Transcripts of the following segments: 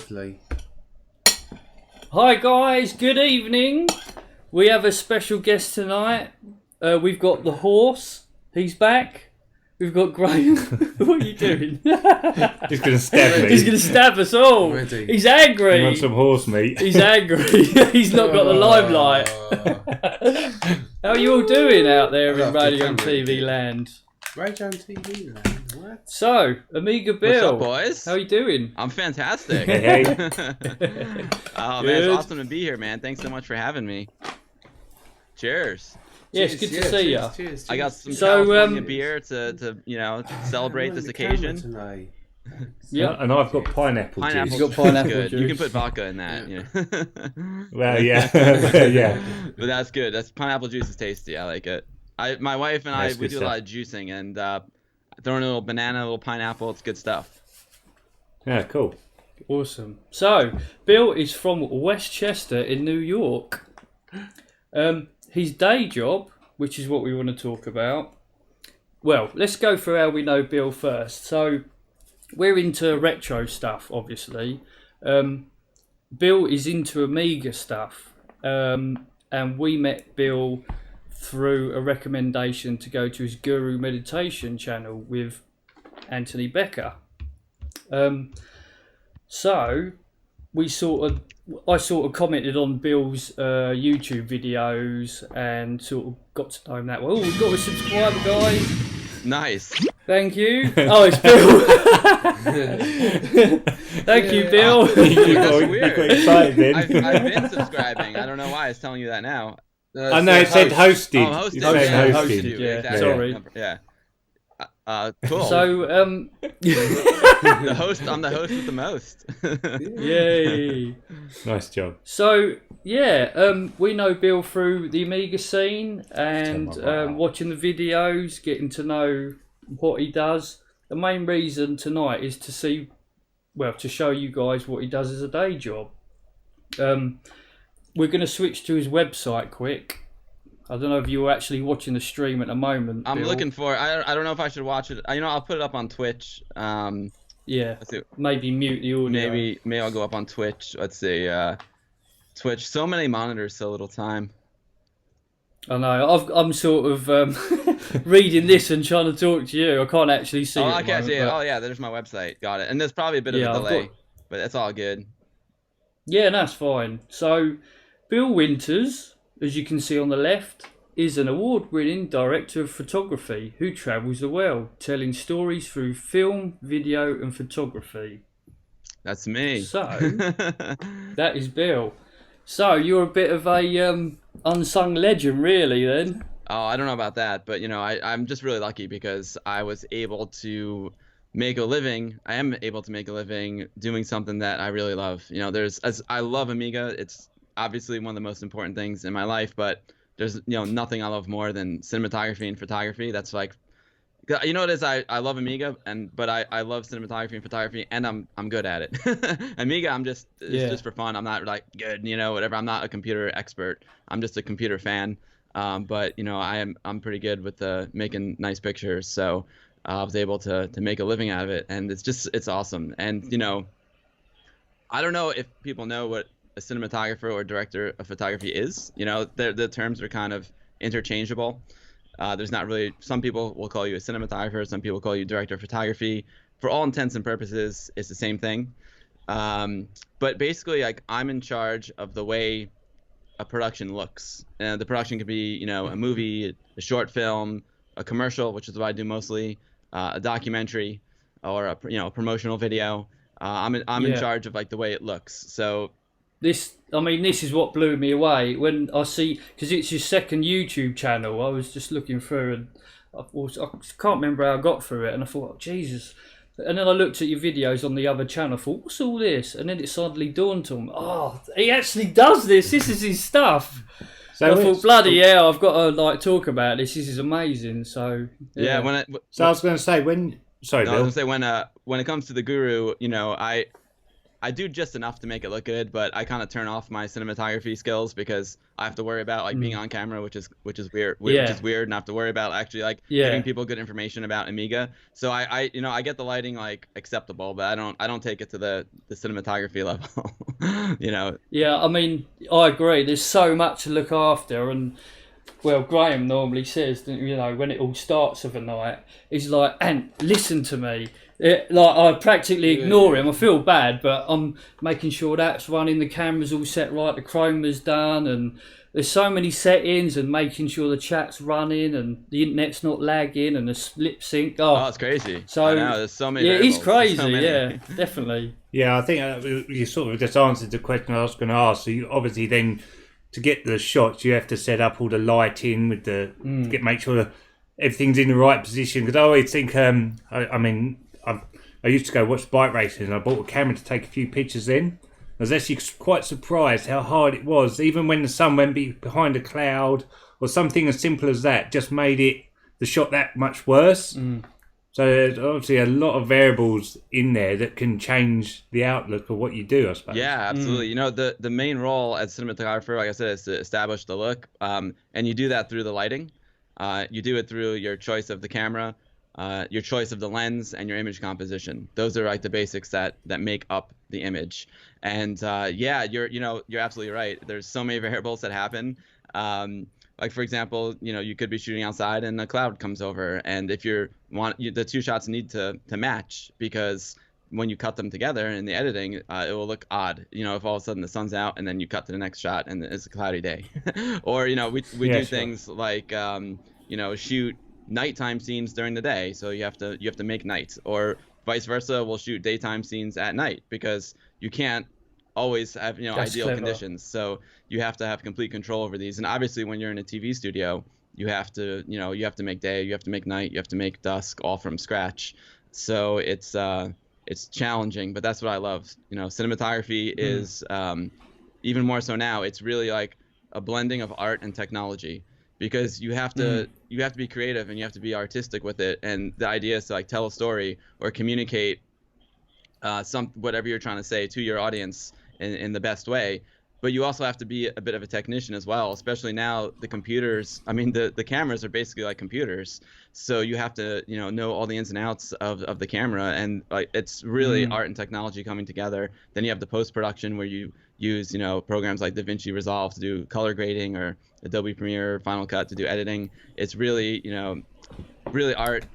Lovely. Hi guys, good evening. We have a special guest tonight. We've got the horse. He's back. We've got Graham. What are you doing? He's going to stab me. He's going to stab us all. Ready. He's angry. You want some horse meat? He's angry. He's not got the limelight. How are you all doing out there in radio and TV land? Radio and TV land, what? So, Amiga Bill. What's up, boys? How are you doing? I'm fantastic. Hey. Oh, man, Good. it's awesome to be here, man. Thanks so much for having me. Cheers. Yes, good to see you. Cheers. I got some So, California beer to celebrate this occasion. Yeah. And I've got pineapple Pineapple juice. You've got pineapple good. You juice. can put vodka in that. Yeah. Well, yeah. Yeah. But that's good. That's pineapple juice is tasty. I like it. My wife and That's we good do a lot of juicing and throwing a little banana, a little pineapple. It's good stuff. Yeah, cool. Awesome. So, Bill is from Westchester in New York. His day job, which is what we want to talk about. Well, let's go through how we know Bill first. So, we're into retro stuff, obviously. Bill is into Amiga stuff. And we met Bill through a recommendation to go to his TheGuruMeditation channel with Anthony Becker. So I sort of commented on Bill's YouTube videos and sort of got to know him that well. Oh, we've got a subscriber, guys. Nice. Thank you. Oh, it's Bill. Thank you, Bill. That's weird. Got excited then. I've been subscribing. I don't know why it's telling you that now. I know it said hosted. Oh, hosted. It said Yeah, hosted. hosted. Yeah, Exactly. sorry. Yeah. Cool. So, I'm the host with the most. yay. Nice job. So, yeah, we know Bill through the Amiga scene and watching the videos, getting to know what he does. The main reason tonight is to show you guys what he does as a day job. We're going to switch to his website quick. I don't know if you're actually watching the stream at the moment. I'm Bill. looking for. I don't know if I should watch it. I'll put it up on Twitch. Yeah, Let's see. maybe mute the audio. Maybe I'll go up on Twitch. Let's see. Twitch. So many monitors, so little time. I know. I'm sort of reading this and trying to talk to you. I can't actually see it. I at the can't see it. moment, Oh yeah, there's my website. Got it. And there's probably a bit of Yeah, a I've delay, got- but it's all good. Yeah, that's fine. So, Bill Winters, as you can see on the left, is an award-winning director of photography who travels the world, telling stories through film, video, and photography. That's me. So, that is Bill. So, you're a bit of a unsung legend, really, then? Oh, I don't know about that, but I'm just really lucky because I was able to make a living. I am able to make a living doing something that I really love. I love Amiga. It's obviously one of the most important things in my life, but there's nothing I love more than cinematography and photography. That's like, what it is. I love Amiga, but I love cinematography and photography, and I'm good at it. Amiga, it's just for fun. I'm not like good, whatever. I'm not a computer expert. I'm just a computer fan. But I'm pretty good with making nice pictures. So I was able to make a living out of it, and it's awesome. And I don't know if people know what a cinematographer or director of photography is. The terms are kind of interchangeable. There's not really. Some people will call you a cinematographer. Some people call you director of photography. For all intents and purposes, it's the same thing. But basically, like, I'm in charge of the way a production looks. And the production could be, a movie, a short film, a commercial, which is what I do mostly, a documentary, or a promotional video. I'm in charge of like the way it looks. So This is what blew me away when I see, because it's your second YouTube channel. I was just looking through and I can't remember how I got through it, and I thought, oh, Jesus. And then I looked at your videos on the other channel. I thought, what's all this? And then it suddenly dawned on me, oh, he actually does this. This is his stuff. So I thought, bloody hell, I've got to talk about this. This is amazing. So yeah, So I was going to say Sorry, no, Bill. I was going to say when it comes to the Guru, I do just enough to make it look good, but I kind of turn off my cinematography skills because I have to worry about like being on camera, which is weird, which Yeah. is weird, and I have to worry about actually like Yeah. giving people good information about Amiga. So I you know, I get the lighting like acceptable, but I don't take it to the cinematography level. You know. Yeah, I mean, I agree. There's so much to look after, and well, Graham normally says that, you know, when it all starts of a night, he's like, "And listen to me." Like I practically ignore him. I feel bad, but I'm making sure that's running. The camera's all set right. The chroma's done, and there's so many settings, and making sure the chat's running, and the internet's not lagging, and the lip sync. Oh, it's crazy. So I know there's so many. Yeah, he's variables. There's crazy. so many. Yeah, definitely. Yeah, I think you sort of just answered the question I was going to ask. So you obviously then, to get the shots, you have to set up all the lighting with the to make sure that everything's in the right position. Because I always think, I mean, I used to go watch bike races, and I bought a camera to take a few pictures in. I was actually quite surprised how hard it was, even when the sun went behind a cloud or something as simple as that, just made the shot that much worse. So there's obviously a lot of variables in there that can change the outlook of what you do, I suppose. Yeah, absolutely. You know, the main role as cinematographer, like I said, is to establish the look, and you do that through the lighting. You do it through your choice of the camera, your choice of the lens, and your image composition. Those are like the basics that make up the image. And yeah, you're absolutely right. There's so many variables that happen. Like for example, you know, you could be shooting outside and a cloud comes over, and if the two shots need to match, because when you cut them together in the editing, it will look odd. You know, if all of a sudden the sun's out and then you cut to the next shot and it's a cloudy day, or you know, we do things like you know, shoot nighttime scenes during the day, so you have to make nights, or vice versa. We'll shoot daytime scenes at night because you can't always have, you know, That's ideal clever. conditions. So you have to have complete control over these. And obviously, when you're in a TV studio, you have to, you know, you have to make day, you have to make night, you have to make dusk, all from scratch. So it's challenging, but that's what I love. You know, cinematography is even more so now. It's really like a blending of art and technology, because you have to be creative and you have to be artistic with it. And the idea is to like tell a story or communicate whatever you're trying to say to your audience in the best way. But you also have to be a bit of a technician as well, especially now the computers. I mean, the cameras are basically like computers, so you have to, you know all the ins and outs of the camera, and like it's really art and technology coming together. Then you have the post production where you use, you know, programs like DaVinci Resolve to do color grading, or Adobe Premiere, Final Cut to do editing. It's really, you know, really art.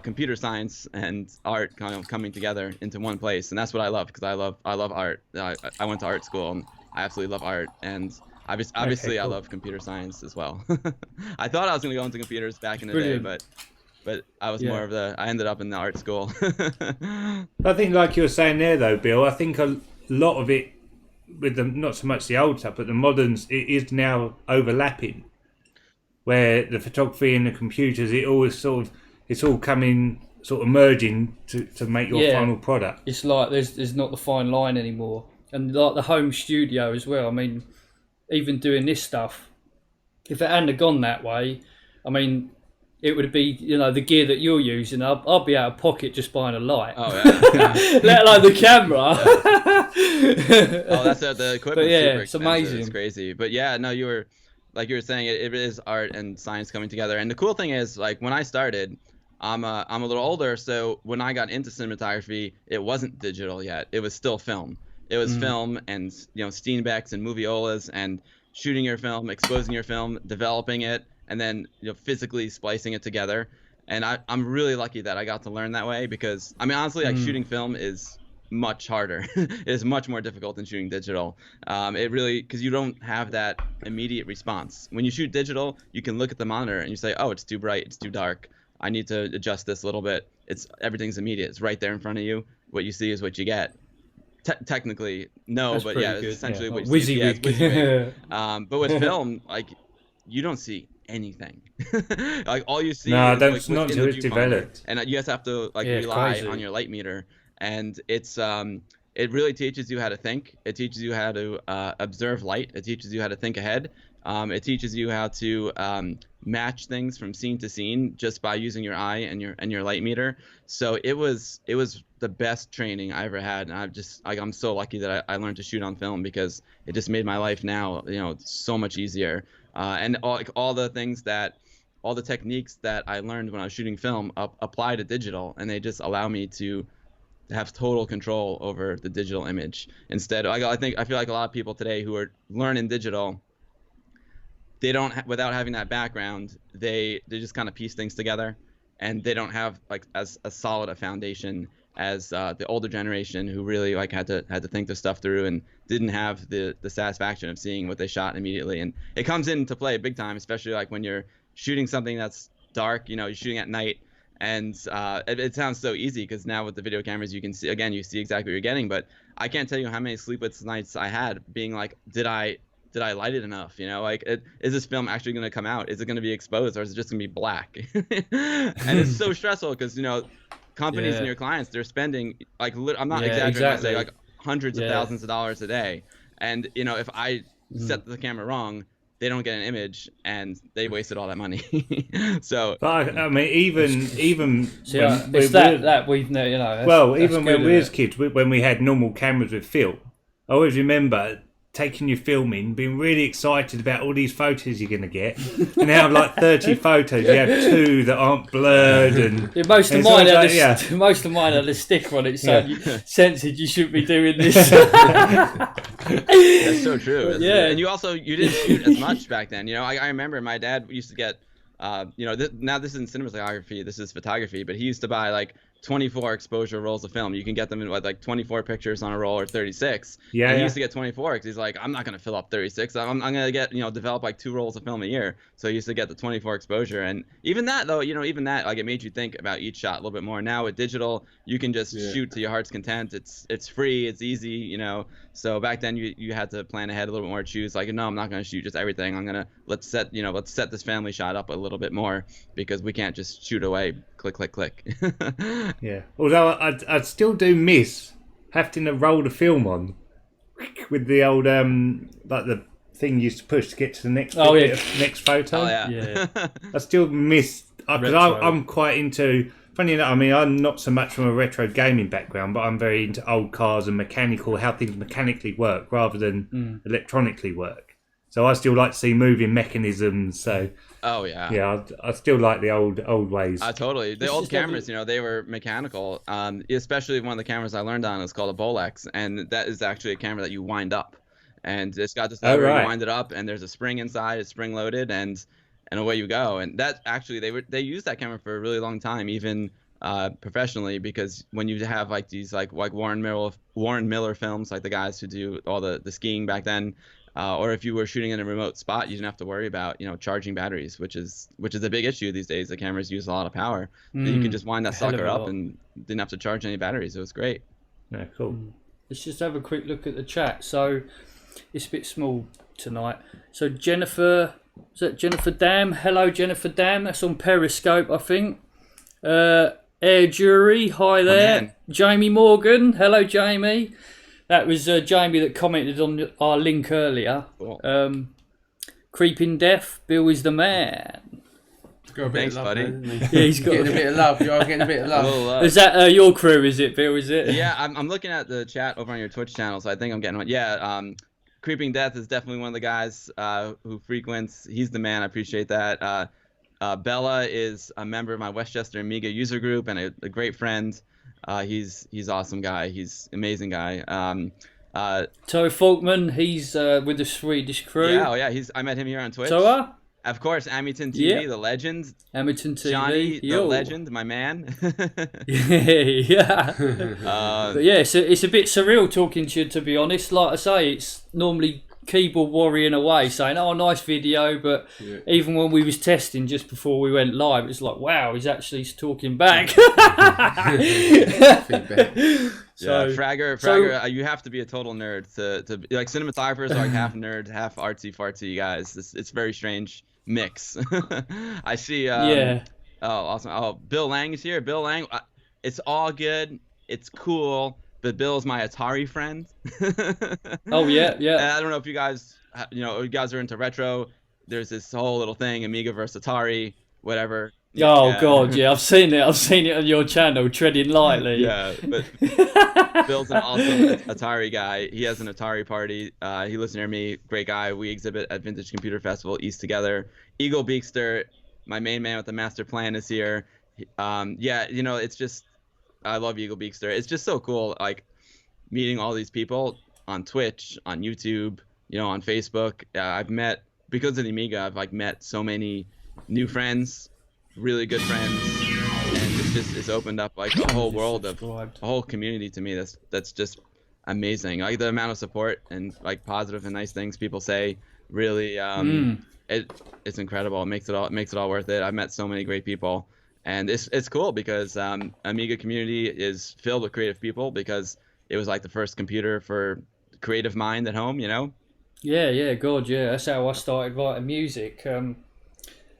Computer science and art kind of coming together into one place, and that's what I love, because I love art. I went to art school and I absolutely love art, and obviously I love computer science as well. I thought I was going to go into computers back in the day, but I was more of I ended up in the art school. I think, like you were saying there, though, Bill, I think a lot of it, with not so much the old stuff, but the moderns, it is now overlapping, where the photography and the computers, it's all coming, sort of merging to make your final product. It's like there's not the fine line anymore. And like the home studio as well. I mean, even doing this stuff, if it hadn't have gone that way, I mean, it would be, you know, the gear that you're using, I'll be out of pocket just buying a light. Oh, yeah. Let alone the camera. Oh, that's the equipment. But yeah, super it's expensive. amazing. It's crazy. But yeah, no, you were saying, it is art and science coming together. And the cool thing is, like, when I started, I'm a little older, so when I got into cinematography, it wasn't digital yet. It was still film. It was film and, you know, Steenbecks and moviolas, and shooting your film, exposing your film, developing it, and then, you know, physically splicing it together. And I'm really lucky that I got to learn that way, because I mean, honestly, like shooting film is much harder. It is much more difficult than shooting digital. It really, because you don't have that immediate response. When you shoot digital, you can look at the monitor and you say, oh, it's too bright, it's too dark, I need to adjust this a little bit. Everything's immediate. It's right there in front of you. What you see is what you get. Technically, no, That's but pretty yeah, good. it's essentially Yeah, what like you see. WYSIWYG. But with film, like, you don't see anything. Like, all you see No, is that's like, not what's in till the it's viewfinder. developed. And you just have to like Yeah, it's rely crazy. on your light meter. And it's it really teaches you how to think. It teaches you how to observe light. It teaches you how to think ahead. It teaches you how to match things from scene to scene just by using your eye and your light meter. So it was the best training I ever had, and I'm so lucky that I learned to shoot on film, because it just made my life now, so much easier. And all the techniques that I learned when I was shooting film apply to digital, and they just allow me to have total control over the digital image. Instead, I feel like a lot of people today who are learning digital, they don't without having that background, they just kind of piece things together, and they don't have like as solid a foundation as the older generation, who really like had to think this stuff through and didn't have the satisfaction of seeing what they shot immediately. And it comes into play big time, especially like when you're shooting something that's dark, you're shooting at night. And it sounds so easy, because now with the video cameras you can see, again, you see exactly what you're getting. But I can't tell you how many sleepless nights I had being like, did I light it enough? Like, is this film actually going to come out? Is it going to be exposed, or is it just going to be black? And it's so stressful, because companies and your clients, they're spending like, I'm not exaggerating when I say like hundreds of thousands of dollars a day. And if I set the camera wrong, they don't get an image, and they wasted all that money. So, but I mean, even so, it's that we've even when we was kids, when we had normal cameras with film, I always remember taking your filming, being really excited about all these photos you're going to get, and out of like 30 photos, you have 2 that aren't blurred, and most of mine had a sticker on it saying, "Censored, you shouldn't be doing this." That's so true. And you didn't shoot as much back then. I remember my dad used to get, now this isn't cinematography, this is photography, but he used to buy like 24 exposure rolls of film. You can get them in like 24 pictures on a roll, or 36. Yeah. And he used to get 24 because he's like, I'm not going to fill up 36. I'm going to get, develop like 2 rolls of film a year. So he used to get the 24 exposure. And even that though, like it made you think about each shot a little bit more. Now with digital, you can just shoot to your heart's content. It's free, it's easy, So back then you had to plan ahead a little bit more, choose like, no, I'm not going to shoot just everything. Let's set this family shot up a little bit more, because we can't just shoot away, click, click, click. Yeah. Although I still do miss having to roll the film on with the old like the thing you used to push to get to the next next photo. Oh yeah. I still miss, because I'm quite into. Funny enough, I mean, I'm not so much from a retro gaming background, but I'm very into old cars and how things mechanically work rather than electronically work. So I still like to see moving mechanisms. So. Oh yeah. Yeah, I still like the old ways. Totally. The old cameras, they were mechanical. Especially one of the cameras I learned on is called a Bolex, and that is actually a camera that you wind up, and it's got this lever, you wind it up, and there's a spring inside. It's spring loaded, and away you go. And that actually they used that camera for a really long time, even professionally, because when you have like these like Warren Miller films, like the guys who do all the skiing back then. Or if you were shooting in a remote spot, you didn't have to worry about charging batteries, which is a big issue these days. The cameras use a lot of power. You can just wind that sucker up and didn't have to charge any batteries. It was great. Yeah, cool. Let's just have a quick look at the chat. So it's a bit small tonight. So Jennifer Dam? Hello, Jennifer Dam. That's on Periscope, I think. Air Jury, hi there. Jamie Morgan, hello, Jamie. That was Jamie that commented on our link earlier. Cool. Creeping Death, Bill is the man. Got a bit Thanks, of love, buddy. Man, yeah, he's got getting a bit of love. You're getting a bit of love. Is that your crew? Is it, Bill? Is it? Yeah, I'm looking at the chat over on your Twitch channel, so I think I'm getting one. Yeah, Creeping Death is definitely one of the guys who frequents. He's the man. I appreciate that. Bella is a member of my Westchester Amiga user group and a great friend. He's awesome guy. He's amazing guy. Toe Falkman, he's with the Swedish crew. Yeah, I met him here on Twitch. Toa? Of course, Amington TV, the legend. Amington TV, Johnny, the legend, my man. yeah. But yeah, it's a bit surreal talking to you, to be honest. Like I say, it's normally keyboard warrior away saying, oh, nice video, but even when we was testing just before we went live, it's like, wow, he's actually talking back. So Fragger, you have to be a total nerd to like, cinematographers are like half nerd, half artsy fartsy guys. It's very strange mix. I see. Oh, awesome. Oh, Bill Lang is here. Bill Lang, it's all good. It's cool. but Bill's my Atari friend. Oh yeah, And yeah. I don't know if you guys, you guys are into retro. There's this whole little thing, Amiga versus Atari, whatever. Oh God, Yeah. yeah. I've seen it. I've seen it on your channel, treading lightly. Yeah, but Bill's an awesome Atari guy. He has an Atari party. He lives near me. Great guy. We exhibit at Vintage Computer Festival East together. Eagle Beakster, my main man with the master plan, is here. Yeah, it's just, I love Eagle Beakster. It's just so cool, like meeting all these people on Twitch, on YouTube, on Facebook. I've met, because of the Amiga, I've like met so many new friends, really good friends, and it's opened up like a whole world of a whole community to me. That's just amazing. Like the amount of support and like positive and nice things people say, really, it's incredible. It makes it all worth it. I've met so many great people, and it's cool because Amiga community is filled with creative people, because it was like the first computer for creative mind at home. Yeah, God, yeah. That's how I started writing music.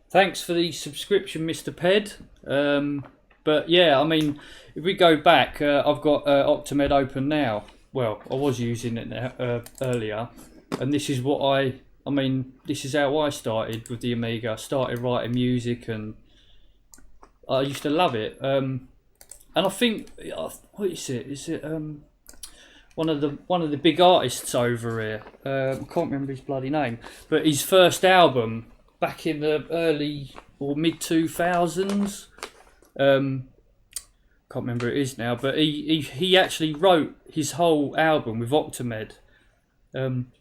Thanks for the subscription, Mr. Ped. But yeah, I mean, if we go back, I've got Optimed open now. Well, I was using it earlier, and this is this is how I started with the Amiga. I started writing music, and I used to love it. And I think, what is it? Is it one of the big artists over here? I can't remember his bloody name, but his first album back in the early or mid 2000s. Can't remember it is now, but he actually wrote his whole album with Optimed.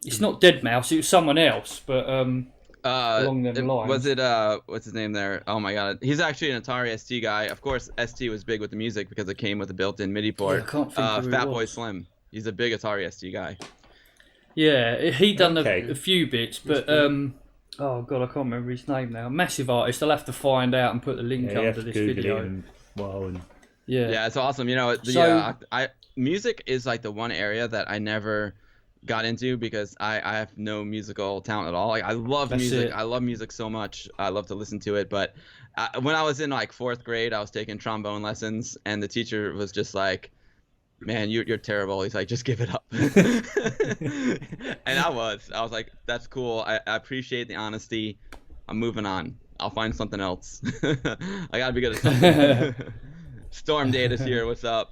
It's not Deadmau5, it was someone else, but along them lines. Was it what's his name there? Oh my god, he's actually an Atari ST guy. Of course, ST was big with the music because it came with a built-in MIDI port. Yeah, I can't think who it Fatboy was. Slim. He's a big Atari ST guy. Yeah, he done Okay. a few bits, but oh god, I can't remember his name now. Massive artist. I'll have to find out and put the link Yeah, you have under to this Google video. it and, Yeah, it's awesome. Music is like the one area that I never got into because I have no musical talent at all. Like I love That's music. it. I love music so much. I love to listen to it. But when I was in like 4th grade, I was taking trombone lessons, and the teacher was just like, "Man, you're terrible." He's like, "Just give it up." And I was like, "That's cool. I appreciate the honesty. I'm moving on. I'll find something else. I gotta be good at something." Storm Data's here. What's up?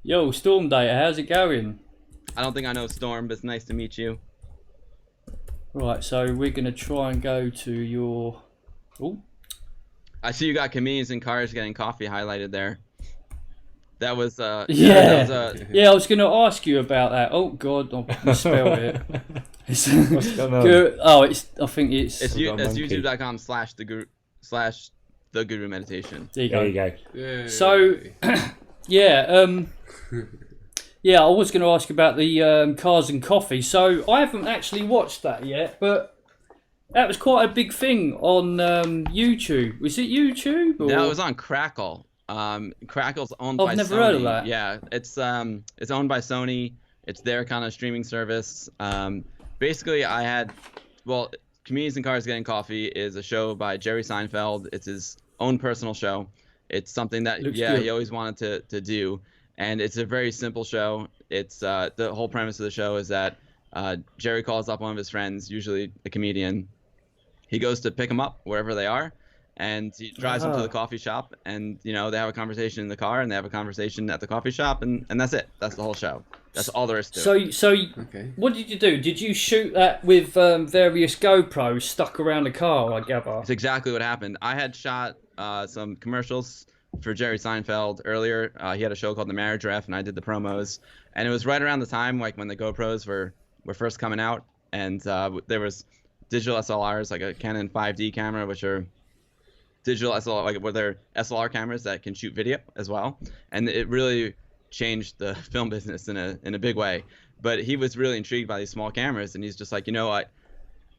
Yo, Storm Data, how's it going? I don't think I know Storm, but it's nice to meet you. Right, so we're gonna try and go to your. Oh, I see you got comedians in cars getting coffee highlighted there. That was yeah, that was, yeah. I was gonna ask you about that. Oh God, I misspelled it. It's, What's going on? oh, I think it's. it's got a monkey. youtube.com/TheGuruMeditation. There you go. There you go. Yay. So, yeah, yeah, I was going to ask about the Cars and Coffee. So I haven't actually watched that yet, but that was quite a big thing on YouTube. Was it YouTube? Or? No, it was on Crackle. Crackle's owned by Sony. I've never heard of that. Yeah, it's owned by Sony. It's their kind of streaming service. Basically, Comedians in Cars Getting Coffee is a show by Jerry Seinfeld. It's his own personal show. It's something that Looks good. he always wanted to do, and it's a very simple show. It's the whole premise of the show is that Jerry calls up one of his friends, usually a comedian. He goes to pick them up wherever they are, and he drives them to the coffee shop, and they have a conversation in the car, and they have a conversation at the coffee shop, and that's it. That's the whole show. That's all there is to it. So Okay. what did you do? Did you shoot that with various GoPros stuck around the car, I gather? That's exactly what happened. I had shot some commercials for Jerry Seinfeld earlier. He had a show called The Marriage Ref, and I did the promos. And it was right around the time like when the GoPros were first coming out, and there was digital SLRs, like a Canon 5D camera, which are digital SLR, like where they're SLR cameras that can shoot video as well. And it really changed the film business in a big way. But he was really intrigued by these small cameras, and he's just like, what?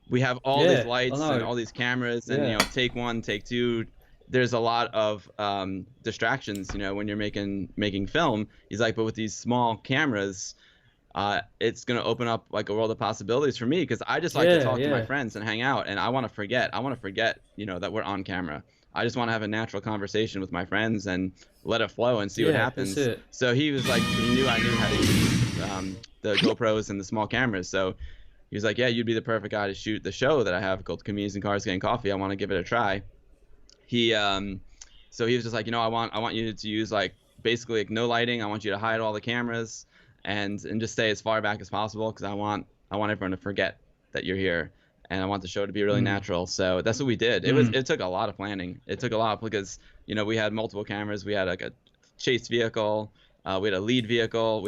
We have all these lights and all these cameras, and take one, take two. There's a lot of distractions, when you're making film. He's like, but with these small cameras, it's gonna open up like a world of possibilities for me, because I just like to talk to my friends and hang out, and I want to forget. I want to forget, that we're on camera. I just want to have a natural conversation with my friends and let it flow and see what happens. That's it. So he was like, he knew I knew how to use the GoPros and the small cameras. So he was like, yeah, you'd be the perfect guy to shoot the show that I have called Comedians in Cars Getting Coffee. I want to give it a try. So he was just like, I want you to use like basically like no lighting. I want you to hide all the cameras and just stay as far back as possible, because I want everyone to forget that you're here, and I want the show to be really natural. So that's what we did. It took a lot of planning. It took a lot because we had multiple cameras. We had like a chase vehicle. We had a lead vehicle.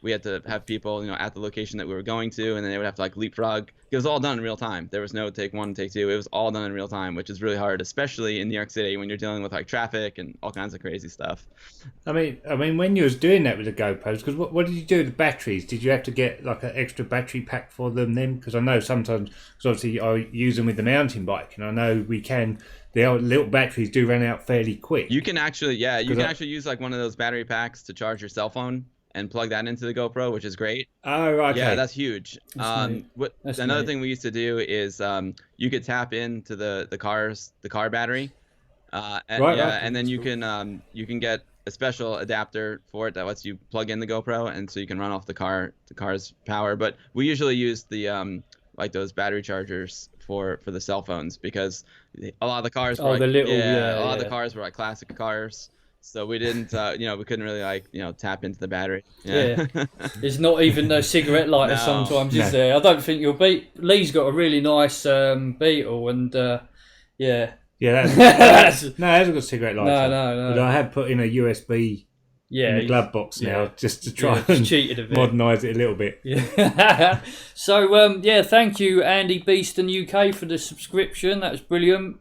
We had to have people, at the location that we were going to, and then they would have to like leapfrog. It was all done in real time. There was no take one, take two. It was all done in real time, which is really hard, especially in New York City when you're dealing with like traffic and all kinds of crazy stuff. I mean, when you was doing that with the GoPros, because what did you do with the batteries? Did you have to get like an extra battery pack for them then? Because I know sometimes, because obviously I use them with the mountain bike, and I know the little batteries do run out fairly quick. You can actually, actually use like one of those battery packs to charge your cell phone and plug that into the GoPro, which is great. Oh, right. Okay. Yeah, that's huge. Another thing we used to do is you could tap into the car battery, and then you can get a special adapter for it that lets you plug in the GoPro, and so you can run off the car's power. But we usually use the like those battery chargers for the cell phones, because a lot of the cars were the cars were like classic cars. So we didn't, we couldn't really tap into the battery. Yeah. There's not even no cigarette lighter sometimes, is there? I don't think Lee's got a really nice Beetle, and yeah. Yeah, that's no, it hasn't got a cigarette lighter. No. But I have put in a USB in the glove box now, just to try and modernise it a little bit. Yeah. So thank you, Andy Beeston UK, for the subscription. That was brilliant.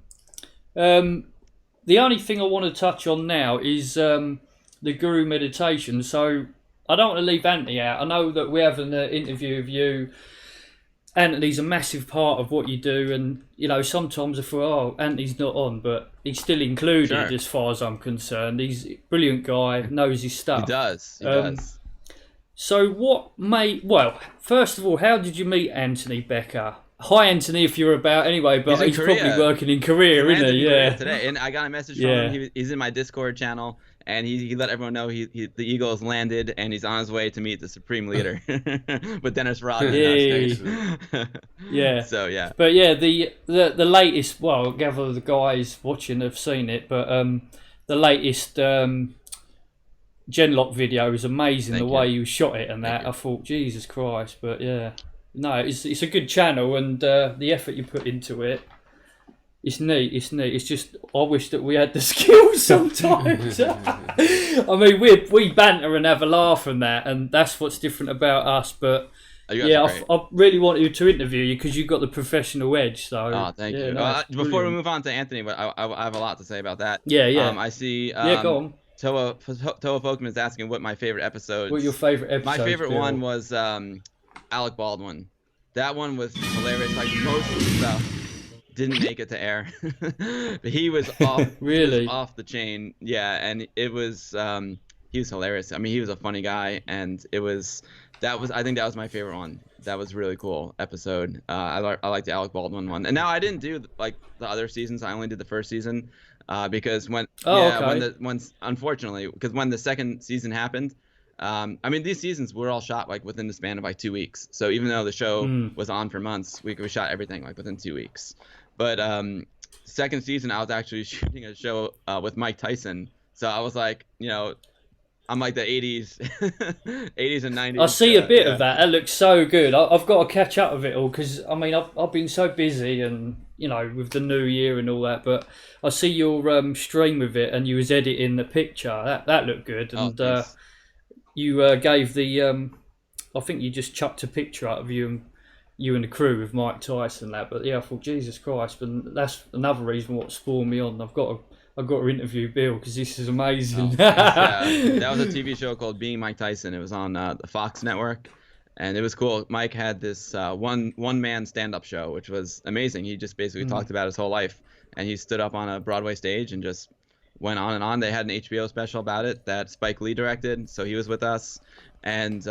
The only thing I want to touch on now is the Guru Meditation. So I don't want to leave Anthony out. I know that we have an interview with you. Anthony's a massive part of what you do, and sometimes I thought, Anthony's not on, but he's still included as far as I'm concerned. He's a brilliant guy, knows his stuff. He does. So first of all, how did you meet Anthony Becker? Hi, Anthony, if you're about anyway, but he's probably working in Korea, isn't he? Yeah. Today, and I got a message from him. He's in my Discord channel, and he let everyone know the Eagle has landed, and he's on his way to meet the Supreme Leader with Dennis Rodman downstairs. Yeah. So yeah. But yeah, the latest. Well, I gather the guys watching have seen it, but the latest Genlock video is amazing. The way you shot it and that, I thought, Jesus Christ! But yeah. No, it's a good channel, and the effort you put into it, it's neat. It's just I wish that we had the skills sometimes. I mean, we banter and have a laugh and that, and that's what's different about us. But I really wanted to interview you because you've got the professional edge. So thank you. Before we move on to Anthony, but I have a lot to say about that. Yeah. I see. Go on. Toa Folkman is asking what my favorite episodes. What your favorite episodes? My favorite one was Alec Baldwin. That one was hilarious. Like most of the stuff didn't make it to air. But he was off really off the chain. Yeah, and it was he was hilarious. I mean, he was a funny guy, and I think that was my favorite one. That was a really cool episode. I liked the Alec Baldwin one. And now I didn't do like the other seasons. I only did the first season because unfortunately, because when the second season happened, I mean, these seasons were all shot like within the span of like 2 weeks. So even though the show was on for months, we shot everything like within 2 weeks. But second season, I was actually shooting a show with Mike Tyson. So I was like, I'm like the 80s, 80s and 90s. I see a bit of that. That looks so good. I've got to catch up with it all because I mean I've been so busy and with the new year and all that. But I see your stream with it and you was editing the picture. That looked good and. You gave the, I think you just chucked a picture out of you and the crew with Mike Tyson and that. But yeah, I thought, Jesus Christ, but that's another reason what spawned me on. I've got to interview Bill because this is amazing. That was a TV show called Being Mike Tyson. It was on the Fox network, and it was cool. Mike had this one man stand-up show, which was amazing. He just basically talked about his whole life, and he stood up on a Broadway stage and just went on and on. They had an HBO special about it that Spike Lee directed, so he was with us. And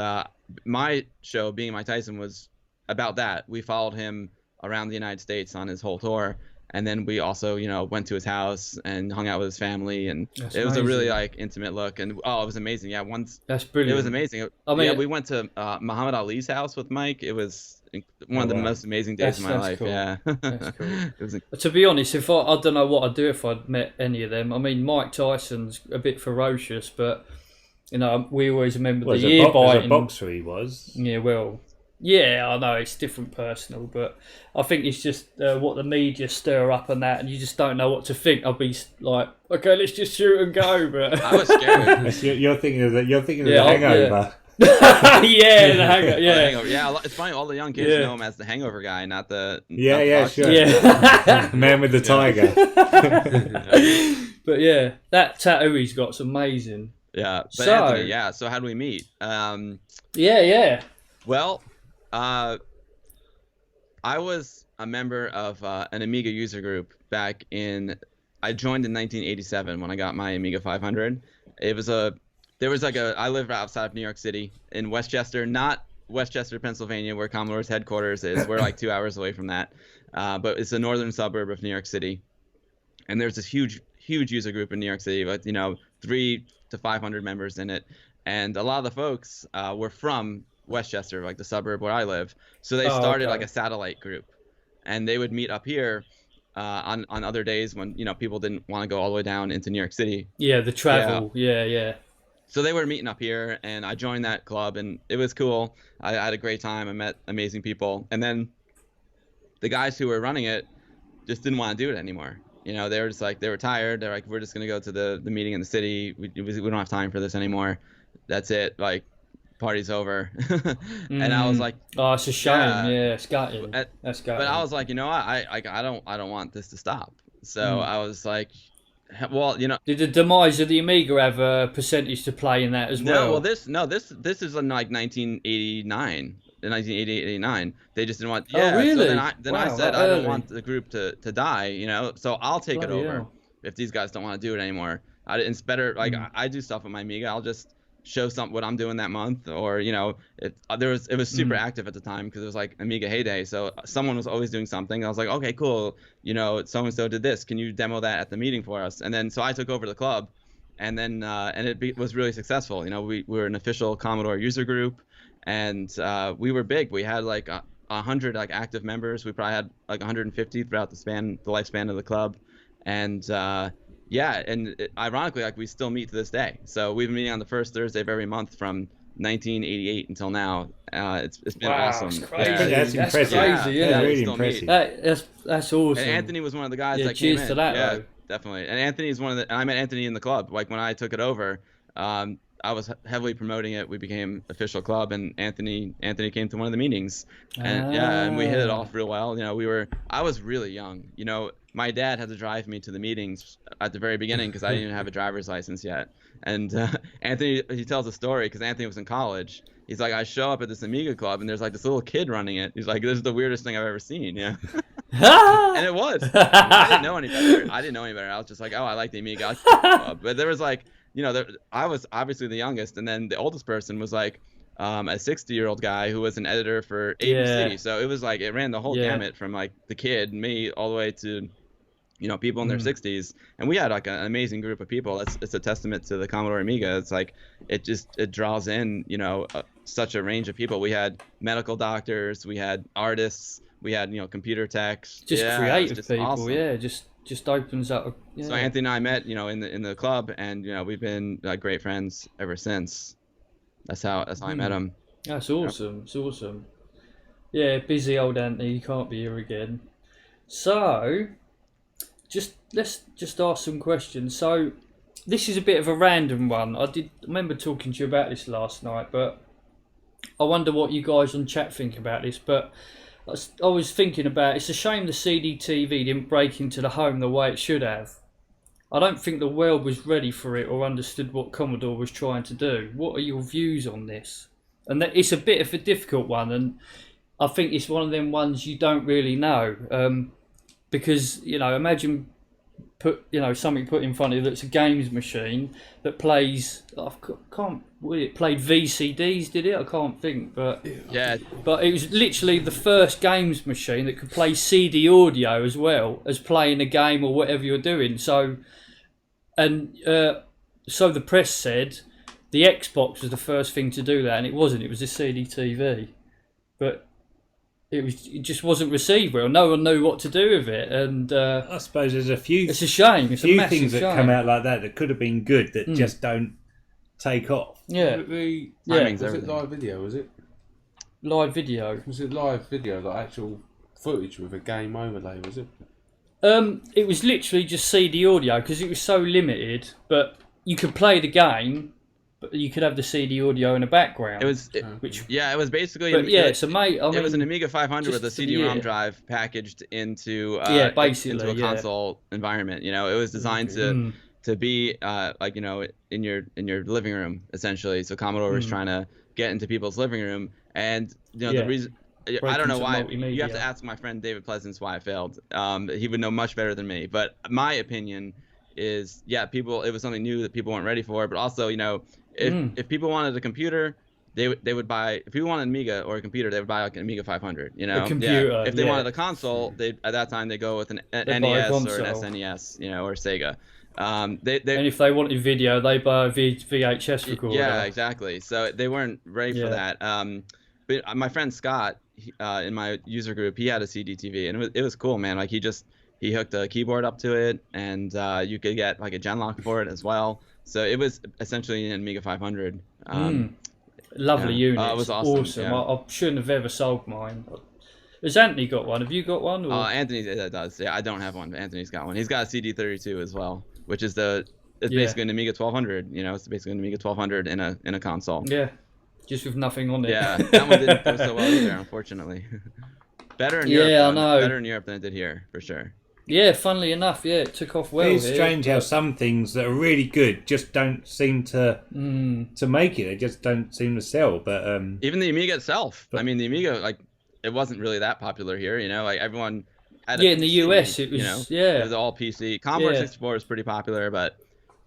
my show, Being Mike Tyson, was about that. We followed him around the United States on his whole tour, And then we also, went to his house and hung out with his family, and That's it was a really amazing. like intimate look. And it was amazing. Yeah, once That's it brilliant. was amazing. I mean, we went to Muhammad Ali's house with Mike. It was one of the wow. most amazing days of my life. cool. Yeah, That's cool. It was. To be honest, if I don't know what I'd do if I'd met any of them. I mean, Mike Tyson's a bit ferocious, but we always remember Well, the as ear a biting. boxer he was. Yeah, well, yeah, I know it's different personal, but I think it's just what the media stir up and that, and you just don't know what to think. I'll be like, okay, let's just shoot and go. But I was scared. You're thinking of the Yeah, Hangover. yeah, the Hangover, yeah. Hangover. Yeah, it's funny. All the young kids know him as the Hangover guy, not the Sure. Yeah. Man with the tiger. But yeah, that tattoo he's got's amazing. Yeah, but So- Anthony, so how do we meet? Yeah. Well, I was a member of an Amiga user group back in. I joined in 1987 when I got my Amiga 500. I live outside of New York City in Westchester, not Westchester, Pennsylvania, where Commodore's headquarters is. We're like 2 hours away from that, but it's a northern suburb of New York City. And there's this huge user group in New York City, with 300 to 500 members in it, and a lot of the folks were from Westchester, like the suburb where I live. So they started like a satellite group, and they would meet up here on other days when people didn't want to go all the way down into New York City. Yeah, the travel. Yeah. So they were meeting up here, and I joined that club, and it was cool. I had a great time. I met amazing people, and then the guys who were running it just didn't want to do it anymore. They were just like, they were tired. They're like, we're just gonna go to the meeting in the city. We don't have time for this anymore. That's it. Like, party's over. And I was like, oh, it's a shame. Yeah, it's gutting. That's gutting. but I was like, I don't want this to stop. So I was like, well, Did the demise of the Amiga have a percentage to play in that as well? No, this is in like 1989. In 1989, they just didn't want. Yeah, oh, really? So then I said, I don't want the group to die. So I'll take it over if these guys don't want to do it anymore. It's better. Like I do stuff with my Amiga. I'll just show what I'm doing that month, or it was super active at the time because it was like Amiga heyday. So someone was always doing something. I was like, okay, cool. So and so did this. Can you demo that at the meeting for us? And then so I took over the club, and then was really successful. We were an official Commodore user group. And we were big. We had like 100 like active members. We probably had like 150 throughout the lifespan of the club. And ironically, like we still meet to this day. So we've been meeting on the first Thursday of every month from 1988 until now. It's been awesome. That's crazy. That's impressive. Crazy, yeah. That's really Still meet. impressive. That's awesome. And Anthony was one of the guys that cheers came in. to that, yeah, though. definitely. And Anthony's and I met Anthony in the club. Like when I took it over, I was heavily promoting it. We became official club, and Anthony came to one of the meetings, and and we hit it off real well. I was really young. My dad had to drive me to the meetings at the very beginning because I didn't even have a driver's license yet. And Anthony, he tells a story because Anthony was in college. He's like, I show up at this Amiga club, and there's like this little kid running it. He's like, this is the weirdest thing I've ever seen. Yeah. And it was. I didn't know any better. I was just like, oh, I like the Amiga. I like the club. But there was like, I was obviously the youngest, and then the oldest person was like a 60-year-old guy who was an editor for ABC. So it was like it ran the whole gamut from like the kid, me, all the way to people in their 60s, and we had like an amazing group of people. It's a testament to the Commodore Amiga. It's like it draws in such a range of people. We had medical doctors, we had artists, we had computer techs, just creative people. Awesome. Just opens up. So Anthony and I met, in the club, and we've been like great friends ever since. That's how I met him. That's awesome. It's awesome. Yeah, busy old Anthony. You can't be here again. So, let's ask some questions. So, this is a bit of a random one. I remember talking to you about this last night, but I wonder what you guys on chat think about this. But I was thinking about, it's a shame the CDTV didn't break into the home the way it should have. I don't think the world was ready for it or understood what Commodore was trying to do. What are your views on this? And it's a bit of a difficult one, and I think it's one of them ones you don't really know. Because, imagine something put in front of you that's a games machine that plays, I can't it played VCDs, did it? I can't think, but Yeah. But it was literally the first games machine that could play CD audio as well as playing a game or whatever you're doing. So the press said the Xbox was the first thing to do that, and it wasn't. It was a CD TV, but it just wasn't received well. No one knew what to do with it, and I suppose there's a few. It's a shame. It's a few massive things that shame. come out like that could have been good that just don't take off. Yeah, Was Timing's it everything. live video? Was it? live video. Was it live video, like actual footage with a game overlay? Was it? It was literally just CD audio because it was so limited. But you could play the game, but you could have the CD audio in the background. It was basically. But yeah, so mate, I mean, it was an Amiga 500 with a just for the CD-ROM year. drive packaged into basically, into a console environment. You know, it was designed to be like, you know, in your living room essentially. So Commodore was trying to get into people's living room, and you know the reason. I don't know why. You have to ask my friend David Pleasance why it failed. He would know much better than me. But my opinion is, it was something new that people weren't ready for. But also, you know, if people wanted a computer, they would buy. If people wanted an Amiga or a computer, they would buy like an Amiga 500. You know, a computer. If they wanted a console, at that time they go with an NES or an SNES, you know, or Sega. And if they wanted video, they buy a VHS recorder. Yeah, exactly. So they weren't ready for that. But my friend Scott, in my user group, he had a CD TV, and it was cool, man. Like he hooked a keyboard up to it, and you could get like a Genlock for it as well. So it was essentially an Amiga 500. Lovely unit. It was awesome. Yeah. I shouldn't have ever sold mine. Has Anthony got one? Have you got one? Or? Anthony does. Yeah, I don't have one, but Anthony's got one. He's got a CD32 as well, which is basically an Amiga 1200. You know, it's basically an Amiga 1200 in a console. Yeah, just with nothing on it. Yeah, that one didn't go so well either, unfortunately. Better in Europe. Yeah, I know. Better in Europe than it did here, for sure. Yeah, funnily enough, it took off well. It's strange how some things that are really good just don't seem to make it. They just don't seem to sell. But even the Amiga itself. I mean, the Amiga, like, it wasn't really that popular here. You know, like everyone had. In the US, it was. It was all PC. Commodore 64 was pretty popular, but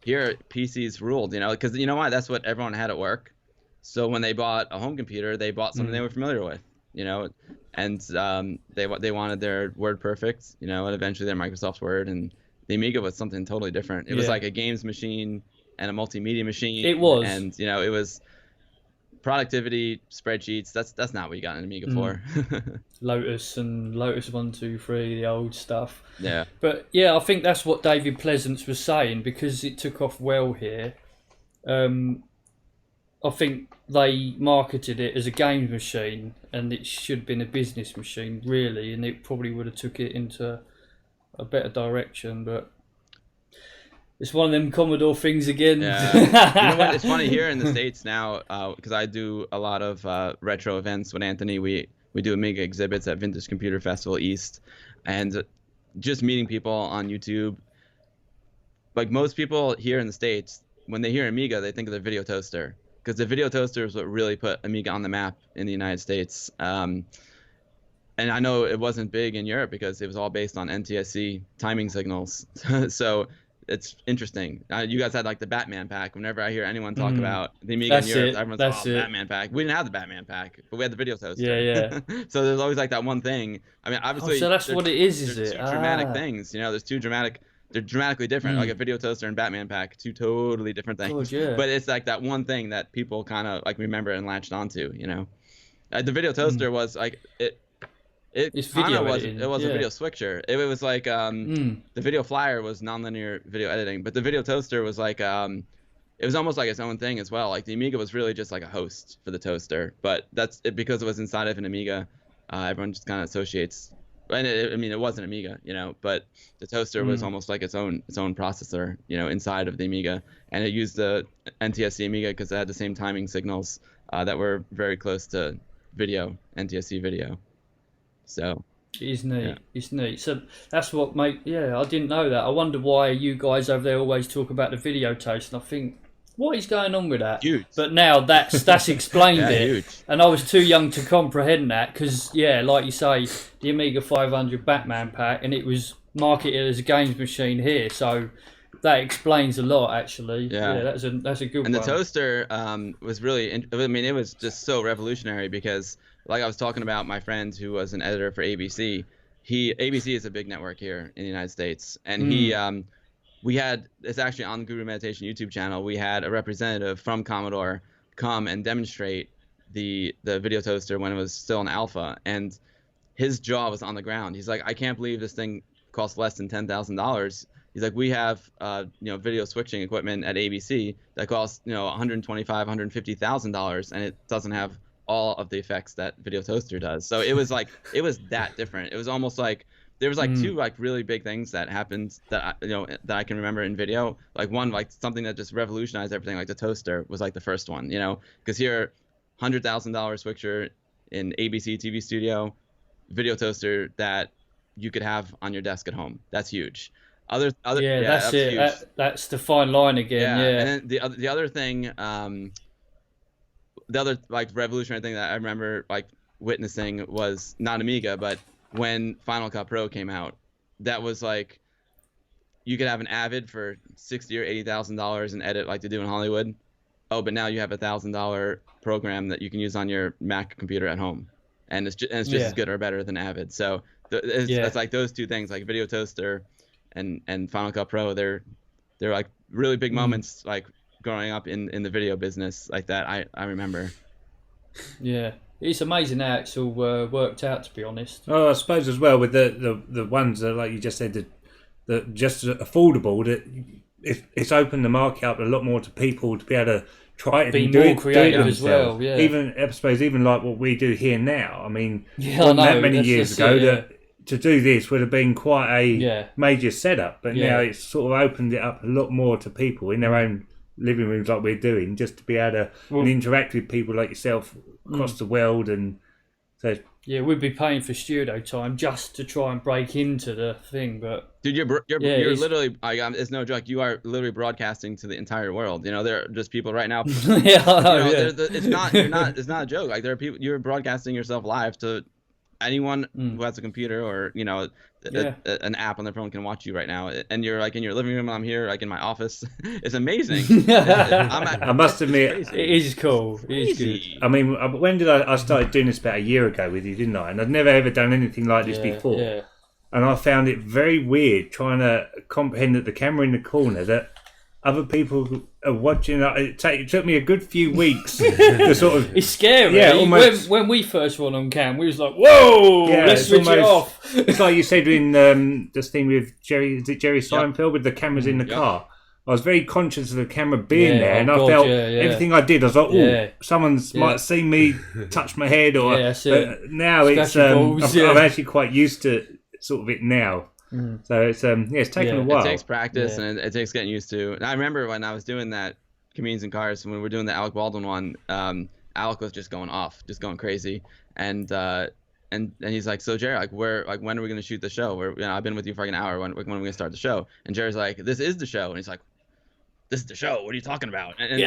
here PCs ruled. You know, because you know why? That's what everyone had at work. So when they bought a home computer, they bought something they were familiar with. You know, and they wanted their Word Perfect, you know, and eventually their Microsoft Word, and the Amiga was something totally different. It was like a games machine and a multimedia machine. It was, and you know, it was productivity, spreadsheets. That's not what you got an Amiga for. Lotus and Lotus 123, the old stuff. Yeah. But yeah, I think that's what David Pleasance was saying, because it took off well here. I think they marketed it as a games machine, and it should have been a business machine, really, and it probably would have took it into a better direction. But it's one of them Commodore things again. Yeah. You know what? It's funny here in the States now, because I do a lot of retro events with Anthony. We do Amiga exhibits at Vintage Computer Festival East, and just meeting people on YouTube. Like most people here in the States, when they hear Amiga, they think of the video toaster. Because the video toaster is what really put Amiga on the map in the United States. And I know it wasn't big in Europe because it was all based on NTSC timing signals. So it's interesting. You guys had like the Batman pack. Whenever I hear anyone talk about the Amiga in Europe, everyone's like, Batman pack. We didn't have the Batman pack, but we had the video toaster. Yeah. So there's always like that one thing. I mean, obviously. So that's what it is it? Two dramatic things. You know, there's two dramatic. They're dramatically different, like a video toaster and Batman pack, two totally different things. But it's like that one thing that people kind of like remember and latched onto, you know. The video toaster was like it kind of was a video switcher. It was like the video flyer was nonlinear video editing, but the video toaster was like it was almost like its own thing as well. Like the Amiga was really just like a host for the toaster, but that's it because it was inside of an Amiga. Everyone just kind of associates. And it was an Amiga, you know, but the toaster was almost like its own processor, you know, inside of the Amiga, and it used the NTSC Amiga because it had the same timing signals that were very close to NTSC video. So it's neat. Yeah. It's neat. So that's what I didn't know that. I wonder why you guys over there always talk about the video toast, and I think, what is going on with that? Huge. But now that's explained it. Huge. And I was too young to comprehend that because, like you say, the Amiga 500 Batman pack, and it was marketed as a games machine here. So that explains a lot, actually. Yeah. That's a good And one. the toaster was really, I mean, it was just so revolutionary because, like I was talking about my friend who was an editor for ABC. ABC is a big network here in the United States, and we had, it's actually on the Guru Meditation YouTube channel, we had a representative from Commodore come and demonstrate the video toaster when it was still in alpha, and his jaw was on the ground. He's like, I can't believe this thing costs less than $10,000. He's like, we have video switching equipment at ABC that costs $125,000, $150,000, and it doesn't have all of the effects that video toaster does. So it was that different. It was almost like there was like two like really big things that happened that that I can remember in video. Like one, like something that just revolutionized everything. Like the toaster was like the first one, because here, $100,000 switcher in ABC TV studio, video toaster that you could have on your desk at home. That's huge. That's it. Huge. That's the fine line again. Yeah. And then the other thing, the other like revolutionary thing that I remember like witnessing was not Amiga, but when Final Cut Pro came out, that was like you could have an Avid for $60,000 or $80,000 and edit like they do in Hollywood. Oh, but now you have $1,000 program that you can use on your Mac computer at home, and it's just as good or better than Avid. So it's like those two things, like Video Toaster and Final Cut Pro. They're like really big moments, like growing up in the video business like that. I remember. Yeah. It's amazing how it's all worked out, to be honest. Oh, I suppose as well with the ones that, like you just said, that just affordable, that it's opened the market up a lot more to people to be able to try it be and more creative as well. Yeah. Even I suppose even like what we do here now. I mean, not that many years ago that to do this would have been quite a major setup, but now it's sort of opened it up a lot more to people in their own living rooms, like we're doing, just to be able to interact with people like yourself across the world. And so we'd be paying for studio time just to try and break into the thing. But dude, you're literally, it's no joke, you are literally broadcasting to the entire world. There are just people right now. It's not a joke. Like there are people, you're broadcasting yourself live to anyone who has a computer or an app on their phone can watch you right now, and you're like in your living room and I'm here like in my office. It's amazing. I must admit, it is cool. It is good. I mean, when did I started doing this about a year ago with you, didn't I? And I'd never ever done anything like this before, and I found it very weird trying to comprehend that the camera in the corner, that other people are watching. It took me a good few weeks to sort of. It's scary. Yeah, almost. When we first went on cam, we was like, "Whoa, let's switch it off." It's like you said in this thing with Jerry. Is it Jerry Seinfeld with the cameras in the car? I was very conscious of the camera being there, and I felt everything I did. I was like, "Oh, someone's might have seen me touch my head," or now it's. I'm actually quite used to sort of it now. So it's taken a while. It takes practice and it takes getting used to. And I remember when I was doing that Comedians in Cars, when we were doing the Alec Baldwin one, Alec was just going off, just going crazy, and he's like, "So Jerry, when are we gonna shoot the show? I've been with you for like an hour. When are we gonna start the show?" And Jerry's like, "This is the show," and he's like, "This is the show. What are you talking about?" And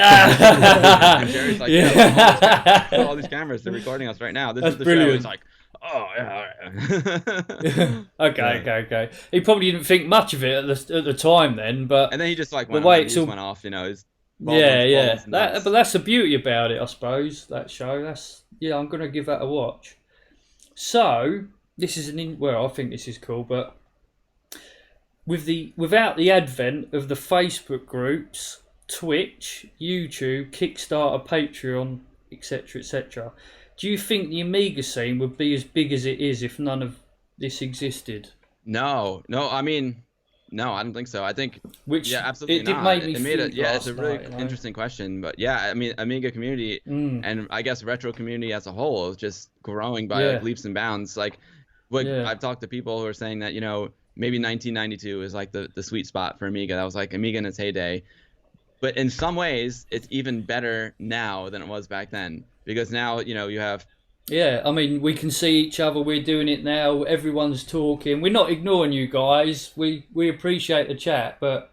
Jerry's like, all these cameras, they're recording us right now. This is the show. He's like, "Oh yeah, all right." Okay. He probably didn't think much of it at the time then, but and then he just like went off. But that's the beauty about it, I suppose. That show. I'm gonna give that a watch. So this is I think this is cool, but without the advent of the Facebook groups, Twitch, YouTube, Kickstarter, Patreon, etc., do you think the Amiga scene would be as big as it is if none of this existed? No. I mean, no, I don't think so. I think absolutely it not. Made me it's a really interesting question, but I mean, Amiga community and I guess retro community as a whole is just growing by like leaps and bounds. Like, I've talked to people who are saying that maybe 1992 is like the sweet spot for Amiga. That was like Amiga in its heyday, but in some ways, it's even better now than it was back then. Because now, you have... Yeah, I mean, we can see each other. We're doing it now. Everyone's talking. We're not ignoring you guys. We appreciate the chat. But,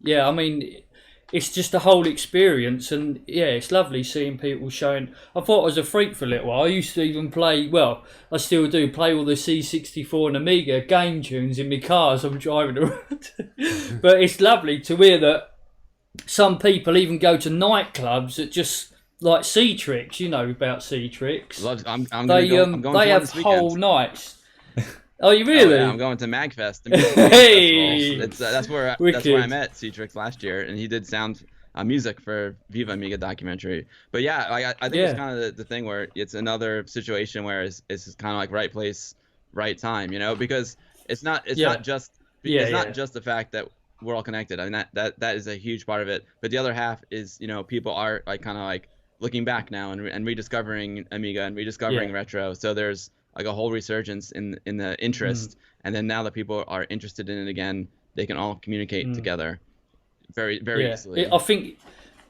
I mean, it's just a whole experience, and yeah, it's lovely seeing people showing. I thought I was a freak for a little while. I used to even play, well, I still do, play all the C64 and Amiga game tunes in my car as I'm driving around. But it's lovely to hear that some people even go to nightclubs that just like C-Tricks, you know about C-Tricks. I'm going They to one have this weekend. whole nights. Oh, you really? Oh, yeah, I'm going to MagFest. The music Hey! festivals. That's where I met C-Trix last year, and he did sound music for Viva Amiga documentary. But yeah, I think it's kind of the thing where it's another situation where it's kind of like right place, right time, you know, because it's not just the fact that we're all connected. I mean that is a huge part of it. But the other half is, you know, people are like kind of like looking back now and rediscovering Amiga and rediscovering retro. So there's like a whole resurgence in the interest, and then now that people are interested in it again, they can all communicate together very easily. I think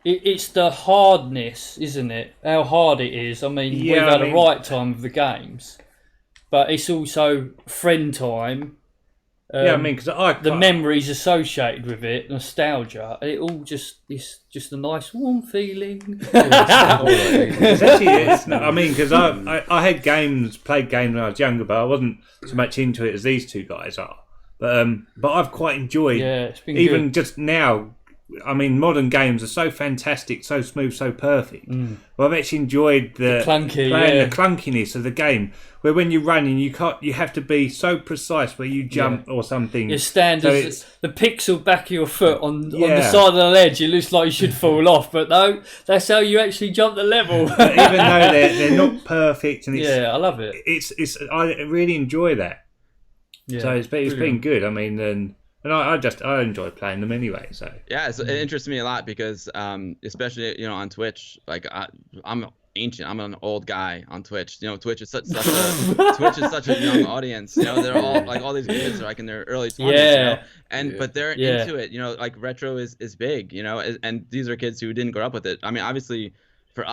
it's the hardness, isn't it? How hard it is. I mean, we've had a right time with the games, but it's also friend time. Because the memories associated with it, nostalgia, it all it's just a nice warm feeling. It's actually, I mean, because I had played games when I was younger, but I wasn't so much into it as these two guys are. But I've quite enjoyed, it's been even good. just now. I mean, modern games are so fantastic, so smooth, so perfect. But I've actually enjoyed the clunkiness of the game, where when you're running, you have to be so precise where you jump or something. Your standards, so the pixel back of your foot on the side of the ledge, it looks like you should fall off, but no, that's how you actually jump the level. But even though they're not perfect, and I love it. I really enjoy that. Yeah, so it's been good. I mean, and I enjoy playing them anyway. So yeah, so it interests me a lot because especially on Twitch, like I'm ancient. I'm an old guy on Twitch. Twitch is such a young audience. They're all like all these kids are like in their early 20s. But they're into it. Like retro is big. And these are kids who didn't grow up with it. I mean, obviously, for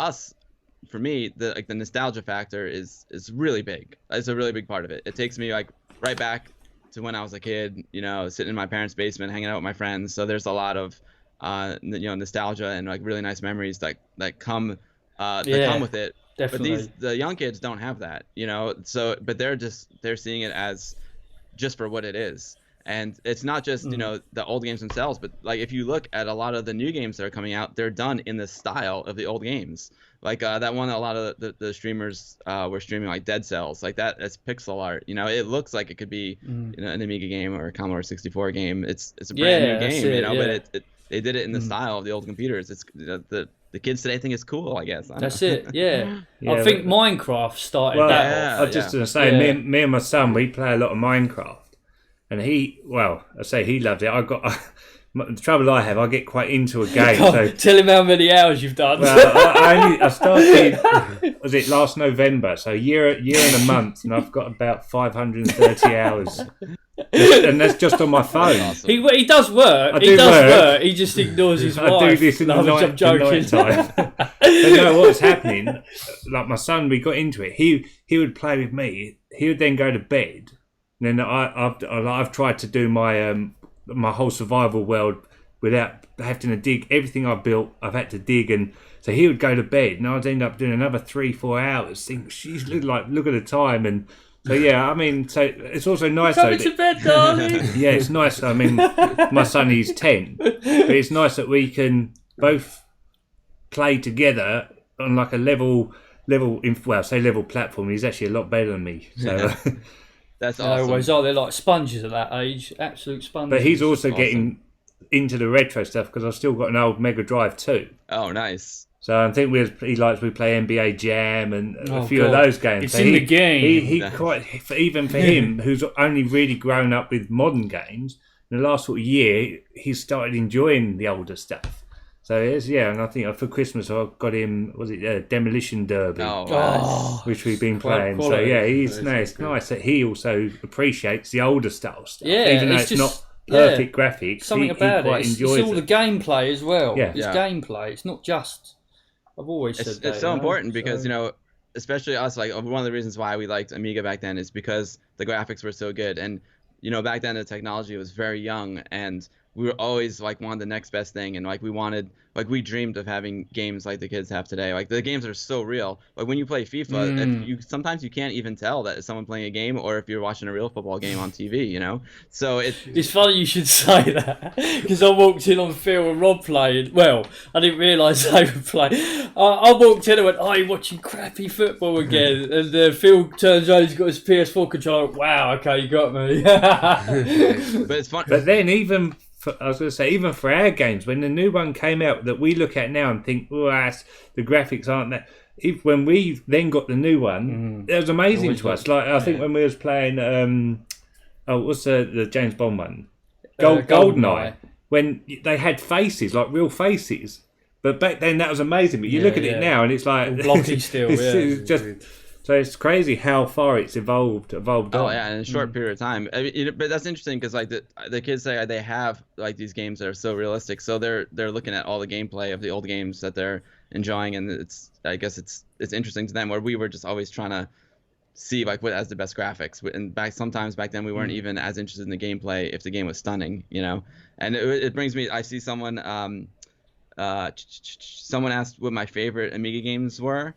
me, the nostalgia factor is really big. It's a really big part of it. It takes me like right back to when I was a kid, sitting in my parents' basement, hanging out with my friends. So there's a lot of, nostalgia and like really nice memories that come with it. Definitely. But the young kids don't have that, So, but they're seeing it as just for what it is, and it's not just the old games themselves, but like if you look at a lot of the new games that are coming out, they're done in the style of the old games. Like that one, a lot of the streamers were streaming like Dead Cells, like that. It's pixel art. It looks like it could be an Amiga game or a Commodore 64 game. It's a brand new game, but they did it in the style of the old computers. It's the kids today think it's cool, I guess. That's it. Yeah. I think Minecraft started that off. I was just going to say, me and my son, we play a lot of Minecraft, and he loves it. The trouble I have, I get quite into a game. So tell him how many hours you've done. Well, I started. Was it last November? So a year and a month, and I've got about 530 hours, and that's just on my phone. Awesome. He does work. He does work. He just ignores his wife. I do this in the night time. But what's happening? Like my son, we got into it. He would play with me. He would then go to bed. And then I've tried to do my whole survival world without having to dig. Everything I built, I've had to dig, and so he would go to bed, and I'd end up doing another 3-4 hours. Think, she's look at the time, and so I mean, so it's also nice. Coming to bed, darling. Yeah, it's nice. I mean, my son, he's 10, but it's nice that we can both play together on like a level platform. He's actually a lot better than me, so. That's awesome. Always are. They're like sponges at that age, absolute sponges. But he's also getting into the retro stuff because I've still got an old Mega Drive too. Oh, nice. So I think we play NBA Jam and a few of those games. It's in the game. He quite, even for him, who's only really grown up with modern games, in the last sort of year, he's started enjoying the older stuff. So and I think for Christmas I got him, Demolition Derby, which we've been playing. Quality. So it's nice that he also appreciates the older style stuff, yeah, even though it's not perfect graphics. Something about he quite it. enjoys it's all the gameplay as well. Yeah. It's gameplay. It's not just. I've always said that. It's so important because especially us. Like one of the reasons why we liked Amiga back then is because the graphics were so good, and back then the technology was very young, and we were always like wanted the next best thing, and like we dreamed of having games like the kids have today. Like the games are so real. Like when you play FIFA, sometimes you can't even tell that it's someone playing a game or if you're watching a real football game on TV. You know, so it's funny you should say that, because I walked in on Phil and Rob playing. Well, I didn't realise they were playing. I walked in and went, "Oh, you're watching crappy football again." And Phil turns around, he's got his PS4 controller. Wow, okay, you got me. But it's fun. But then I was going to say, even for our games, when the new one came out that we look at now and think, oh, the graphics aren't that. When we then got the new one, it was amazing to us. Like I think when we was playing, what's the James Bond one? Goldeneye. When they had faces, like real faces. But back then that was amazing. But you look at it now and it's like blocky still. it's just. So it's crazy how far it's evolved on. Oh yeah, in a short period of time. I mean, but that's interesting because like the kids say they have like these games that are so realistic. So they're looking at all the gameplay of the old games that they're enjoying, and I guess it's interesting to them. Where we were just always trying to see like what has the best graphics. And sometimes back then we weren't even as interested in the gameplay if the game was stunning, you know. And it brings me. I see someone asked what my favorite Amiga games were.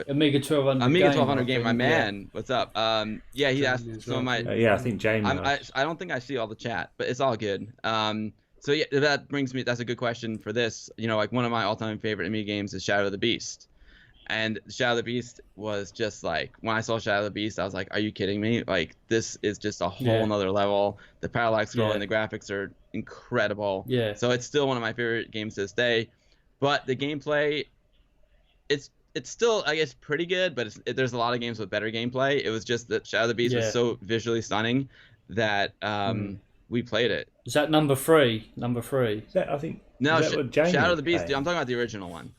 Amiga 1200 Amiga 1200 game, my man. What's up? Yeah, he asked some of my. Yeah, I think Jamie. I don't think I see all the chat, but it's all good. So yeah, that brings me. That's a good question for this. You know, like one of my all-time favorite Amiga games is Shadow of the Beast, and Shadow of the Beast was just like when I saw Shadow of the Beast, I was like, "Are you kidding me? Like this is just a whole nother level. The parallax scrolling, the graphics are incredible. Yeah. So it's still one of my favorite games to this day, but the gameplay, it's still, I guess, pretty good, but there's a lot of games with better gameplay. It was just that Shadow of the Beast was so visually stunning that we played it. Is that number 3? Is that, I think. No, Shadow of the Beast. I'm talking about the original one.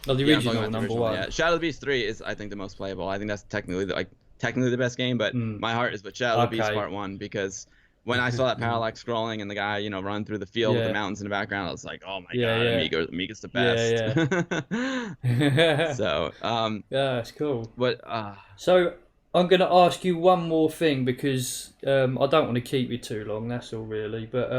Oh, the original number 1. Yeah, Shadow of the Beast 3 is, I think, the most playable. I think that's technically the best game, but my heart is with Shadow of the Beast Part 1 because when I saw that parallax scrolling and the guy, you know, run through the field with the mountains in the background, I was like, oh my god, Amiga's the best. So, yeah, it's cool. But so I'm going to ask you one more thing because I don't want to keep you too long. That's all really. But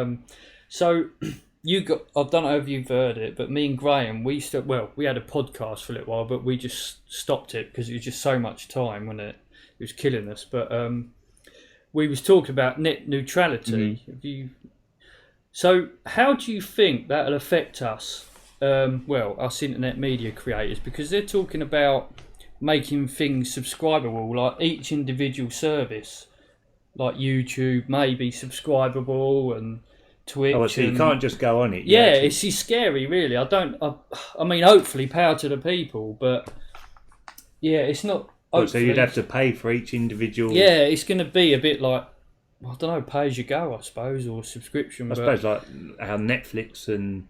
so I don't know if you've heard it, but me and Graham, we had a podcast for a little while, but we just stopped it because it was just so much time, wasn't it? It was killing us. But we was talking about net neutrality. So how do you think that'll affect us? Us internet media creators, because they're talking about making things subscribable, like each individual service, like YouTube may be subscribable and Twitch. Oh, so you can't just go on it. Yeah, it's scary, really. I mean, hopefully, power to the people, but yeah, it's not. So you'd have to pay for each individual. Yeah, it's going to be a bit like, I don't know, pay as you go, I suppose, or subscription. I suppose like how Netflix and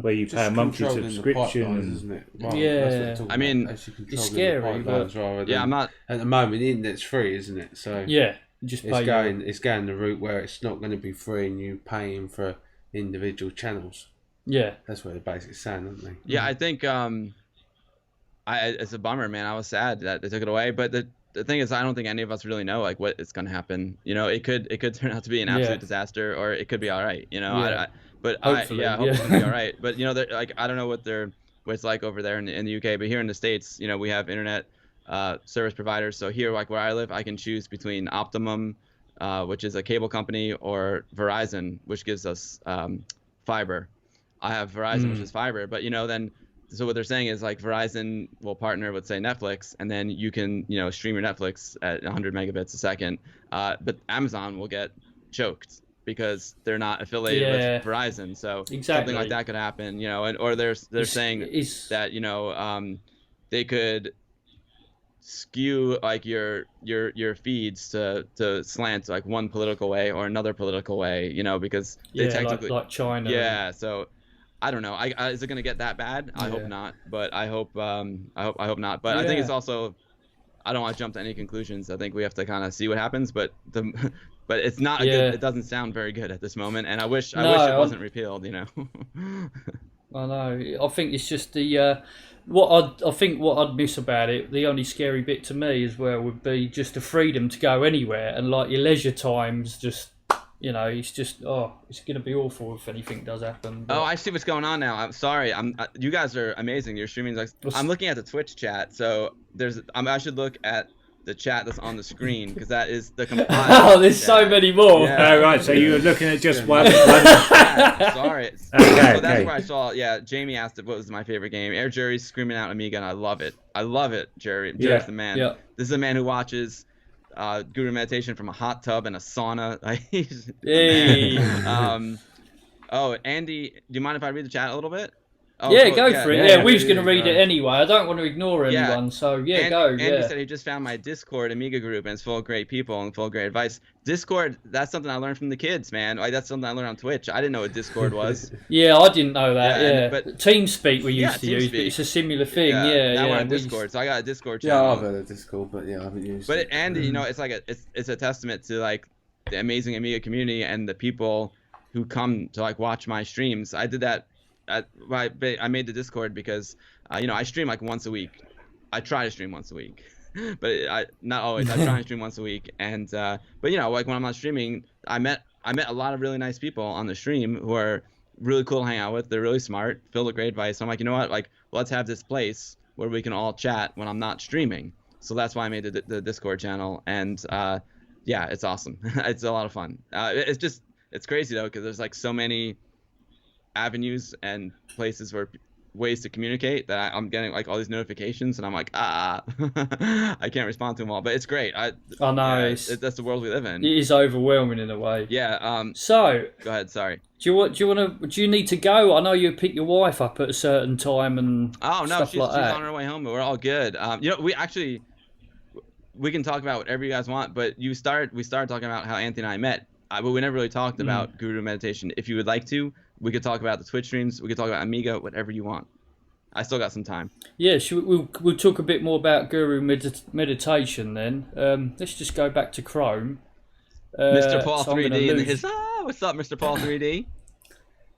where you pay a monthly subscription, isn't it? I mean, it's scary. But I'm not. At the moment, the internet's free, isn't it? So yeah, just pay. It's going the route where it's not going to be free, and you paying for individual channels. Yeah, that's what they're basically saying, aren't they? Yeah, I think. It's a bummer, man. I was sad that they took it away, but the thing is, I don't think any of us really know like what is going to happen. You know, it could turn out to be an absolute disaster, or it could be all right. You know, hopefully it'll be all right. But you know, like I don't know what it's like over there in the UK, but here in the States, you know, we have internet service providers. So here, like where I live, I can choose between Optimum, which is a cable company, or Verizon, which gives us fiber. I have Verizon, which is fiber, but you know then. So what they're saying is like Verizon will partner with say Netflix, and then you can stream your Netflix at 100 megabits a second. But Amazon will get choked because they're not affiliated with Verizon. So something like that could happen, or they're saying that they could skew like your feeds to slant like one political way or another political way, because they technically like China. Yeah, so. I don't know. Is it going to get that bad? I hope not. But I hope not. But I think it's also. I don't want to jump to any conclusions. I think we have to kind of see what happens. But it's not good. It doesn't sound very good at this moment. And I wish it wasn't repealed. I know. I think it's just the what I'd miss about it. The only scary bit to me as well would be just the freedom to go anywhere and like your leisure times just you know, it's just it's going to be awful if anything does happen. Oh, I see what's going on now. I'm sorry. You guys are amazing. Your streaming like I'm looking at the Twitch chat. So I should look at the chat that's on the screen because that is the compiled. Oh, there's so many more. Yeah. Oh, right. So you were looking at just one. Yeah, sorry. Okay, so that's okay. where I saw. Yeah, Jamie asked what was my favorite game. Air Jerry's screaming out Amiga, and I love it. I love it, Jerry. Jerry's the man. Yeah. This is a man who watches Guru Meditation from a hot tub and a sauna. Hey. Oh, Andy, do you mind if I read the chat a little bit? Oh, yeah, cool. go for it. Yeah, we was going to read it anyway. I don't want to ignore Yeah. anyone, so Andy go. said he just found my Discord Amiga group, and it's full of great people and full of great advice. Discord, that's something I learned from the kids, man. Like, that's something I learned on Twitch. I didn't know what Discord was. Yeah, I didn't know that. Yeah, Yeah, but TeamSpeak we used to use, TeamSpeak. but it's a similar thing. Yeah, now we're yeah. on Discord, so I got a Discord Yeah, channel. I've heard of Discord, but yeah, I haven't used But it. Andy, you know, it's like it's a testament to like the amazing Amiga community and the people who come to like watch my streams. I did that. I made the Discord because you know, I stream like once a week. I try to stream once a week, but not always. I try and stream once a week, and but you know, like when I'm not streaming, I met a lot of really nice people on the stream who are really cool to hang out with. They're really smart, filled with great advice. So I'm like, you know what? Like, let's have this place where we can all chat when I'm not streaming. So that's why I made the Discord channel, and yeah, it's awesome. It's a lot of fun. It's crazy though, because there's like so many avenues and places where ways to communicate that I'm getting like all these notifications, and I'm like, I can't respond to them all. But it's great. I know, yeah, that's the world we live in. It is overwhelming in a way. Yeah. So go ahead. Sorry. Do you need to go? I know you pick your wife up at a certain time and oh no, stuff she's like that. on her way home, but we're all good. You know, we can talk about whatever you guys want, but we started talking about how Anthony and I met, but we never really talked about Guru Meditation. If you would like to, we could talk about the Twitch streams. We could talk about Amiga, whatever you want. I still got some time. Yeah, we'll talk a bit more about Guru Meditation then. Let's just go back to Chrome. Mr. Paul so 3D and his what's up, Mr. Paul 3D?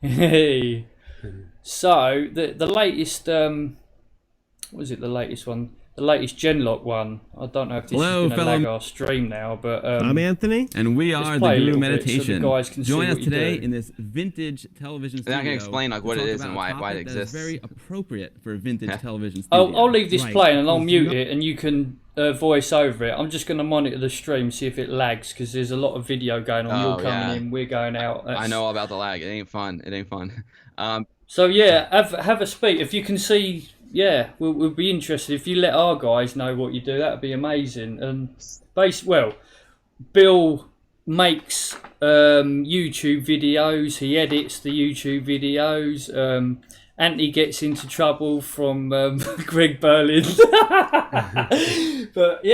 Hey. So the latest what is it? The latest one. The latest Genlock one. I don't know if this is going to lag our stream now, but I'm Anthony, and we are the Guru Meditation. Join us today in this vintage television studio. And I can explain like what it is and why it exists. It's very appropriate for a vintage television studio. I'll leave this playing and I'll mute it, and you can voice over it. I'm just going to monitor the stream, see if it lags, because there's a lot of video going on. You're coming in, we're going out. I know all about the lag. It ain't fun. So yeah, have a speak if you can see. Yeah, we'll be interested if you let our guys know what you do. That'd be amazing. And Bill makes YouTube videos. He edits the YouTube videos. Anthony gets into trouble from Greg Berlin. But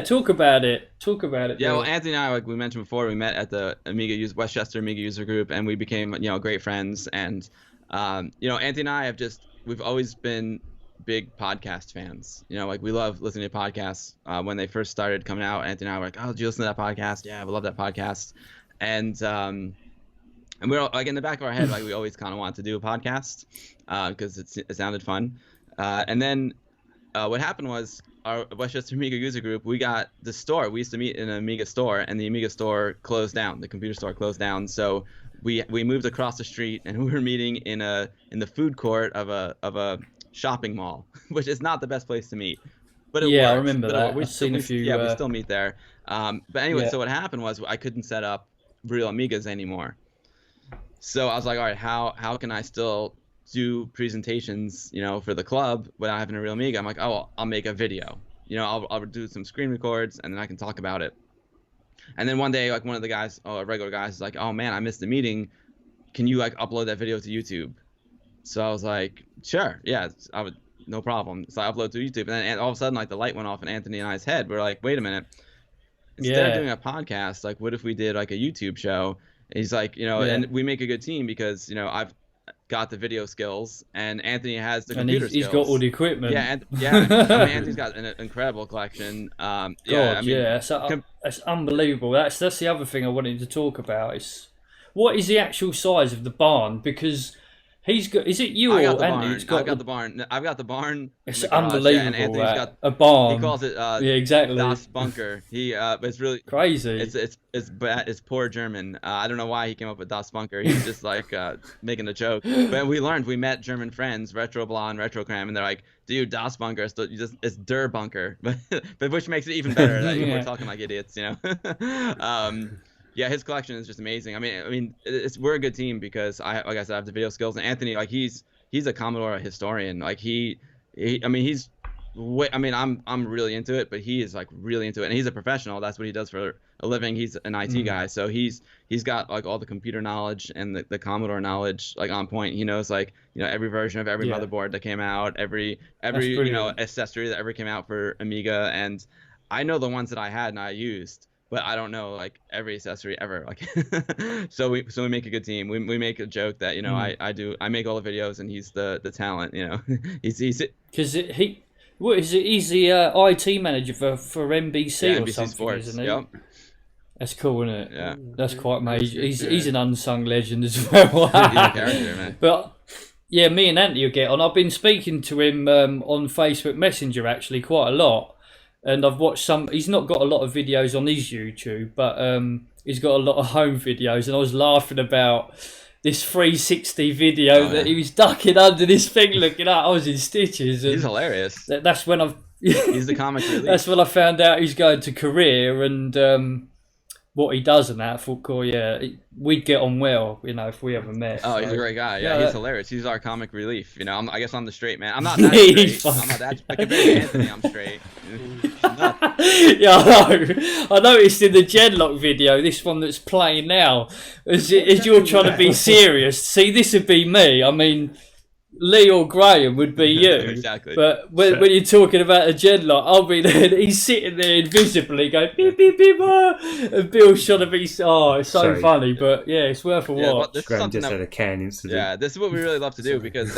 talk about it. Yeah, Bill. well, Anthony and I, like we mentioned before, we met at the Westchester Amiga user group, and we became great friends. And Anthony and I we've always been big podcast fans. Like we love listening to podcasts. When they first started coming out, Anthony and I were like, "Oh, did you listen to that podcast?" Yeah, we love that podcast. And we're like in the back of our head, like we always kind of wanted to do a podcast because it sounded fun. And then what happened was our Westchester Amiga user group, we got the store. We used to meet in an Amiga store, and the Amiga store closed down. The computer store closed down. So we moved across the street, and we were meeting in the food court of a shopping mall, which is not the best place to meet. But it works. I remember that. I've seen a few. Yeah, we still meet there. But anyway, so what happened was I couldn't set up real Amigas anymore. So I was like, all right, how can I still do presentations, for the club without having a real Amiga? I'm like, oh, I'll make a video. I'll do some screen records, and then I can talk about it. And then one day, like one of the guys, a regular guy, is like, "Oh man, I missed the meeting. Can you like upload that video to YouTube?" So I was like, "Sure, yeah, I would, no problem." So I upload to YouTube, and then all of a sudden, like the light went off in Anthony and I's head. We're like, "Wait a minute! Instead of doing a podcast, like what if we did like a YouTube show?" And he's like, and we make a good team because I've got the video skills, and Anthony has the computer skills. He's got all the equipment. Yeah, Anthony's got an incredible collection. That's unbelievable. That's the other thing I wanted to talk about. What is the actual size of the barn? Because He's got. Is it you I got or the Anthony? barn. I've got the barn. I've got the barn. It's in the garage, unbelievable. Yeah, and Anthony's got a barn. He calls it yeah, exactly. Das Bunker. It's really crazy. It's bad. It's poor German. I don't know why he came up with Das Bunker. He's just like making a joke. But we met German friends, Retro Blonde, Retro Cram, and they're like, dude, Das Bunker. So it's Der Bunker, but which makes it even better that we're talking like idiots, you know. Yeah, his collection is just amazing. I mean, we're a good team because like I said, I have the video skills, and Anthony, like he's a Commodore historian. Like I'm really into it, but he is like really into it, and he's a professional. That's what he does for a living. He's an IT guy, so he's got like all the computer knowledge and the Commodore knowledge like on point. He knows like every version of every motherboard that came out, every accessory that ever came out for Amiga, and I know the ones that I had and I used. But I don't know like every accessory ever. Like, so we make a good team. We make a joke that I make all the videos and he's the talent. He's because he's the IT manager for NBC or NBC something, Sports, isn't he? Yep. That's cool, isn't it? Yeah. That's quite major. He's an unsung legend as well. He's a character, man. But yeah, me and Anthony will get on. I've been speaking to him on Facebook Messenger actually quite a lot. And I've watched some. He's not got a lot of videos on his YouTube, but he's got a lot of home videos. And I was laughing about this 360 video that he was ducking under this thing, looking up. I was in stitches. And he's hilarious. That's when He's the comic relief. That's when I found out he's going to career and what he does and that. I thought, cool, we'd get on well, if we ever met. Oh, so. He's a great guy. Yeah, he's hilarious. He's our comic relief. I guess I'm the straight man. I'm not that straight. I'm not that. But compared to Anthony, I'm straight. Yeah, I know. I noticed in the Genlock video, this one that's playing now, as you're trying to be serious. See, this would be me. I mean, Lee or Graham would be you. Exactly. But when you're talking about a Genlock, I'll be there. He's sitting there invisibly going beep beep beep, and Bill's trying to be. Oh, it's so funny. But yeah, it's worth a watch. Graham just had a can incident. Yeah, this is what we really love to do because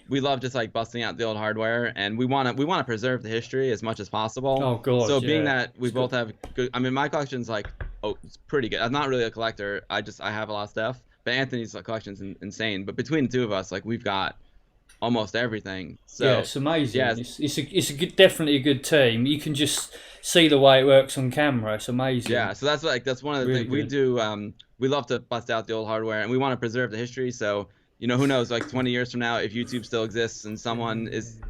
we love just like busting out the old hardware, and we want to preserve the history as much as possible. Oh god. So being that we both have good, I mean, my collection's like it's pretty good. I'm not really a collector. I have a lot of stuff. But Anthony's collection's insane. But between the two of us, like we've got almost everything. So yeah, it's amazing. Yeah, it's definitely a good team. You can just see the way it works on camera. It's amazing. Yeah, so that's one of the things we do. We love to bust out the old hardware, and we want to preserve the history. So who knows? Like 20 years from now, if YouTube still exists and someone is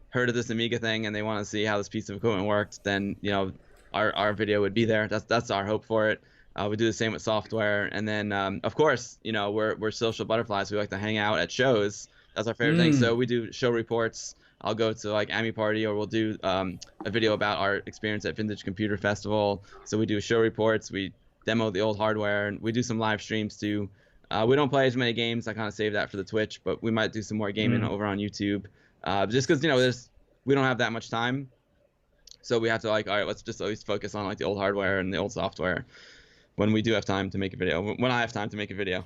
heard of this Amiga thing and they want to see how this piece of equipment worked, then our video would be there. That's our hope for it. We do the same with software, and then of course, we're social butterflies. We like to hang out at shows. That's our favorite thing. So we do show reports. I'll go to like Ami Party, or we'll do a video about our experience at Vintage Computer Festival. So we do show reports. We demo the old hardware, and we do some live streams too. We don't play as many games. I kind of save that for the Twitch, but we might do some more gaming over on YouTube. Just because we don't have that much time, so we have to all right, let's just at least focus on like the old hardware and the old software. When we do have time to make a video, when I have time to make a video,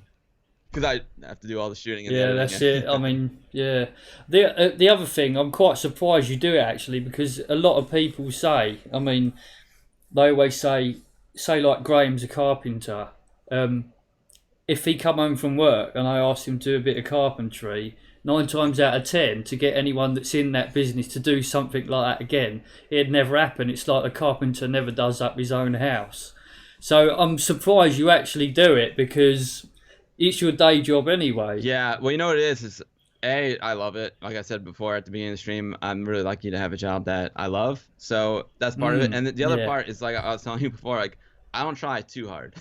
because I have to do all the shooting. And that's it. I mean, yeah. The other thing, I'm quite surprised you do it actually, because a lot of people say, I mean, they always say like Graham's a carpenter. If he come home from work and I asked him to do a bit of carpentry, 9 times out of 10, to get anyone that's in that business to do something like that again, it'd never happen. It's like a carpenter never does up his own house. So I'm surprised you actually do it, because it's your day job anyway. Yeah, well, what it is I love it. Like I said before at the beginning of the stream, I'm really lucky to have a job that I love. So that's part of it. And the other part is, like I was telling you before, like I don't try too hard.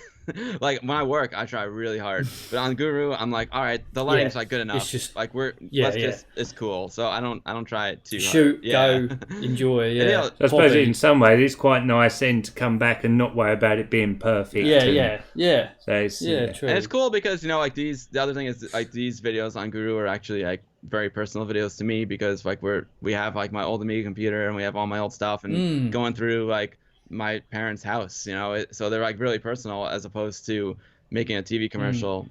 Like when I work, I try really hard. But on Guru, I'm like, all right, the lighting's like good enough. It's just like it's cool. So I don't try it too hard. Shoot, go, enjoy. Yeah. I suppose in some ways it's quite nice then to come back and not worry about it being perfect. Yeah. So it's, true. And it's cool because the other thing is like these videos on Guru are actually like very personal videos to me, because like we have like my old Amiga computer and we have all my old stuff and going through like my parents' house, so they're like really personal, as opposed to making a TV commercial,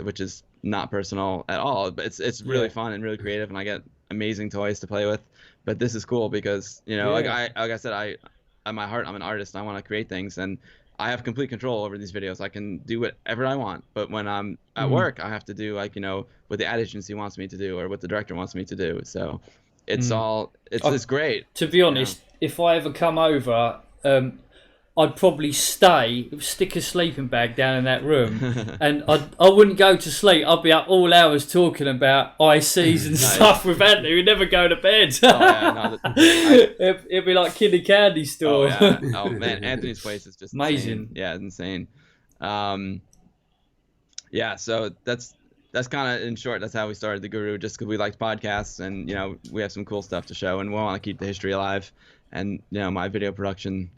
which is not personal at all. But it's really fun and really creative, and I get amazing toys to play with. But this is cool because like I said, at my heart, I'm an artist. And I want to create things, and I have complete control over these videos. I can do whatever I want. But when I'm at work, I have to do like, what the ad agency wants me to do or what the director wants me to do. So it's it's great. To be honest, if I ever come over, I'd probably stick a sleeping bag down in that room, and I wouldn't go to sleep. I'd be up all hours talking about ICs and stuff with Anthony. We'd never go to bed. It'd be like Kiddie Candy Store. Oh man, Anthony's place is just amazing. Insane. Yeah, it's insane. So that's kind of in short. That's how we started The Guru, just because we liked podcasts, and we have some cool stuff to show, and we want to keep the history alive, and my video production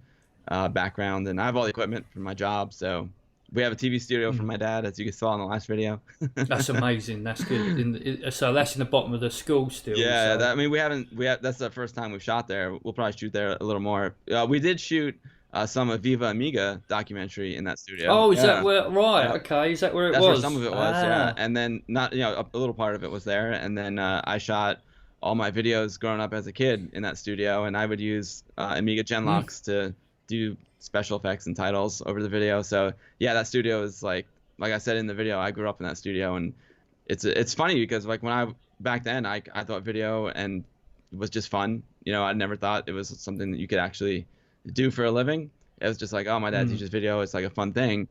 background, and I have all the equipment from my job. So we have a TV studio from my dad, as you saw in the last video. That's amazing. That's good. So that's in the bottom of the school still. Yeah, so. That's the first time we've shot there. We'll probably shoot there a little more. We did shoot some of Viva Amiga documentary in that studio. Oh, is that where? Right. Yeah. Okay. Is that where it was? That's where some of it was. Yeah, and then a little part of it was there, and then I shot all my videos growing up as a kid in that studio, and I would use Amiga Genlocks to do special effects and titles over the video. So yeah, that studio is like I said in the video, I grew up in that studio, and it's funny because like back then I thought video and was just fun. I never thought it was something that you could actually do for a living. It was just like, oh, my dad teaches video, it's like a fun thing.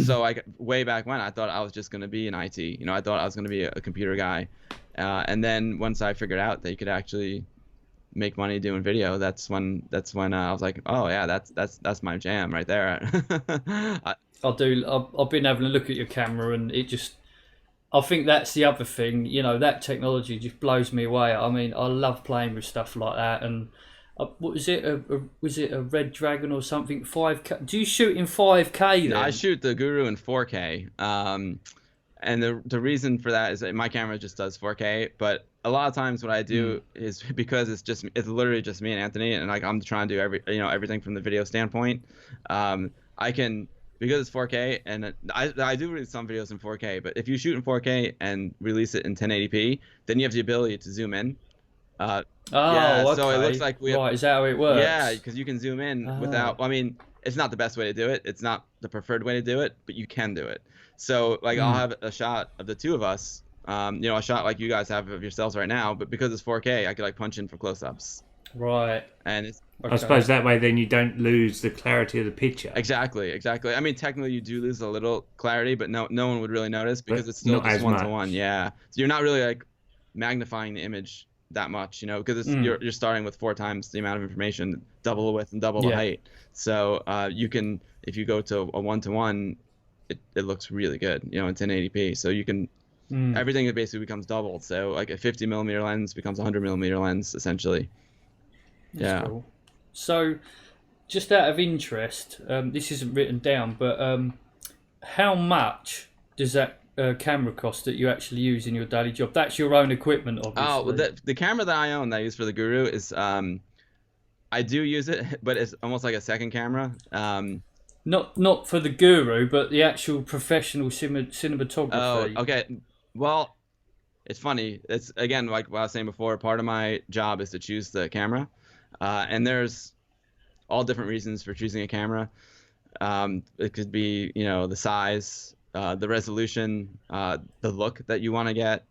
So way back when I thought I was just going to be in IT. I thought I was going to be a computer guy, and then once I figured out that you could actually make money doing video, that's when I was like, oh yeah, that's my jam right there. I've been having a look at your camera, and I think that's the other thing. That technology just blows me away. I mean, I love playing with stuff like that. And what was it? Was it a Red Dragon or something? 5K? Do you shoot in 5K then? I shoot the Guru in 4K. And the reason for that is that my camera just does 4K, but a lot of times what I do is because it's literally just me and Anthony, and like I'm trying to do everything from the video standpoint. I can, because it's 4K, and I do release some videos in 4K, but if you shoot in 4K and release it in 1080p, then you have the ability to zoom in. Okay. So it looks like we have, right, is that how it works? Yeah, because you can zoom in without. I mean, it's not the best way to do it. It's not the preferred way to do it, but you can do it. So like I'll have a shot of the two of us, a shot like you guys have of yourselves right now, but because it's 4K, I could like punch in for close-ups. Right. And I suppose that way then you don't lose the clarity of the picture. Exactly. I mean, technically you do lose a little clarity, but no one would really notice because it's still just one-to-one. Yeah. So you're not really like magnifying the image that much, because you're starting with 4 times the amount of information, double the width and double the height. So you can, if you go to a 1-to-1, it looks really good, in 1080p. So you can, everything basically becomes doubled. So like a 50mm lens becomes a 100mm lens essentially. That's cool. So just out of interest, this isn't written down, but how much does that camera cost that you actually use in your daily job? That's your own equipment, obviously. Oh, well, the camera that I own that I use for the Guru is, I do use it, but it's almost like a second camera. Not for the Guru, but the actual professional cinematography. Oh, okay. Well, it's funny. It's again like what I was saying before. Part of my job is to choose the camera, and there's all different reasons for choosing a camera. It could be the size, the resolution, the look that you want to get.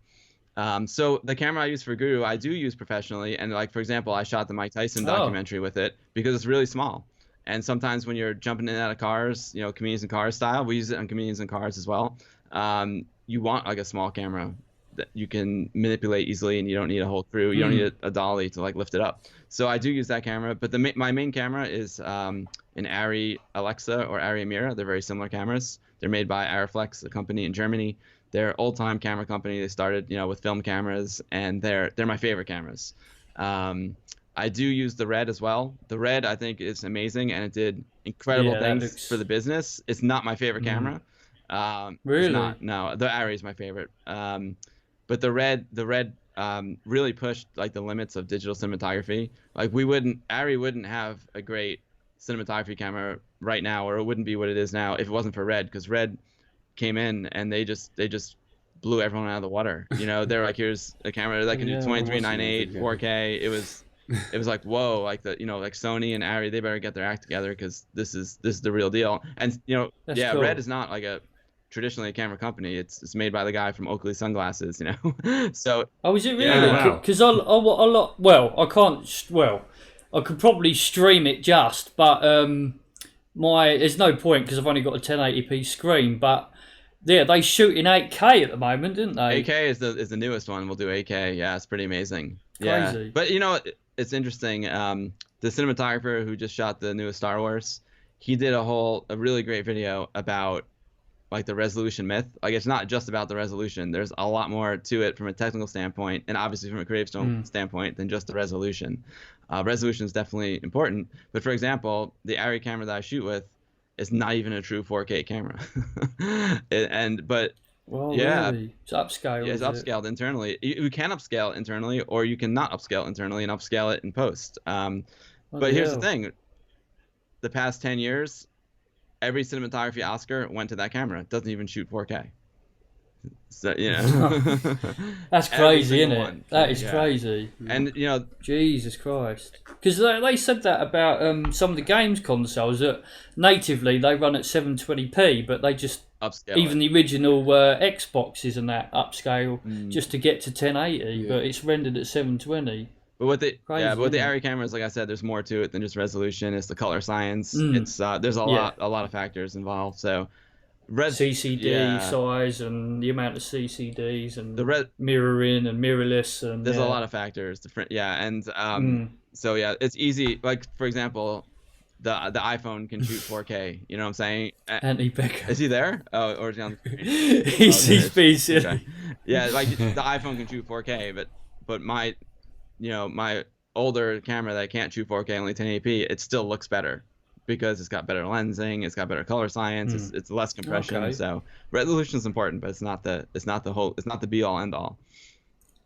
So the camera I use for Guru, I do use professionally, and like for example, I shot the Mike Tyson documentary with it because it's really small. And sometimes when you're jumping in and out of cars, Comedians in Cars style, we use it on Comedians in Cars as well. You want like a small camera that you can manipulate easily, and you don't need a whole crew. You don't need a dolly to like lift it up. So I do use that camera, but my main camera is an Arri Alexa or Arri Amira. They're very similar cameras. They're made by Arriflex, a company in Germany. They're old-time camera company. They started, with film cameras, and they're my favorite cameras. I do use the Red as well. The Red, I think, is amazing, and it did incredible things for the business. It's not my favorite camera. Really? It's not. No, the Arri is my favorite. But the Red really pushed like the limits of digital cinematography. Like Arri wouldn't have a great cinematography camera right now, or it wouldn't be what it is now if it wasn't for Red, because Red came in and they just blew everyone out of the water. They're like, here's a camera that can do 23:9:8 4K. it was like, whoa, like like Sony and Arri, they better get their act together because this is the real deal. And That's cool. Red is not like traditionally a camera company. It's made by the guy from Oakley Sunglasses, So is it really? Yeah, Because I can't. Well, I could probably stream it but there's no point because I've only got a 1080p screen. But yeah, they shoot in 8K at the moment, didn't they? 8K is the newest one. We'll do 8K. Yeah, it's pretty amazing. Crazy. Yeah, but it's interesting. The cinematographer who just shot the newest Star Wars, he did a really great video about like the resolution myth. Like it's not just about the resolution. There's a lot more to it from a technical standpoint, and obviously from a creative standpoint than just the resolution. Resolution is definitely important, but for example, the Arri camera that I shoot with is not even a true 4K camera. Really? It's upscaled. Yeah, it's upscaled internally. You can upscale internally, or you can not upscale internally and upscale it in post. But here's the thing: the past 10 years, every cinematography Oscar went to that camera. It doesn't even shoot 4K. So that's crazy, isn't it? That is crazy. And Jesus Christ, because they said that about some of the games consoles that natively they run at 720p, but they just upscale even the original Xboxes and that upscale just to get to 1080, but it's rendered at 720. But with the Arri cameras, like I said, there's more to it than just resolution. It's the color science. It's there's a lot of factors involved. So CCD size and the amount of CCDs and the mirroring and mirrorless and there's a lot of factors. So it's easy. Like for example, the iPhone can shoot 4K. You know what I'm saying? Andy Becker. Is he there? Oh, or is he on the screen? He's busy. Okay. Yeah, like the iPhone can shoot 4K, but my my older camera that can't shoot 4K, only 1080p, it still looks better because it's got better lensing, it's got better color science, it's less compression. Okay. So resolution is important, but it's not the be all end all.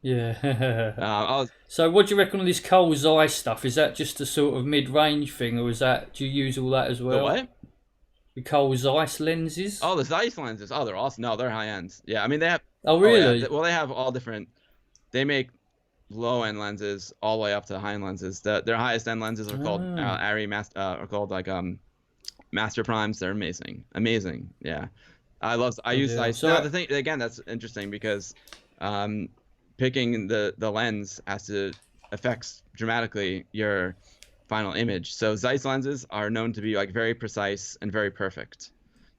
Yeah. So what do you reckon of this Cole Zeiss stuff? Is that just a sort of mid-range thing, or do you use all that as well? The what? The Cole Zeiss lenses? Oh, the Zeiss lenses. Oh, they're awesome. No, they're high end. Yeah, I mean they have. Oh, really? Well, they have all different. They make low end lenses all the way up to high end lenses. Their highest end lenses are called Arri are called like Master Primes. They're amazing. Yeah, I use Zeiss. So the thing again, that's interesting because picking the lens has to affects dramatically your final image. So Zeiss lenses are known to be like very precise and very perfect.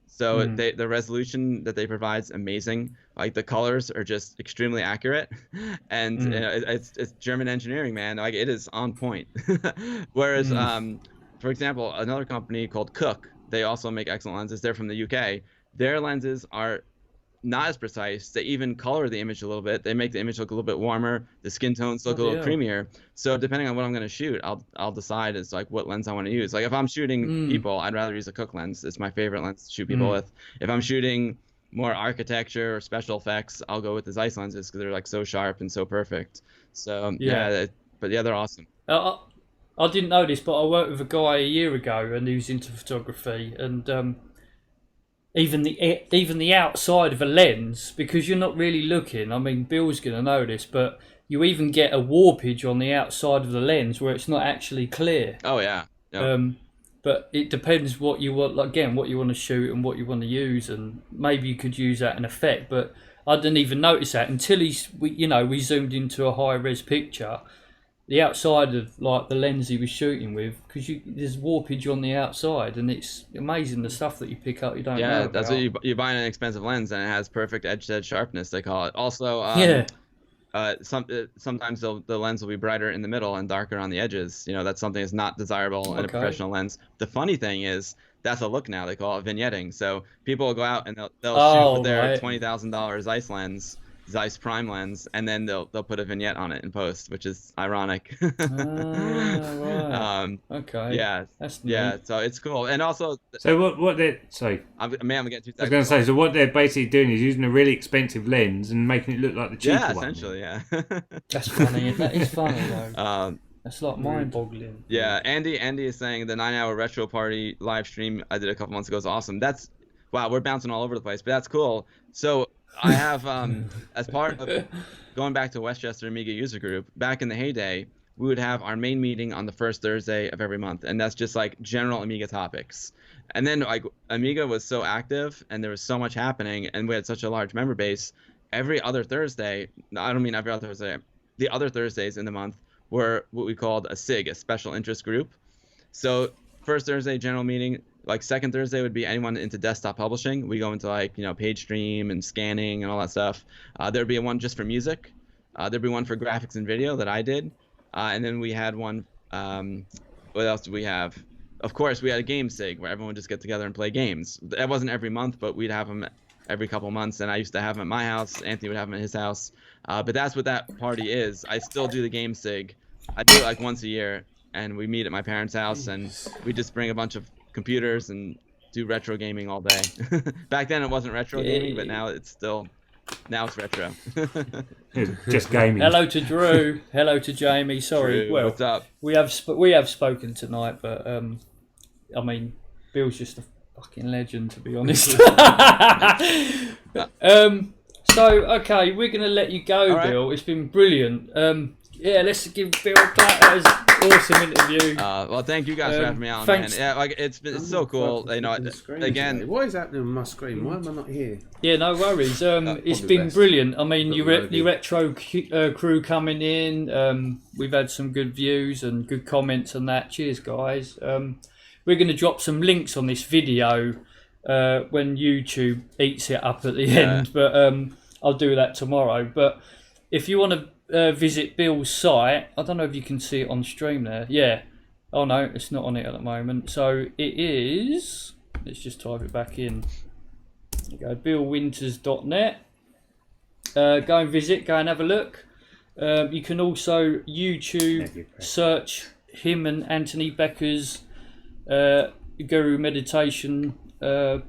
So the resolution that they provide is amazing. Like the colors are just extremely accurate, and it's German engineering, man. Like it is on point. Whereas, for example, another company called Cook, they also make excellent lenses. They're from the UK. Their lenses are not as precise. They even color the image a little bit. They make the image look a little bit warmer. The skin tones look a little creamier. So depending on what I'm going to shoot, I'll decide it's like what lens I want to use. Like if I'm shooting people, I'd rather use a Cook lens. It's my favorite lens to shoot people with. If I'm shooting more architecture or special effects, I'll go with the Zeiss lenses because they're like so sharp and so perfect. So they're awesome. I didn't know this, but I worked with a guy a year ago and he was into photography, and even the outside of a lens, because you're not really looking. I mean, Bill's going to know this, but you even get a warpage on the outside of the lens where it's not actually clear. Oh yeah. Yep. But it depends what you want. Like, again, what you want to shoot and what you want to use, and maybe you could use that in effect. But I didn't even notice that until we zoomed into a high res picture. The outside of like the lens he was shooting with, because there's warpage on the outside, and it's amazing the stuff that you pick up. You don't know. Yeah, that's what you buy an expensive lens, and it has perfect edge-to-edge sharpness. They call it. Also, sometimes the lens will be brighter in the middle and darker on the edges. That's something that's not desirable in a professional lens. The funny thing is that's a look now. They call it vignetting. So people will go out and they'll shoot with their $20,000 Zeiss lens. Zeiss Prime lens, and then they'll put a vignette on it in post, which is ironic. Right. Okay. Yeah. That's neat. Yeah. So it's cool, and also. So what they're I'm gonna get 2 seconds. I was going to say, so what they're basically doing is using a really expensive lens and making it look like the cheaper one. Yeah, essentially, yeah. That's funny. That is funny though. That's like mind-boggling. Yeah, Andy is saying the 9-hour retro party live stream I did a couple months ago is awesome. Wow, we're bouncing all over the place, but that's cool. So. I have, as part of going back to Westchester Amiga user group, back in the heyday, we would have our main meeting on the first Thursday of every month, and that's just like general Amiga topics. And then like Amiga was so active and there was so much happening and we had such a large member base, every other Thursday, I don't mean every other Thursday, the other Thursdays in the month were what we called a SIG, a special interest group. So first Thursday general meeting, like second Thursday would be anyone into desktop publishing. We go into like, page stream and scanning and all that stuff. There'd be one just for music. There'd be one for graphics and video that I did. And then we had one, what else did we have? Of course, we had a game SIG where everyone would just get together and play games. That wasn't every month, but we'd have them every couple months. And I used to have them at my house. Anthony would have them at his house. But that's what that party is. I still do the game SIG. I do it like once a year. And we meet at my parents' house. And we just bring a bunch of computers and do retro gaming all day. Back then it wasn't retro gaming, but now it's retro. Just gaming. Hello to Drew. Hello to Jamie. Sorry. Drew, well, what's up? We have spoken tonight, but I mean, Bill's just a fucking legend, to be honest. So okay, we're gonna let you go, right. Bill. It's been brilliant. Yeah, let's give Bill a clap. That was an awesome interview. Well, thank you guys for having me on, man. Yeah, like it's so cool. Again, what is happening with my screen? Why am I not here? Yeah, no worries. It's been brilliant. I mean, your retro crew coming in. We've had some good views and good comments on that. Cheers, guys. We're going to drop some links on this video when YouTube eats it up at the end, but I'll do that tomorrow. But if you want to visit Bill's site, I don't know if you can see it on stream there. Yeah. Oh no, it's not on it at the moment. So it is. Let's just type it back in. There you go, billwinters.net. Go and visit. Go and have a look. You can also YouTube search him and Anthony Becker's Guru Meditation videos.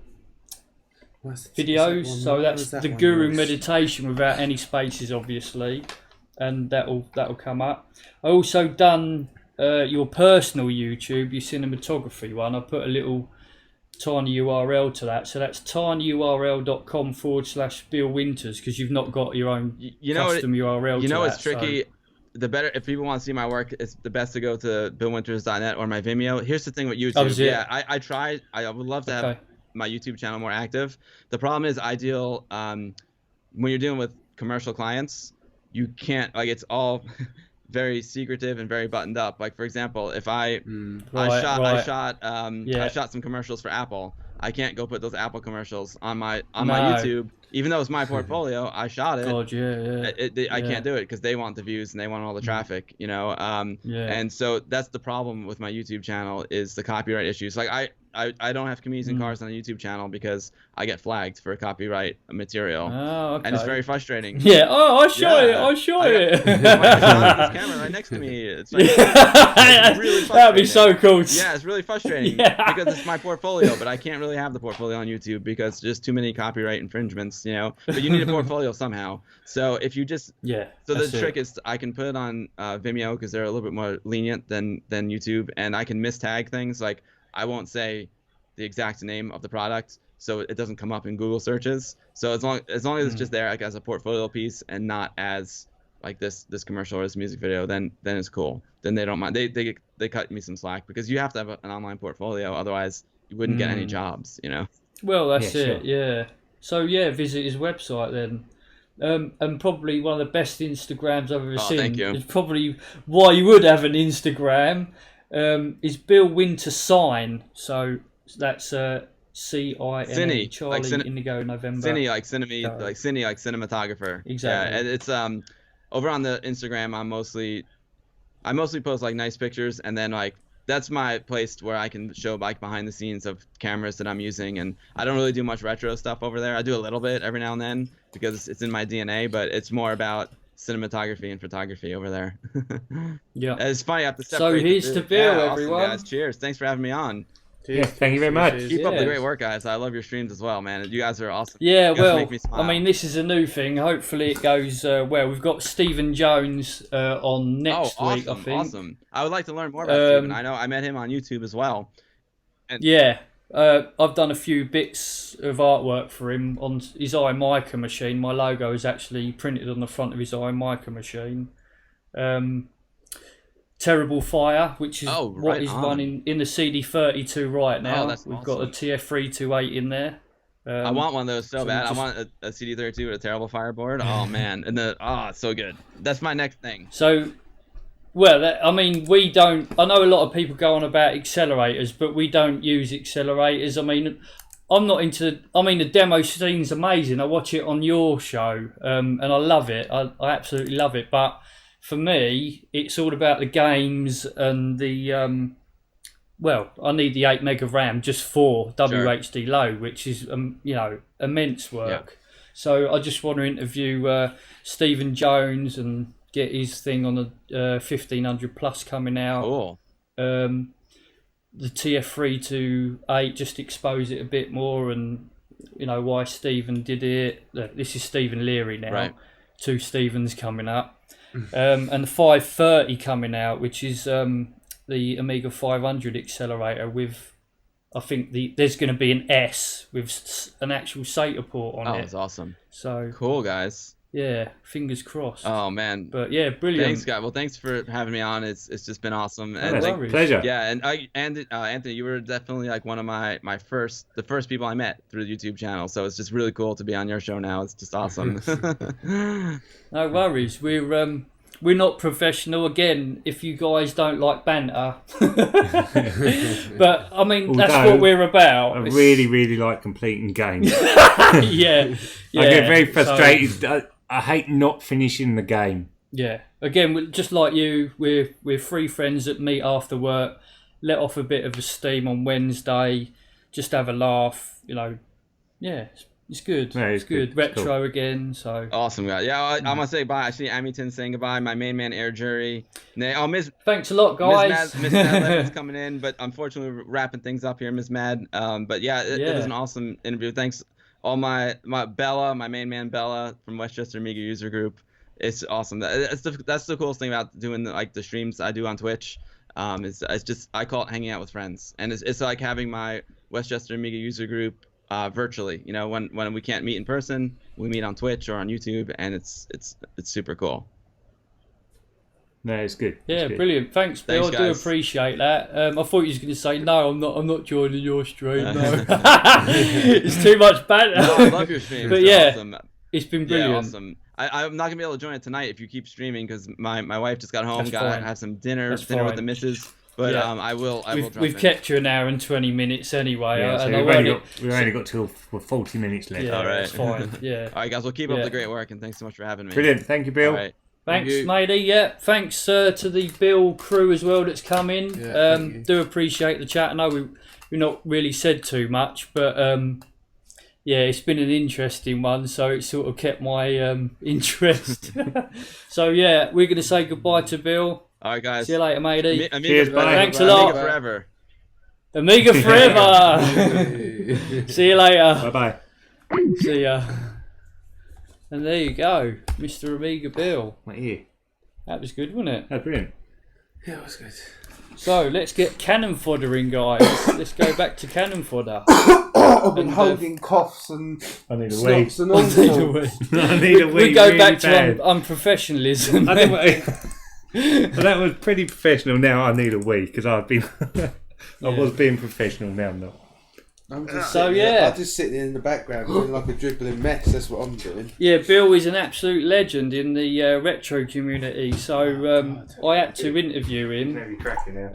So that's the Guru Meditation without any spaces, obviously. And that'll come up. I also done your personal YouTube, your cinematography one. I put a little tiny URL to that, so that's tinyurl.com/Bill Winters, because you've not got your own custom URL. You know, it's tricky. So. The better, if people want to see my work, it's the best to go to billwinters.net or my Vimeo. Here's the thing with YouTube. I tried. I would love to have my YouTube channel more active. The problem is, I deal when you're dealing with commercial clients. You can't, like, it's all very secretive and very buttoned up. Like, for example, if I shot some commercials for Apple, I can't go put those Apple commercials on my YouTube, even though it's my portfolio. I shot it. God, I can't do it because they want the views and they want all the traffic, And so that's the problem with my YouTube channel is the copyright issues. Like I don't have comedians and cars on a YouTube channel because I get flagged for copyright material. Oh, okay. And it's very frustrating. Yeah. Oh, I shot it. I shot it. This camera right next to me. It's like it's really frustrating. That'd be so cool. Yeah, it's really frustrating because it's my portfolio, but I can't really have the portfolio on YouTube because there's too many copyright infringements, But you need a portfolio somehow. So if you just So the trick is I can put it on Vimeo because they're a little bit more lenient than YouTube, and I can mistag things like. I won't say the exact name of the product, so it doesn't come up in Google searches. So as long as it's just there like as a portfolio piece and not as like this commercial or this music video, then it's cool. Then they don't mind. They cut me some slack because you have to have an online portfolio, otherwise you wouldn't get any jobs. Well, that's it. Sure. Yeah. So visit his website then. And probably one of the best Instagrams I've ever seen. Thank you. It's probably why you would have an Instagram. Is Bill Winter Sign, so that's CINE, Charlie Indigo November. Cine like cinematographer. Exactly. Yeah, it's over on the Instagram. I mostly post like nice pictures, and then like that's my place where I can show like behind the scenes of cameras that I'm using, and I don't really do much retro stuff over there. I do a little bit every now and then because it's in my DNA, but it's more about cinematography and photography over there. Yeah, it's funny. I have to separate. So here's to Bill, everyone. Awesome, guys. Cheers. Thanks for having me on. Yes, thank you very much. Keep up the great work, guys. I love your streams as well, man. You guys are awesome. Yeah, well, I mean, this is a new thing. Hopefully it goes well. We've got Stephen Jones on next week, I think. Awesome. I would like to learn more about Stephen. I know I met him on YouTube as well. And I've done a few bits of artwork for him on his iMica machine. My logo is actually printed on the front of his iMica machine. Terrible Fire, which is what is on. running in the CD32 right now. That's We've awesome. got a TF328 in there. I want one of those so bad. I want a CD32 with a Terrible Fire board. Oh man, and it's so good. That's my next thing. So, well, I mean, we don't. I know a lot of people go on about accelerators, but we don't use accelerators. I mean, I'm not into. I mean, the demo scene's amazing. I watch it on your show, and I love it. I absolutely love it. But for me, it's all about the games and the. Well, I need the 8 meg of RAM just for WHD low, which is immense work. Yeah. So I just want to interview Stephen Jones and get his thing on the 1500 plus coming out. Cool. The TF328, just expose it a bit more, and why Stephen did it. This is Stephen Leary now. Right. 2 Stephens coming up, and the 530 coming out, which is the Amiga 500 accelerator with, I think there's going to be an S with an actual SATA port on it. Oh, that's awesome. So cool, guys. Yeah, fingers crossed. Oh man, but yeah, brilliant. Thanks, guys. Well, thanks for having me on. It's just been awesome. And pleasure. Yeah, and Anthony, you were definitely like one of the first people I met through the YouTube channel. So it's just really cool to be on your show now. It's just awesome. No worries. We're not professional. Again, if you guys don't like banter. But, I mean, that's what we're about. I really, really like completing games. yeah. I get very frustrated. So, I hate not finishing the game. Yeah. Again, just like you, we're 3 friends that meet after work, let off a bit of a steam on Wednesday, just have a laugh, Yeah, it's good. Yeah, it's good. Retro cool. Again, so awesome, guys. Yeah, I'm gonna say bye. I see Amyton saying goodbye. My main man, Air Jury. Thanks a lot, guys. Miss Mad is coming in, but unfortunately we're wrapping things up here, Miss Mad. But yeah, it was an awesome interview. Thanks, all my Bella, my main man Bella from Westchester Amiga User Group. It's awesome. That's the coolest thing about doing the streams I do on Twitch. It's just, I call it hanging out with friends, and it's like having my Westchester Amiga User Group. Virtually, when we can't meet in person, we meet on Twitch or on YouTube, and it's super cool. No, it's good. Yeah, it's good. Brilliant. Thanks, Bill. I do appreciate that. I thought you was going to say no. I'm not joining your stream. No, it's too much banter. No, I love your stream. But yeah, awesome. It's been brilliant. Yeah, awesome. I'm not gonna be able to join it tonight if you keep streaming because my wife just got home. Gotta have some dinner with the missus. But yeah. I will. We've kept you an hour and 20 minutes anyway. Yeah, so we've only got till 40 minutes left. Yeah, all right. That's fine. Yeah. All right, guys. We'll keep up the great work, and thanks so much for having me. Brilliant. Thank you, Bill. All right. Thanks, matey. Yeah. Thanks to the Bill crew as well that's come in. Yeah, do appreciate the chat. I know we've not really said too much, but yeah, it's been an interesting one, so it sort of kept my interest. So yeah, we're going to say goodbye to Bill. All right, guys. See you later, matey. Cheers, bye. Thanks a lot. Amiga forever. Amiga forever. See you later. Bye-bye. See ya. And there you go, Mr. Amiga Bill. Right here. That was good, wasn't it? Oh, brilliant. Yeah, it was good. So let's get cannon fodder in, guys. Let's go back to cannon fodder. I've been holding coughs and I need a wee. and all sorts. I need a wee. We go really back bad. to unprofessionalism. Well, that was pretty professional. Now I need a wee because I've been. I was being professional. Now I'm not. I'm just So sitting yeah, there, I'm just sitting in the background doing like a dribbling mess. That's what I'm doing. yeah. Bill is an absolute legend in the retro community. So I had to interview him. Maybe cracking now.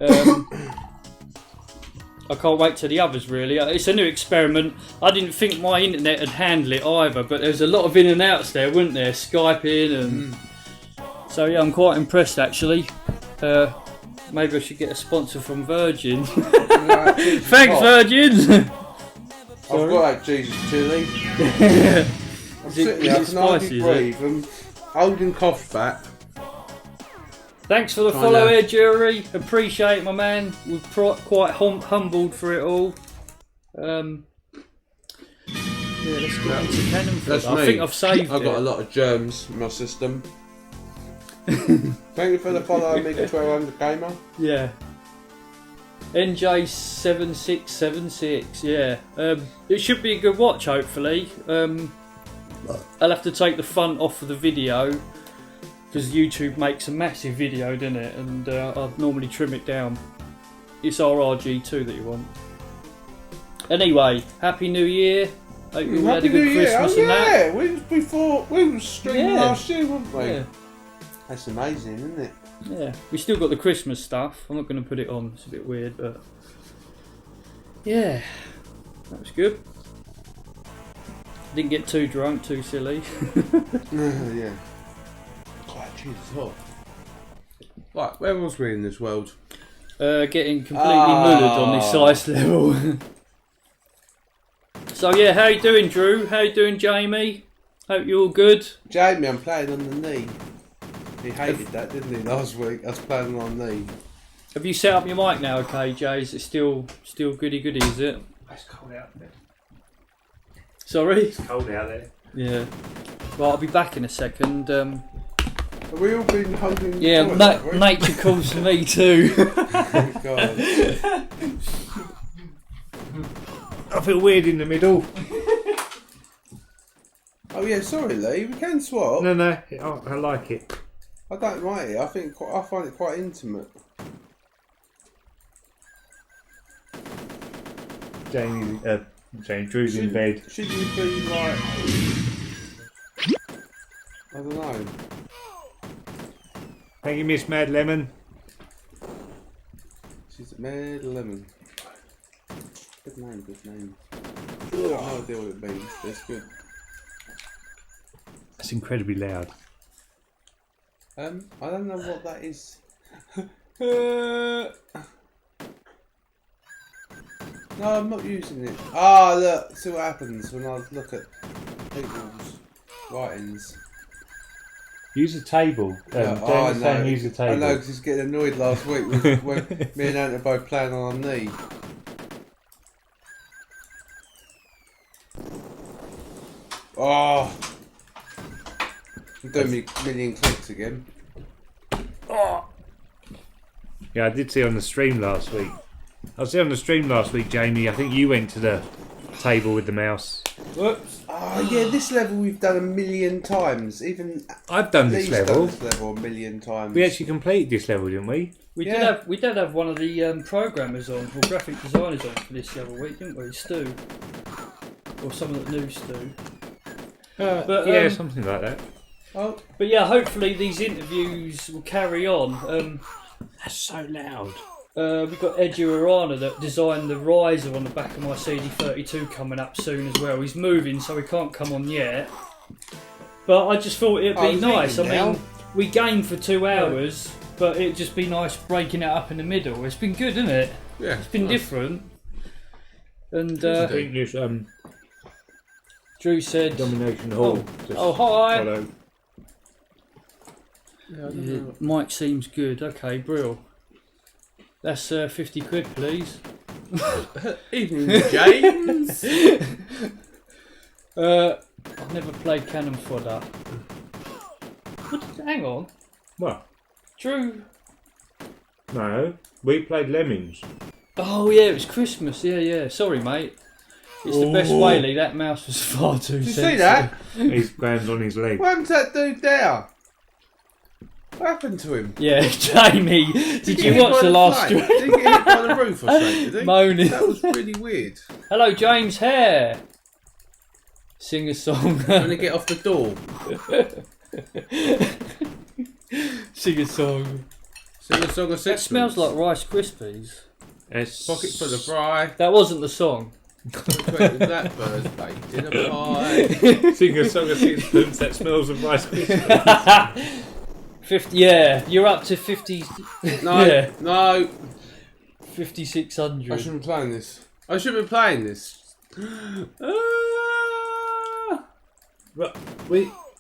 I can't wait till the others, really. It's a new experiment. I didn't think my internet would handle it either, but there's a lot of in and outs there, weren't there? Skype in and... So yeah, I'm quite impressed actually. Maybe I should get a sponsor from Virgin. Thanks, Virgin! I've got that Jesus chili. I'm sitting there, I can hardly breathe. I'm holding cough back. Thanks for the follow here, Jury. Appreciate it, my man. We're quite humbled for it all. Yeah, let's get into cannon fodder. I think I've saved it. I've got a lot of germs in my system. Thank you for the follow, Amiga 1200 Gamer. Yeah. NJ7676, yeah. It should be a good watch, hopefully. I'll have to take the front off of the video. because YouTube makes a massive video, doesn't it? And I'd normally trim it down. It's RRG2 that you want. Anyway, Happy New Year. Hope you all had a good Christmas and that. We were streaming last year, weren't we? Yeah. That's amazing, isn't it? Yeah, we still got the Christmas stuff. I'm not going to put it on, it's a bit weird, but yeah, that was good. Didn't get too drunk, too silly. Yeah. God, Jesus, hot. Right, where was we in this world? Getting completely mullered on this ice level. So yeah, how you doing, Drew? How you doing, Jamie? Hope you're all good. Jamie, I'm playing on the knee. He hated that, didn't he, last week? I was playing on the knee. Have you set up your mic now, okay, Jay? Is it still goody, is it? It's cold out there. Sorry? It's cold out there. Yeah. Well, I'll be back in a second. Have we all been holding the Yeah, toilet, nature calls for me too. Oh, God. I feel weird in the middle. Oh, yeah, sorry, Lee. We can swap. No, I like it. I don't like it. I find it quite intimate. Drew's in bed. Should you be like... I don't know. Thank you, Miss Mad Lemon. She's Mad Lemon. Good name, good name. I have no idea what it means, but it's good. That's incredibly loud. I don't know what that is. No, I'm not using it. Ah, look, see what happens when I look at people's writings. Use a table. James saying use a table. I know, because he's getting annoyed last week when me and Ant are both playing on our knee. Oh! I'm doing me million clicks again. Oh. Yeah, I did see on the stream last week. I was on the stream last week, Jamie. I think you went to the table with the mouse. Whoops. Oh, yeah, this level we've done a million times. Even I've done this level. Done this level a million times. We actually completed this level, didn't we? We did have one of the programmers on, or graphic designers on for this other week, didn't we? Stu. Or someone that knew Stu. But yeah, something like that. Oh. But yeah, hopefully these interviews will carry on. That's so loud. We've got Eddie Arana that designed the riser on the back of my CD32 coming up soon as well. He's moving, so he can't come on yet. But I just thought it'd be nice. I mean, we game for 2 hours, but it'd just be nice breaking it up in the middle. It's been good, isn't it? Yeah. It's been different. And I think this, Drew said... Domination Hall. Oh, hi! Hello. Yeah, Mike seems good. Okay, brill. That's 50 quid, please. Evening, James. I've never played Cannon Fodder. Hang on. What? Drew. No, we played Lemmings. Oh yeah, it was Christmas. Yeah. Sorry, mate. It's the best way, Lee. That mouse was far too Did you sensitive. see that? His Graham's on his leg. What happened to that dude there? What happened to him? Yeah, Jamie, did you watch the last stream? Did he get hit by the roof or something? Did he? Moaning. That was really weird. Hello, James Hare. Sing a song. Trying to get off the door. Sing a song. Sing a song of That sixpence. smells like Rice Krispies. Pocket full of fry. That wasn't the song. Blackbirds baked in a pie. Sing a song of sixpence that smells of Rice Krispies. 50. Yeah, you're up to 50. No, Yeah. no. 5,600. I shouldn't be playing this. I should be playing this. But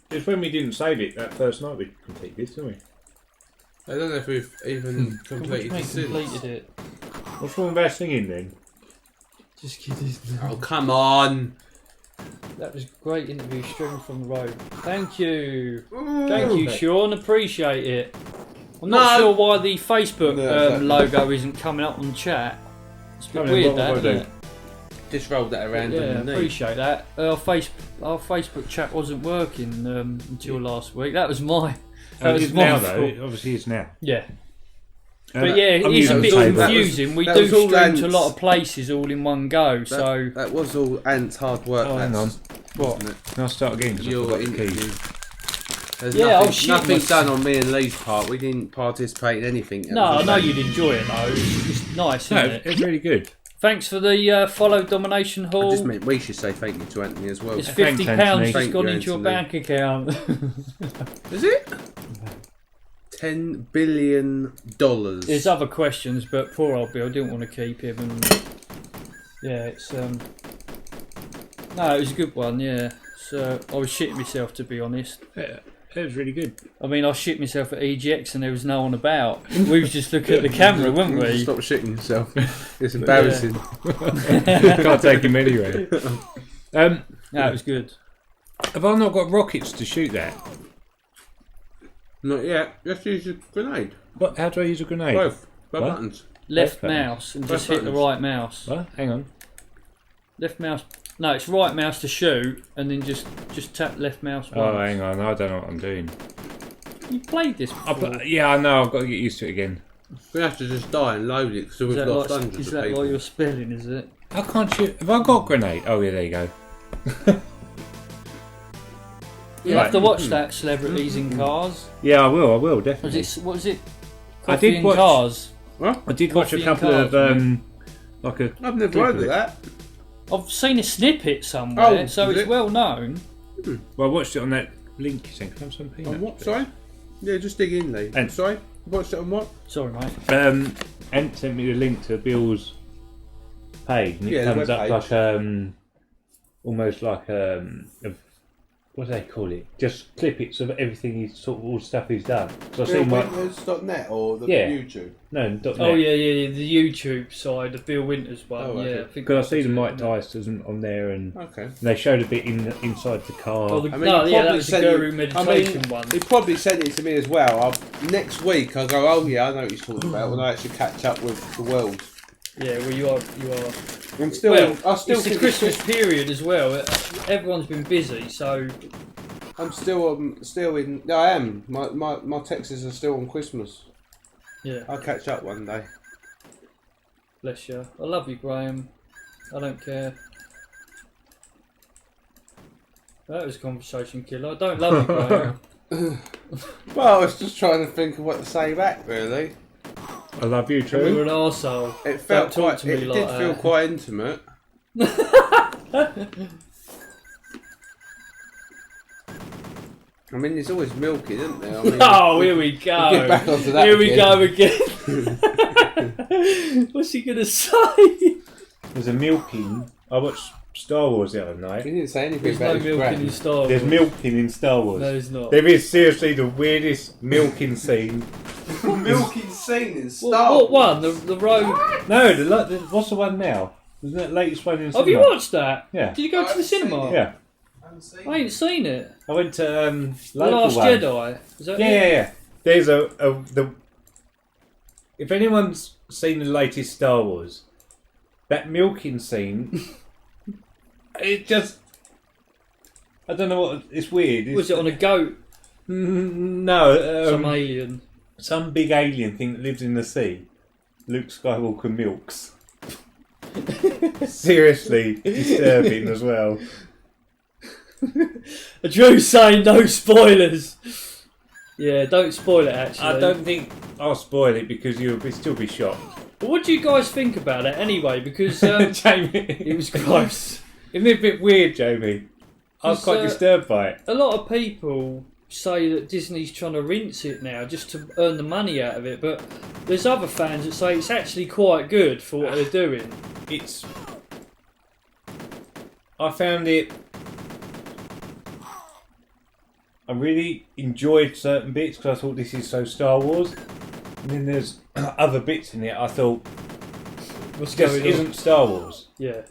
it's when we didn't save it that first night we completed this, didn't we? I don't know if we've even completed this since. Completed it. What's wrong with our singing then? Just kidding. Oh, come on. That was a great interview, streaming from the road. Thank you. Thank you, Sean. Appreciate it. I'm not sure why the Facebook logo isn't coming up on chat. It's a bit weird, that, isn't it? Just rolled that around. Yeah, appreciate that. Our Facebook chat wasn't working until last week. That was my. That was my now fault. though. Obviously, it's now. Yeah. But yeah, it is a bit confusing. We do stream to a lot of places all in one go. So that was all Ant's hard work. Oh, hang on. What? Can I start again? Your interview. There's nothing done on me and Lee's part. We didn't participate in anything. No, I know you'd enjoy it though. It's nice, isn't it? It's really good. Thanks for the follow Domination Hall. I just meant we should say thank you to Anthony as well. It's £50 just gone into your bank account. Is it? $10 billion. There's other questions, but poor old Bill didn't want to keep him. And yeah, it's no, it was a good one. Yeah, so I was shitting myself, to be honest. Yeah, it was really good. I mean, I shit myself at EGX and there was no one about. We was just looking at the camera, weren't we? Stop shitting yourself. It's embarrassing. Can't take him anyway. No, it was good. Have I not got rockets to shoot that? Not yet. Just use a grenade. What? How do I use a grenade? Both buttons. Left mouse and just hit the right mouse. What? Hang on. Left mouse. No, it's right mouse to shoot, and then just tap left mouse once. Oh, hang on. I don't know what I'm doing. You played this before. Yeah, I know. I've got to get used to it again. We have to just die and load it because we've lost hundreds of people. Is that like your spelling, is it? How can't you... Have I got a grenade? Oh, yeah, there you go. You'll have to watch that, Celebrities in Cars. Yeah, I will, definitely. What was it? I did watch Cars. What? I did watch a couple of I've never heard of that. I've seen a snippet somewhere, so it's well known. Well, I watched it on that link you sent. Can I have some peanuts? On what? Sorry? Yeah, just dig in, Lee. And sorry? You watched it on what? Sorry, mate. Ant sent me the link to Bill's page, and it comes up like almost like what do they call it? Just clippets of everything he's sort of all the stuff he's done. So I see BillWinters.net or the YouTube? No, .net. Oh yeah, the YouTube side, the Bill Winters one. Oh, okay. Yeah, because I see the Mike Tyson on there, and they showed a bit inside the car. Oh, that was the TheGuruMeditation one. He probably sent it to me as well. Next week I'll go, oh yeah, I know what he's talking about, when I actually catch up with the world. Yeah, well you are. I'm still. It's the Christmas period as well. Everyone's been busy, so I'm still in. No, I am. My Texas are still on Christmas. Yeah, I'll catch up one day. Bless you. I love you, Graham. I don't care. That was a conversation killer. I don't love you, Graham. Well, I was just trying to think of what to say back, really. I love you too. We were an arsehole. It felt quite. It did feel quite intimate. I mean, there's always milking, isn't there? I mean, here we go. Get back onto that. Here we go again. What's he gonna say? There's a milking. I watched Star Wars the other night. He didn't say anything There's about no milking in Star Wars. There's milking in Star Wars. No, there's not. There is seriously the weirdest milking scene. Milking scene in Star Wars. What one? The road? No, what's the one now? Isn't that the latest one in the cinema? Have you watched that? Yeah. Did you go to the cinema? Yeah. I ain't seen it. I went to The local Last one. Jedi. Is that it? Yeah. There's if anyone's seen the latest Star Wars, that milking scene, it just, I don't know what, it's weird. Was it on a goat? No. Some alien. Some big alien thing that lives in the sea. Luke Skywalker milks. Seriously disturbing as well. Drew's saying no spoilers. Yeah, don't spoil it actually. I don't think I'll spoil it because you'll still be shocked. But what do you guys think about it anyway? Because Jamie, it was gross. Isn't it a bit weird, Jamie? I was quite disturbed by it. A lot of people say that Disney's trying to rinse it now just to earn the money out of it, but there's other fans that say it's actually quite good for what they're doing. I found it. I really enjoyed certain bits because I thought this is so Star Wars, and then there's other bits in it I thought isn't Star Wars. Yeah.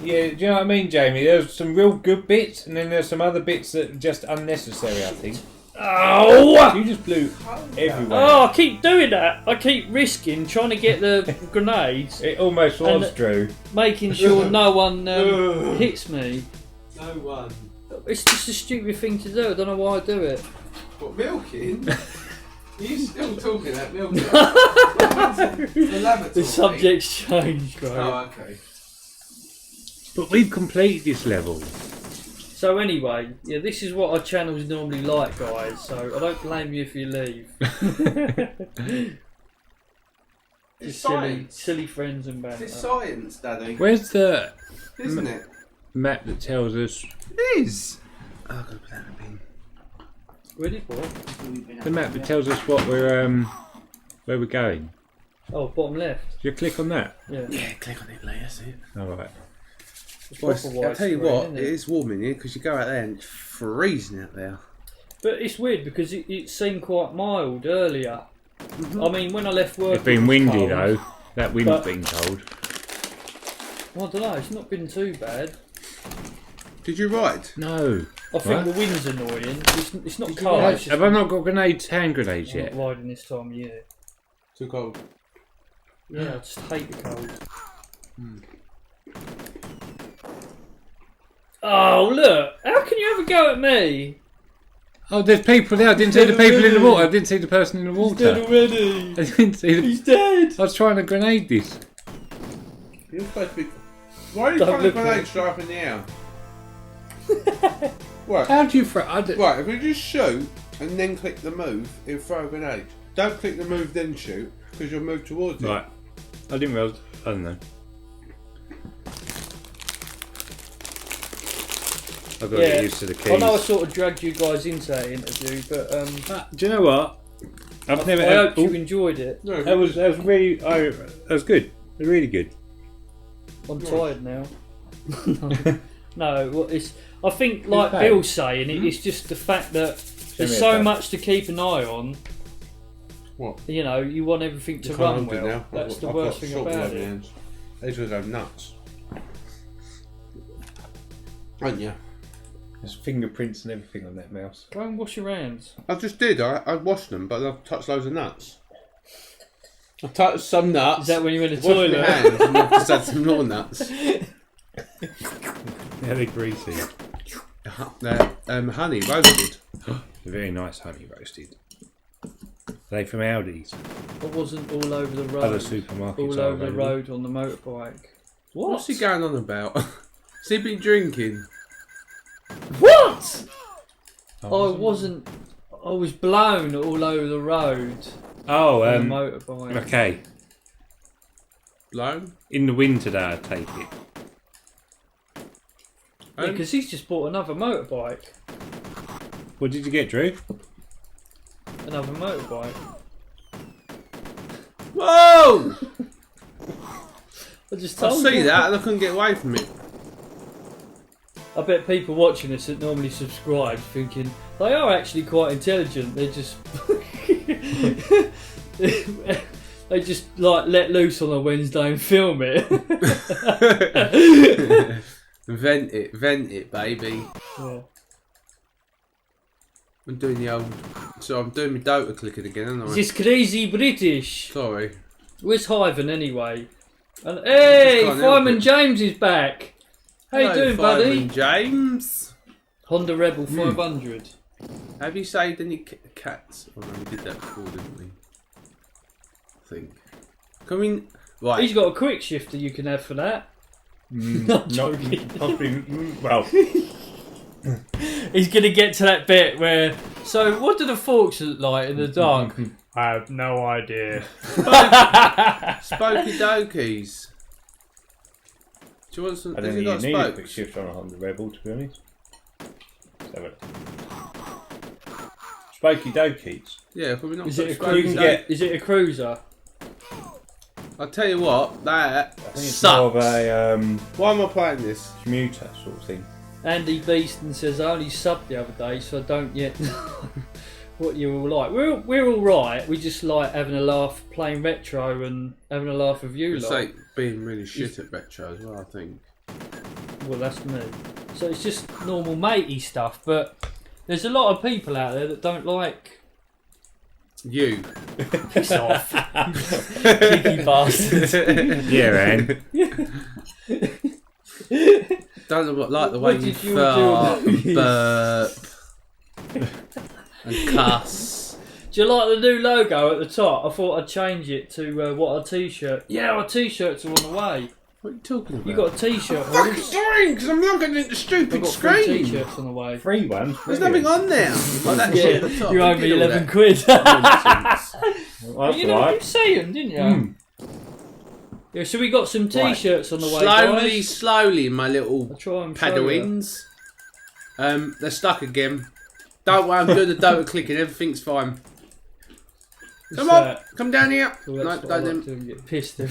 Yeah, do you know what I mean, Jamie? There's some real good bits, and then there's some other bits that are just unnecessary, I think. Oh! You just blew everywhere. Oh, I keep doing that. I keep risking trying to get the grenades. It almost was, Drew. Making sure no one hits me. No one. It's just a stupid thing to do. I don't know why I do it. What, milking? Are you still talking about milking? The lavatory. The subject's changed, right? Oh, okay. But we've completed this level. So anyway, yeah, this is what our channel's normally like, guys. So I don't blame you if you leave. It's silly friends and banter. It's science, Daddy. Where's the Isn't it? map that tells us? It is. Oh, I've got to put that in a bin. Ready for it? The map that tells us what we're where we're going. Oh, bottom left. Do you click on that? Yeah. Yeah, click on it, Lee. See it. All right. I'll tell you what, it is warm in here because you go out there and it's freezing out there. But it's weird because it seemed quite mild earlier. I mean, when I left work, It's been windy cold. though. That wind's been cold. I don't know. It's not been too bad. Did you ride? No. I think the wind's annoying. It's not cold. Have I not got grenades, hand grenades I'm yet? not riding this time of year. Too cold. Yeah, I just hate the cold. Oh, look! How can you ever go at me? Oh, there's people there. I didn't see the people in the water. I didn't see the person in the water. He's dead already. I didn't see the... He's dead. I was trying to grenade this. You're supposed to be. Why are you Don't trying to look at grenade it. straight up in the air? Right. How do you throw? Right, if you just shoot and then click the move, it'll throw a grenade. Don't click the move then shoot, because you'll move towards it. Right. I didn't realise. I don't know. I've got to get used to the keys. I know I sort of dragged you guys into that interview, but Do you know what? I hope you enjoyed it. No, That was really. That was good. Really good. I'm tired now. No, well, it's. I think, like that? Bill's saying, it's just the fact that there's me so that. much to keep an eye on. What? You know, you want everything to You run can't hold it well. now. That's the I've worst got thing short about bloody it. hands. These will go nuts. Aren't you? There's fingerprints and everything on that mouse. Go and wash your hands. I just did. I washed them, but I've touched loads of nuts. I touched some nuts. Is that when you went to the washed toilet? my hands and I've just had some more nuts. Yeah, they're greasy. They're honey roasted. They're very nice honey roasted. Are they from Aldi's? I wasn't all over the road. Other supermarkets all are over the available. road on the motorbike. What? What's he going on about? Has he been drinking? What? I Oh, wasn't. I was blown all over the road Oh, on the motorbike. okay. Blown? In the wind today, I take it. Because he's just bought another motorbike. What did you get, Drew? Another motorbike. Whoa! I just I told see you. that and I couldn't get away from it. I bet people watching this that normally subscribe thinking they are actually quite intelligent. They're just they just like let loose on a Wednesday and film it. Vent it, baby. Yeah. I'm doing the old. So I'm doing my Dota clicking again, aren't I? This crazy British. Sorry. Where's Hyven anyway? And hey, Just can't help Fireman it. James is back. How you Hello, doing, buddy? Fireman James. Honda Rebel 500. Have you saved any cats? Oh no, we did that before, didn't we? I think. Can we? Right. He's got a quick shifter you can have for that. Not joking. Well, He's going to get to that bit where. So, what do the forks look like in the dark? I have no idea. Spokey Dokies. Do you want some? I Has don't he think got you need a quick spokes? shift on a Honda Rebel, to be honest. Let's have it. Spokey Dokies. Yeah, probably not. Is it a Spokey cruiser? Dokies. Is it a cruiser? I'll tell you what, that I think it's sucks. more of a Why am I playing this? commuter sort of thing. Andy Beeston says I only subbed the other day, so I don't yet know what you're all like. We're all right. We just like having a laugh, playing retro, and having a laugh with you It's lot. like being really shit at retro as well, I think. Well, that's me. So it's just normal matey stuff. But There's a lot of people out there that don't like you. Piss off. Cheeky bastard. Yeah, man. Don't like the way you fart, burp, and cuss. Do you like the new logo at the top? I thought I'd change it to what our t-shirt. Yeah, our t-shirts are on the way. What are you talking about? You got a t-shirt. Fucking screen, because I'm not getting into stupid I've got screen. 3 t-shirts on the way. 3 ones. There's nothing on there. Like that shit at the top. You owe me 11 quid. Well, you know what you saying, didn't you? Yeah, so we got some t-shirts on the way, guys. Slowly, my little I'll try and Padawains. They're stuck again. Don't worry, I'm doing the Dota clicking. Everything's fine. Come on, come down here. Well, no, don't get pissed. Do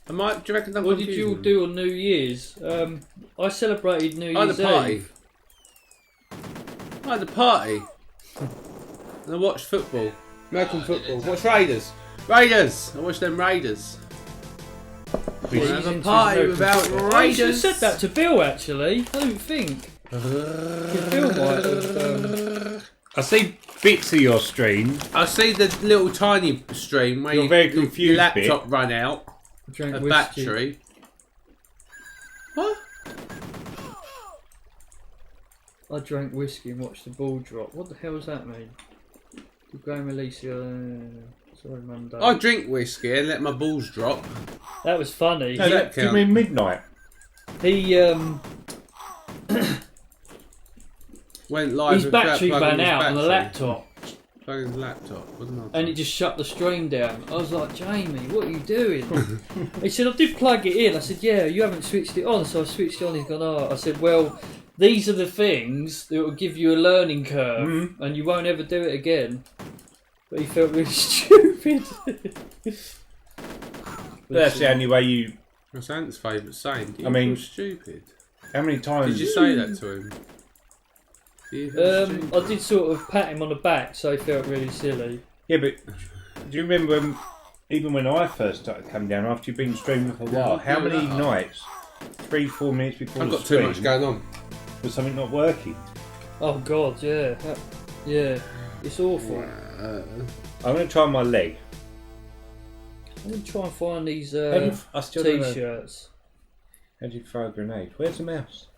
you reckon What did you all do on New Year's? I celebrated New Year's Eve. I had a party. And I watched football. American football. Watch Raiders. Raiders! I watched them Raiders. We have a party without Raiders. I should have said that to Bill, actually. I don't think. Bill might have... I see bits of your stream. I see the little tiny stream where You're very confused your laptop run out. Drank a whiskey. Battery. What? I drank whiskey and watched the ball drop. What the hell does that mean? Did Graham Alicia... sorry, Monday. I drink whiskey and let my balls drop. That was funny. No, do you mean midnight? He went live. his battery ran out on the laptop. Plugging his laptop, and it just shut the stream down. I was like, Jamie, what are you doing? He said, I did plug it in. I said, yeah, you haven't switched it on. So I switched it on. He's gone, oh. I said, well, these are the things that will give you a learning curve and you won't ever do it again. But he felt really stupid. That's the only way you... That's Ant's favourite saying. I mean, stupid. How many times... Did you say that to him? I did sort of pat him on the back, so he felt really silly. Yeah, but do you remember even when I first started coming down, after you've been streaming for a while, how many nights, 3-4 minutes before I've the got stream, too much going on. Was something not working? Oh God, yeah. Yeah, it's awful. I'm going to try my leg. I'm going to try and find these t-shirts. How do you throw a grenade? Where's the mouse?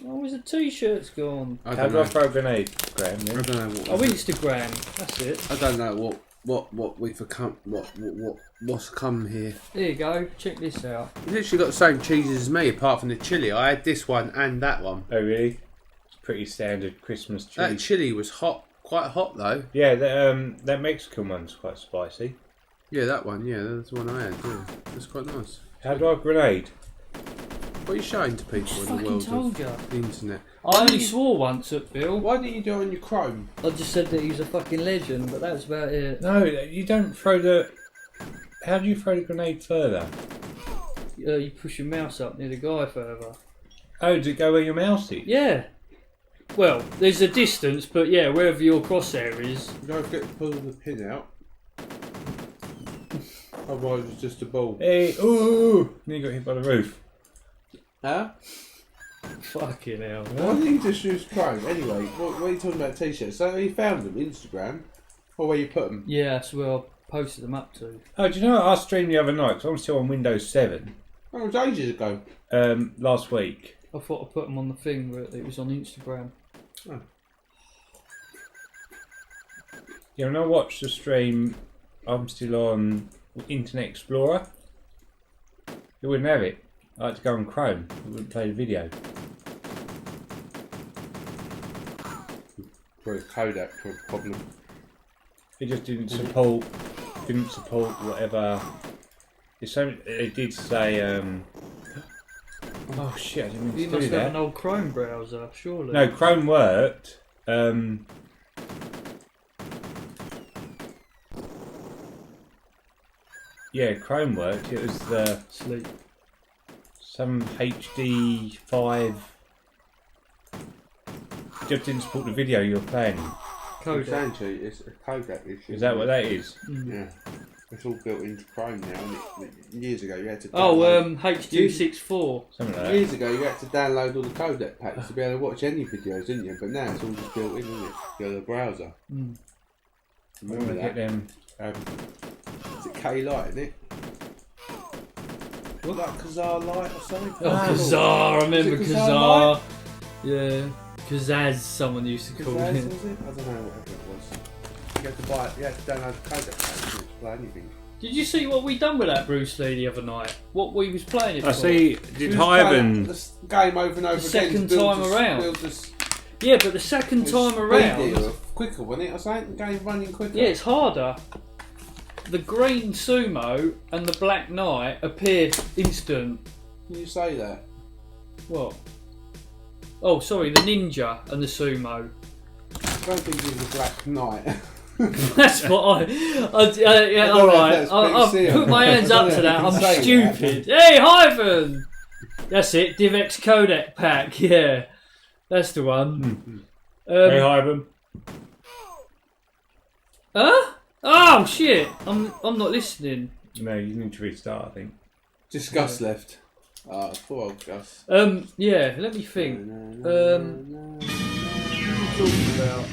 Oh, where's the t-shirts gone? How do I throw a grenade, Graham? Yeah? I don't know what. Oh, Instagram. That's it. I don't know what we've become. What's come here? There you go. Check this out. You literally got the same cheeses as me, apart from the chili. I had this one and that one. Oh really? It's pretty standard Christmas cheese. That chili was hot, quite hot though. Yeah, that Mexican one's quite spicy. Yeah, that one. Yeah, that's the one I had. Yeah, that's quite nice. How do I grenade? What are you showing to people in the world of the internet? I only swore once at Bill. Why didn't you do it on your Chrome? I just said that he was a fucking legend, but that's about it. No, you don't throw the... How do you throw the grenade further? You push your mouse up near the guy further. Oh, does it go where your mouse is? Yeah. Well, there's a distance, but yeah, wherever your crosshair is. Don't forget to pull the pin out. Otherwise it's just a ball. Hey, ooh! Then you got hit by the roof. Huh? Fucking hell. Why didn't you just use Chrome? Anyway, what are you talking about t-shirts? So you found them, Instagram? Or where you put them? Yeah, that's where I posted them up to. Oh, do you know what I streamed the other night? Because I'm still on Windows 7. Oh, it was ages ago. Last week. I thought I put them on the thing where it was on Instagram. Oh. Yeah, when I watched the stream, I'm still on Internet Explorer. It wouldn't have it. I had to go on Chrome. It wouldn't play the video. Probably Kodak problem. It just didn't support whatever. It's something it did say. Oh shit! I didn't mean You to do must that. have an old Chrome browser, surely. No, Chrome worked. Yeah, Chrome worked. It was the Sleep. some HD5. Just didn't support the video you were playing. Kodak. It's a Kodak issue. Is that what that is? Mm. Yeah. It's all built into Chrome now, and years ago you had to. H.264. Something like that. Years ago you had to download all the codec packs to be able to watch any videos, didn't you? But now it's all just built in, isn't it? You know, the browser. Remember that? Get them. Is it K-Lite, isn't it? What? Like Kazaa Lite or something? Oh, Kazaa, I remember Kazaa. Yeah, Kazaz, someone used to call Kazaz, it. was it? I don't know, whatever it was. You had to buy it, you had to download the codec packs to play anything. Did you see what we done with that Bruce Lee the other night? What we was playing it for? I see. Did Hyben The game over and over The again. second time around. Yeah, but the second time around. Quicker, wasn't it? I think the game running quicker. Yeah, it's harder. The green sumo and the black knight appear instant. Can you say that? What? Oh, sorry, the ninja and the sumo. I don't think it was a black knight. That's what yeah, alright. I'll put my hands up to that. I'm stupid. Hey, Hyven! That's it, DivX codec pack, yeah. That's the one. Hey, Hyben. Huh? Oh shit! I'm not listening. No, you need to restart, I think. Just Gus left. Oh, poor old Gus. Yeah, let me think. What are we talking about?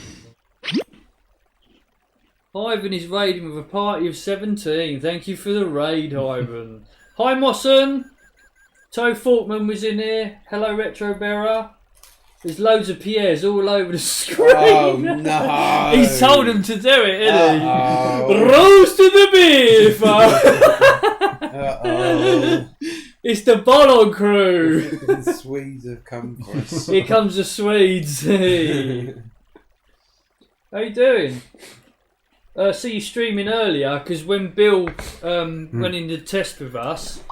Ivan is raiding with a party of 17. Thank you for the raid, Ivan. Hi, Mosson. Toe Forkman was in here. Hello, Retro Bearer. There's loads of Pierres all over the screen. Oh, no. He's told him to do it, isn't he? Uh-oh. Roast to the beef. Uh-oh. It's the Bollon crew. The Swedes have come for us. Here comes the Swedes. Hey. How you doing? See you streaming earlier because when Bill went in the test with us,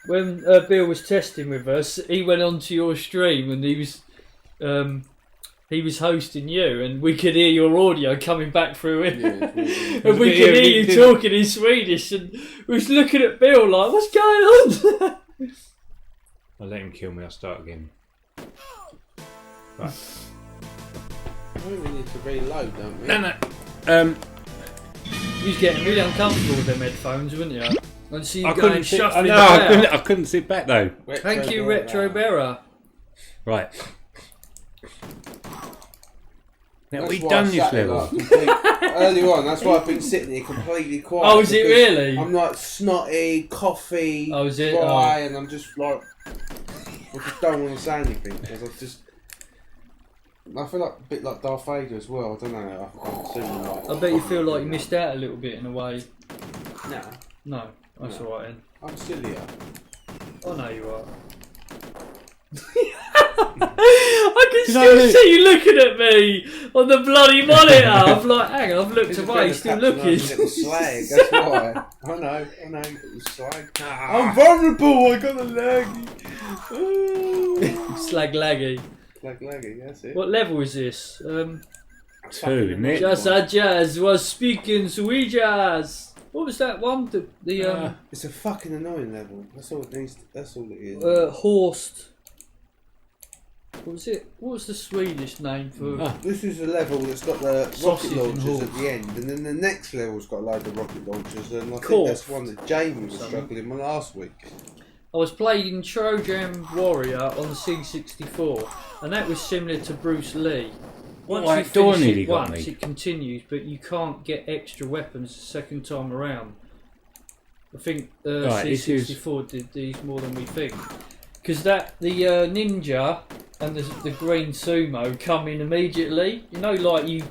when Bill was testing with us, he went onto your stream and he was hosting you, and we could hear your audio coming back through it, and we could hear you talking in Swedish, and we was looking at Bill like, "What's going on?" I'll let him kill me. I'll start again. Right. I think we need to reload, don't we? No. You was getting really uncomfortable with them headphones, weren't you? And see you I going couldn't sit. shuffling No, about. I couldn't sit back though. Thank you, Retro Bearer. Right. Now That's we've why done I this sat here level. earlier on, that's why I've been sitting here completely quiet. Oh, is it really? I'm like snotty, coffee, Oh, is it? dry, and I'm just like, I just don't want to say anything because I feel like a bit like Darth Vader as well. I don't know. I'm assuming like, I bet you feel like you missed out a little bit in a way. No, No, that's No. alright then. I'm sillier. I know you are. I can still see you looking at me on the bloody monitor. I'm like, hang on, I've looked away, still looking. Slag, that's why. I know, you got the slag. I'm vulnerable, I got a laggy. Slag laggy. Slag laggy, that's it. What level is this? 2, isn't it? Just a jazz was speaking sweet jazz. What was that one? It's a fucking annoying level. That's all it needs. That's all it is. Horst. What was it? What was the Swedish name for? This is a level that's got the Sausage rocket and launchers horse. at the end, and then the next level's got a load of rocket launchers, and I think Corf. that's one that Jamie was struggling with last week. I was playing Trojan Warrior on the C64, and that was similar to Bruce Lee. Once you finish it once, it continues, but you can't get extra weapons the second time around. I think C64 did these more than we think. Because the ninja and the green sumo come in immediately. You know, like you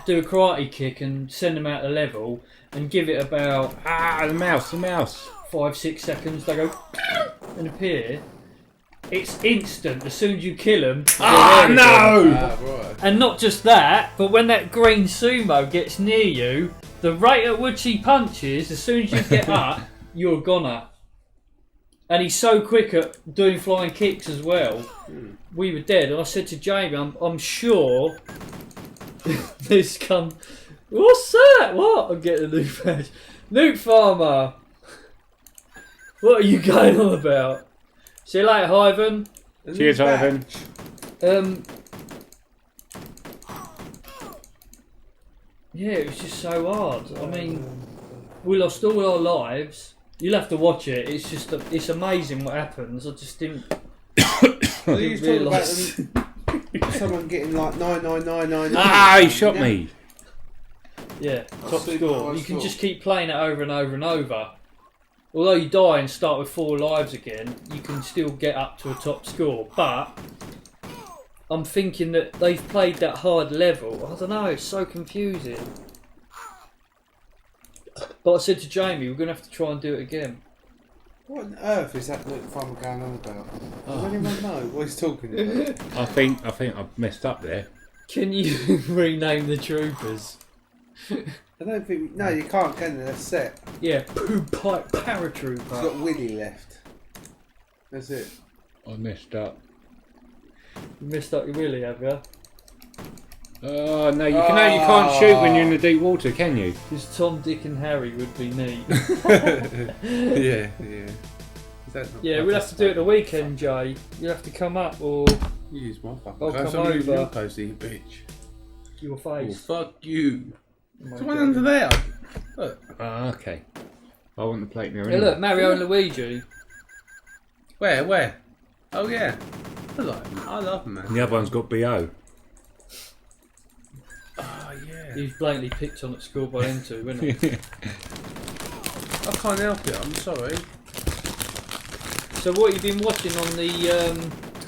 do a karate kick and send them out the level and give it about... the mouse. 5-6 seconds, they go and appear. It's instant as soon as you kill them. Right. And not just that, but when that green sumo gets near you, the rate at which he punches, as soon as you get up, you're a goner. And he's so quick at doing flying kicks as well. We were dead, and I said to Jamie, I'm sure this come. What's that? What? I'm getting a new badge. Nuke Farmer. What are you going on about? See you later, Hyven. Cheers, Hyven. Yeah, it was just so hard. I mean, we lost all our lives. You'll have to watch it. It's just, it's amazing what happens. I just didn't. You talking about someone getting like 99999. Ah, he shot me. Yeah, top score. You can just keep playing it over and over and over. Although you die and start with 4 lives again, you can still get up to a top score. But I'm thinking that they've played that hard level. I don't know, it's so confusing. But I said to Jamie, we're going to have to try and do it again. What on earth is that little farmer going on about? Does anyone know what he's talking about? I think I've messed up there. Can you rename the troopers? I don't think... No, you can't, can you? They're set. Yeah, Poo Pipe He's Paratrooper. got Willy left. That's it. I messed up. You messed up your willy, have you? Oh no, you can't shoot when you're in the deep water, can you? Because Tom, Dick and Harry would be neat. Yeah. Yeah, we'll have to do it the weekend, Jay. You'll have to come up or You use my fucking I'll clothes. come I'm using over. your clothes, you bitch. your Oh, face. fuck you. Oh my Someone God. under there. Look. Ah, okay. I want the plate mirror. Hey, look, Mario and Luigi. Where? Oh, yeah. I like him. I love him, man. The other one's got BO. Oh, yeah. He was blatantly picked on at school by them two, wasn't he? I can't help it, I'm sorry. So what have you been watching on the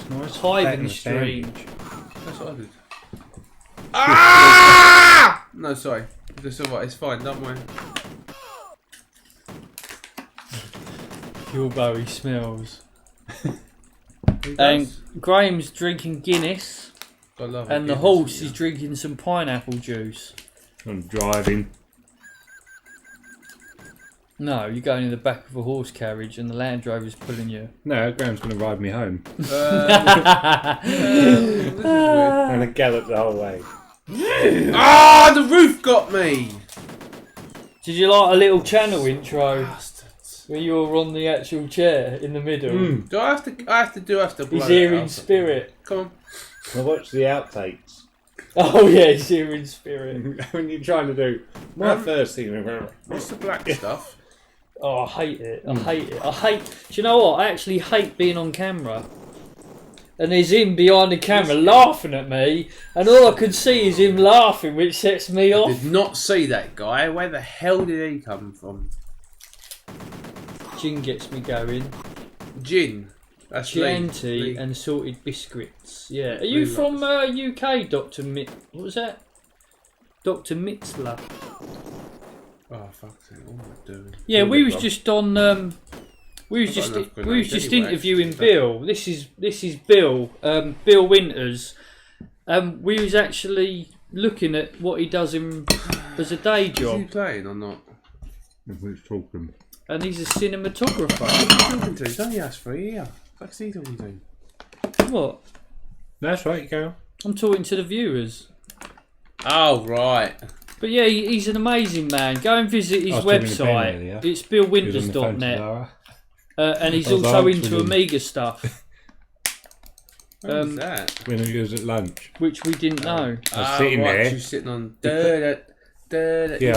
Nice. Hyven stream? That's what I did. Ah! No, sorry. It's alright, it's fine, don't worry. Bilberry smells. He And does. Graham's drinking Guinness, I love and it. the horse is drinking some pineapple juice. I'm driving. No, you're going in the back of a horse carriage and the Land Rover's pulling you. No, Graham's going to ride me home. This is weird. I'm going to gallop the whole way. Ah, the roof got me! Did you like a little channel intro Bastards. where you were on the actual chair in the middle? Do I have to blow He's it here in out? spirit. Come on. I watched the outtakes. Oh yeah, he's here in spirit. When you're trying to do my first thing. What's the black stuff? Oh, I hate it. I hate it. Do you know what? I actually hate being on camera. And there's him behind the camera laughing at me, and all I could see is him laughing, which sets me off. Did not see that guy. Where the hell did he come from? Gin gets me going. Gin. That's Chianti Lee. and salted biscuits. Yeah. Are you Lee from UK, Dr. What was that? Dr. Mitzler. Oh, fuck's sake. What am I doing? Yeah, we was just on. We was I've got just enough we was grenades just anyway, interviewing actually. Bill. This is Bill. Bill Winters. We was actually looking at what he does as a day Is he job, playing or not? Who's talking? and he's a cinematographer. What are you talking to? It's only us three here. What's he talking to? What? That's right, you go. I'm talking to the viewers. Oh, right. But yeah, he's an amazing man. Go and visit his I was talking to Ben website. earlier. It's He was on the phone to billwinters.net. Lara. And he's I was also answering into him. Amiga stuff, When was that? When he was at lunch. which we didn't know. I was sitting right, there. You're sitting on... Yeah,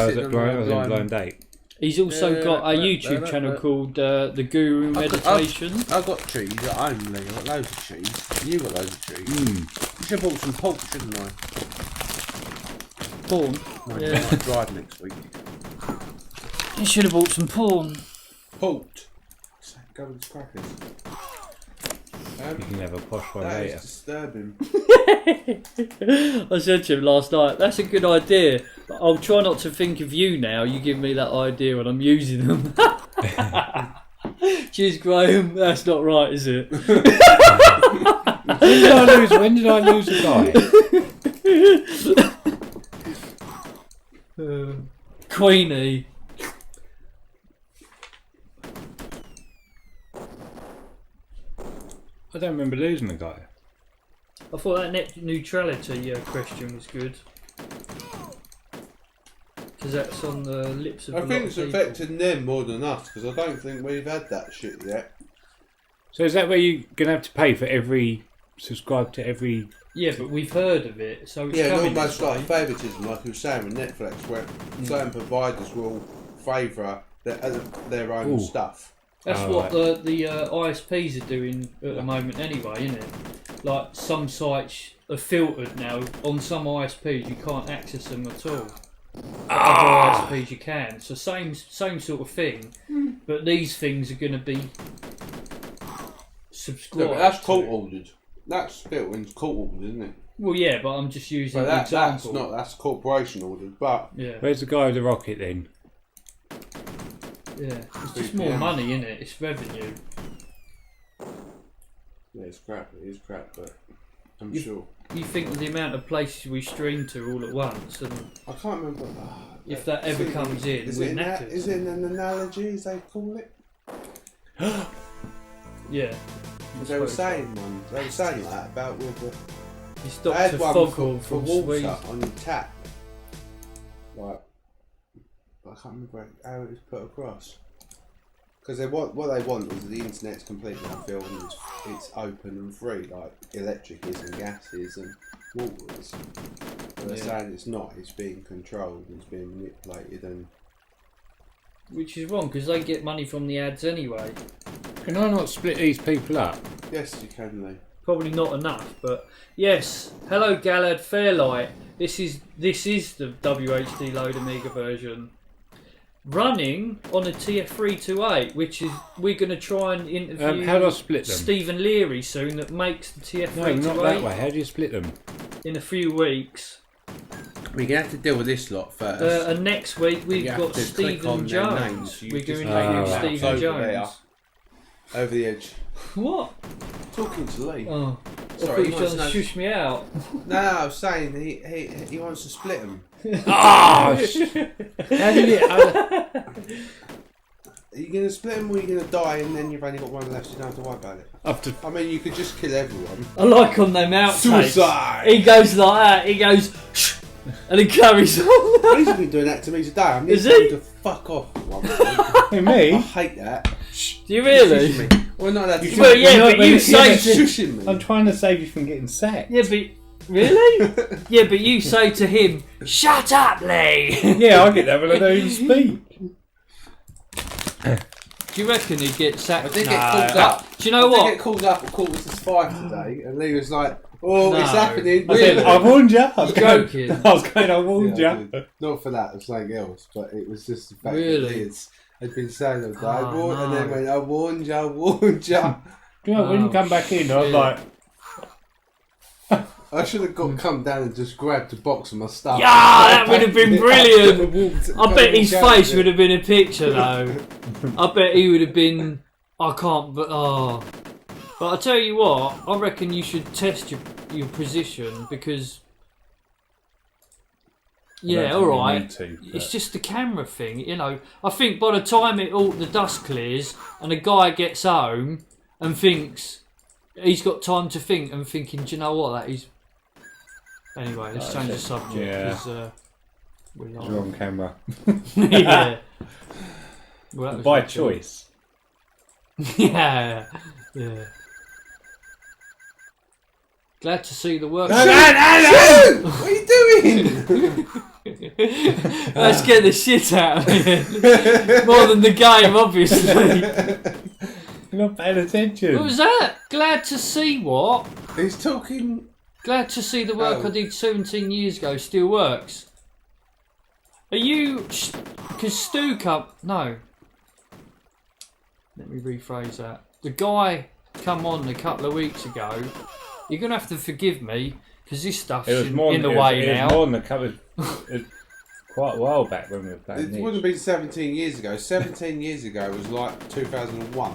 I was in blind date. He's also got a YouTube channel called TheGuruMeditation. I've got cheese at home, Lee. I've got loads of cheese. You got loads of cheese. You should have bought some pork, shouldn't I? Porn. I Yeah. might drive next week. You should have bought some porn. Pork. Go with the crackers. You can have a posh one That later. is disturbing. I said to him last night, that's a good idea, but I'll try not to think of you now. You give me that idea when I'm using them. Cheers, Graham. That's not right, is it? When did I lose a guy? Queenie. I don't remember losing a guy. I thought that net neutrality question was good. Because that's on the lips of a I lot think of it's people. affecting them more than us, because I don't think we've had that shit yet. So is that where you're going to have to pay for subscribe to every Yeah, but we've heard of it, so it's yeah, and coming almost this way. like favouritism, like you were saying with Netflix, where certain providers will favour their own stuff. That's what the ISPs are doing at the moment anyway, isn't it? Like some sites are filtered now. On some ISPs you can't access them at all. Other ISPs you can. So same sort of thing. But these things are going to be subscribed. No, but that's court ordered. That's built in court ordered, isn't it? Well, yeah, but I'm just using an example. That's corporation ordered, but... Yeah. Where's the guy with the rocket then? Yeah, it's just more money, isn't it? It's revenue. Yeah, it's crap. It is crap, but I'm sure. You think of the amount of places we stream to all at once, and I can't remember. if that ever comes in, we're knackered. Is it an analogy, as they call it? Yeah. They were saying that about with the... It's They had Dr. one Foggle for from water Sweden. on your tap. Like, I can't remember how it was put across. Because what they want is the internet's completely unfilled and it's open and free, like electric is and gas is and water is. But they're saying it's not, it's being controlled, it's being manipulated and... Which is wrong, because they get money from the ads anyway. Can I not split these people up? Yes, you can, Lee. Probably not enough, but yes. Hello, Galad Fairlight. This is the WHD Load Amiga version, running on a TF328, which is we're going to try and interview how do I split them? Stephen Leary soon, that makes the TF328. No, not that way. How do you split them? In a few weeks. We're going to have to deal with this lot first. And next week we've got Stephen Jones. We're going to interview Stephen Jones. Over the edge. What? Talking to Lee. Oh, sorry, he wants to shush me out. No, I was saying he wants to split them. How did it? Are you going to split them or are you going to die and then you've only got one left, so you don't have to worry about it? I mean, you could just kill everyone. I like on them outtakes. Suicide! He goes like that, he goes, shh, and he carries on. He's been doing that to me today. I'm Is going he? to fuck off. Hey, me? I hate that. Do you really? Shushing me. We're not allowed to Well, yeah, but you say shushing me. I'm trying to save you from getting sacked. Yeah, but... Really? Yeah, but you say to him, shut up, Lee! Yeah, I get that when I don't even speak. Do you reckon he'd get sacked? I did get called up. Do you know I what? did get called up at 4:45 today, and Lee was like, "Oh, No. it's happening." I said, I warned you. I was joking. I warned Yeah, I you. did. Not for that, it was something else, but it was just the fact Really? that I'd been saying all day, Oh, and then no. went, I warned you. You know, when you come back in, I was shit. like, I should have come down and just grabbed a box of my stuff. Yeah, that would have been brilliant. Walked- I bet his walked out face of would it. have been a picture though. I bet he would have been. I can't, but But I tell you what, I reckon you should test your position because. Yeah, all right. It's just the camera thing, you know. I think by the time the dust clears and the guy gets home and thinks he's got time to think and thinking, do you know what, that is. Anyway, let's change the subject. Yeah. 'Cause, we're not. Wrong camera. Yeah. Well, that was By good. choice. Yeah. Yeah. Glad to see the work. What are you doing? Let's get the shit out of here. More than the game, obviously. You're not paying attention. What was that? Glad to see what? He's talking. Glad to see the work I did 17 years ago still works. Are you... Because Stu come... No. Let me rephrase that. The guy come on a couple of weeks ago. You're going to have to forgive me because this stuff's in the way now. It was more than a couple of... Quite a while back when we were playing It this. wouldn't have been 17 years ago. 17 years ago was like 2001.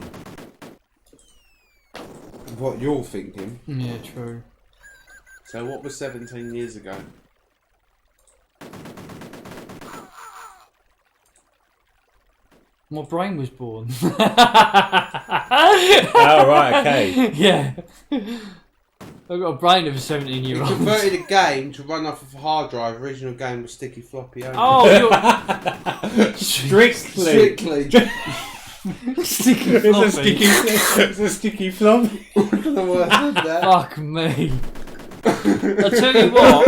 What you're thinking. Yeah, true. So what was 17 years ago? My brain was born. Oh, right, okay. Yeah. I've got a brain of a 17-year-old. He converted a game to run off of a hard drive. Original game was sticky floppy only. Oh, you're... Strictly. Sticky floppy. It's a sticky floppy. The worst of that. Fuck me. I tell you what,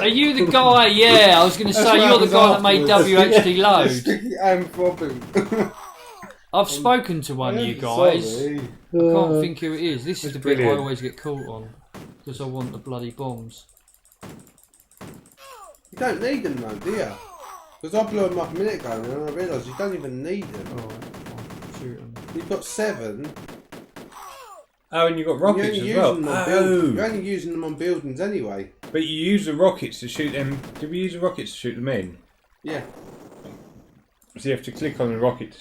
are you the guy? Yeah, I was going to say you're the guy that made WHD load. And Robin. I've spoken to one of you guys. I can't think who it is. This is the bit I always get caught on because I want the bloody bombs. You don't need them though, do you? Because I blew them up a minute ago and I realised you don't even need them. Alright, I'll shoot them. You've got 7. Oh, and you've got rockets as well. You're only using them on buildings anyway. But you use the rockets to shoot them. Do we use the rockets to shoot them in? Yeah. So you have to click on the rocket to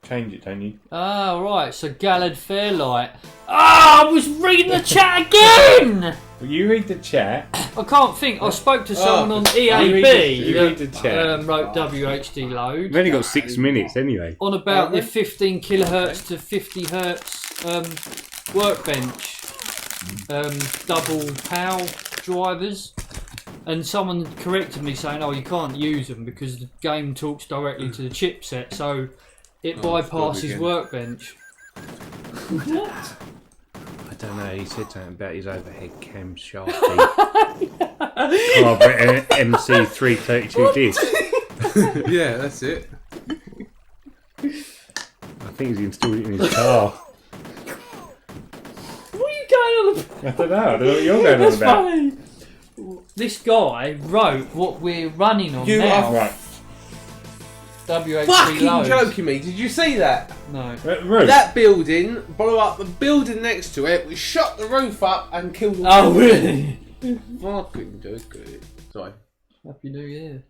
change it, don't you? Ah, right. So Gallard Fairlight. Ah, I was reading the chat again. Well, you read the chat. I can't think. I spoke to someone on EAB. You read the chat. Wrote WHD load. We've only got 6 minutes anyway. On about the 15 kilohertz to 50 hertz workbench double PAL drivers, and someone corrected me saying, "Oh, you can't use them because the game talks directly to the chipset, so it bypasses workbench." What? I don't know. He said something about his overhead camshaft carburetor MC332 disc. Yeah, that's it. I think he's installed it in his car. What are you going on about? I don't know what you're going on about. Funny. This guy wrote what we're running on now. Right. WHD Fucking loads. joking me, did you see that? No. That building blew up the building next to it, we shot the roof up and killed all Oh, the really? fucking joking. Sorry. Happy New Year.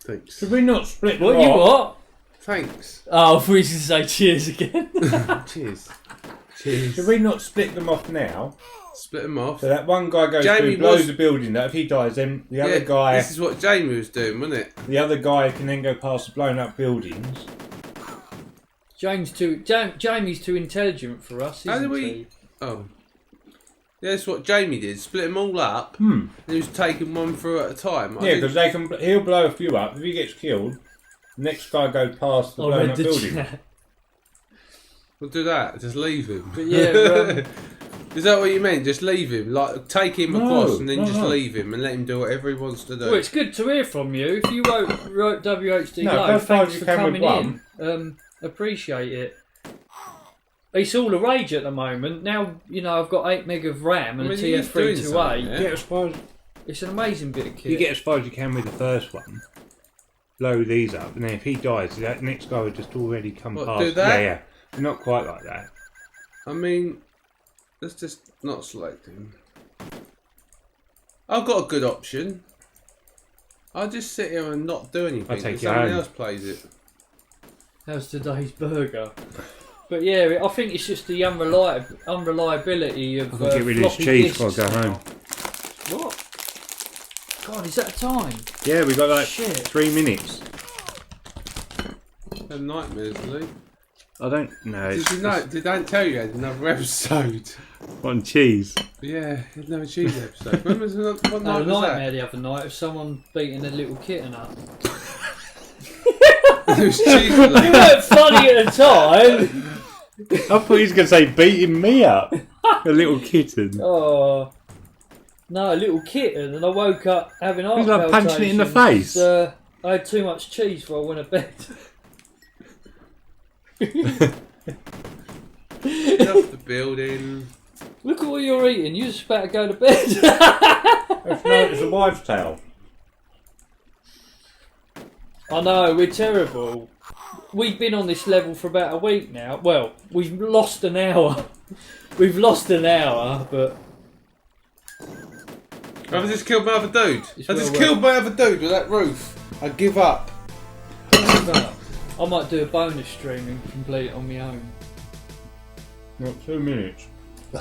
Thanks. Should we not split What them you off? what? Thanks. Oh, I thought you were going to say cheers again. Cheers. Cheers. Should we not split them off now? Split them off. So that one guy goes Jamie through, blows was- the building up. If he dies, then the other guy, This is what Jamie was doing, wasn't it? the other guy can then go past the blown up buildings. Jamie's too intelligent for us, How isn't do we- he? Oh. Yeah, that's what Jamie did. Split them all up. And he was taking one through at a time. Yeah, because they can. He'll blow a few up. If he gets killed, the next guy goes past the blown up building. We'll do that. Just leave him. But yeah, is that what you meant? Just leave him? Like, take him across and then just no. leave him and let him do whatever he wants to do? well, it's good to hear from you. If you wrote WHD No, load, go far thanks as you for can with coming in. Appreciate it. It's all the rage at the moment. Now, you know, I've got 8 meg of RAM and I mean, a he's doing something, TF328. yeah. Get as far as It's an amazing bit of kit. you get as far as you can with the first one. Blow these up, and then if he dies, that next guy would just already come What, past. do that? Yeah. Not quite like that. I mean, let's just not select him. I've got a good option. I'll just sit here and not do anything. I'll take and you someone home. else plays it. How's today's burger? But yeah, I think it's just the unreliability of. I can get rid of this floppy cheese before I disks go now. home. What? God, is that time? Yeah, we got like Shit. 3 minutes. Have nightmares, Lee. I don't know. Did you know? Did I tell you you had another episode? On cheese. Yeah, another cheese episode. When was what I had night a was nightmare the other night of someone beating a little kitten up. that? It was cheese You related. weren't funny at the time. I thought he was going to say beating me up. A little kitten. Oh. No, a little kitten, and I woke up having heart He's like punching it in the face. palpitations. I had too much cheese before I went to bed. Get off the building. Look at what you're eating. You're just about to go to bed. It's a wives' tale. I know, we're terrible. We've been on this level for about a week now. Well, we've lost an hour. We've lost an hour, but... I've just killed my other dude. It's I well just worth killed my other dude with that roof. I give up. I might do a bonus stream and complete it on my own. Not 2 minutes. I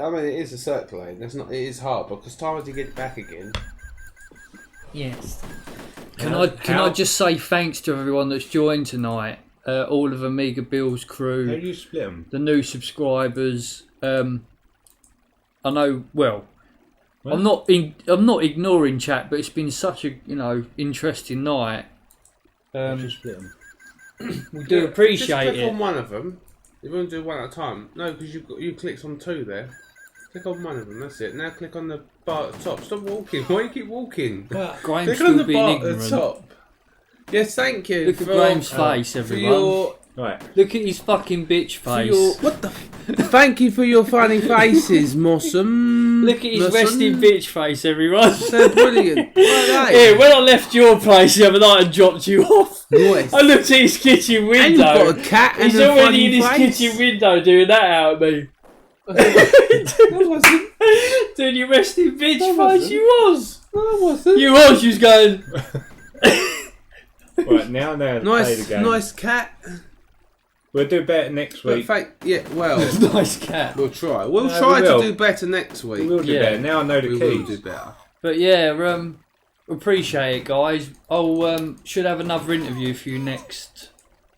mean, it is a circle lane. It's not. It is hard because time to get back again. Yes. Can I just say thanks to everyone that's joined tonight? All of Amiga Bill's crew. How do you split them? The new subscribers. I know. Well, I'm not ignoring chat, but it's been such a interesting night. How do you split them? We do appreciate just click it. on one of them. You want to do one at a time? No, because you clicked on 2 there. Click on one of them, that's it. Now click on the bar at the top. Stop walking. Why do you keep walking? Graham's click on the being bar ignorant. at the top. Yes, thank you. Look at Graham's face, everyone. Right. Look at his fucking bitch face. What the? Thank you for your funny faces, Mossum. Look at his resting bitch face, everyone. They're brilliant. Here, when I left your place the other night and dropped you off, Nice. I looked at his kitchen window. And you've got a cat and He's a already funny in his face. kitchen window doing that out at me. I wasn't. Doing your resting bitch face, wasn't. you was. No, I wasn't. You was going... Right, now play the game. Nice cat. We'll do better next week. Well, Nice cat. we'll try. We'll No, try we will. to do better next week. We will do better. Now I know the We will keys. do better. But yeah, appreciate it, guys. I'll should have another interview for you next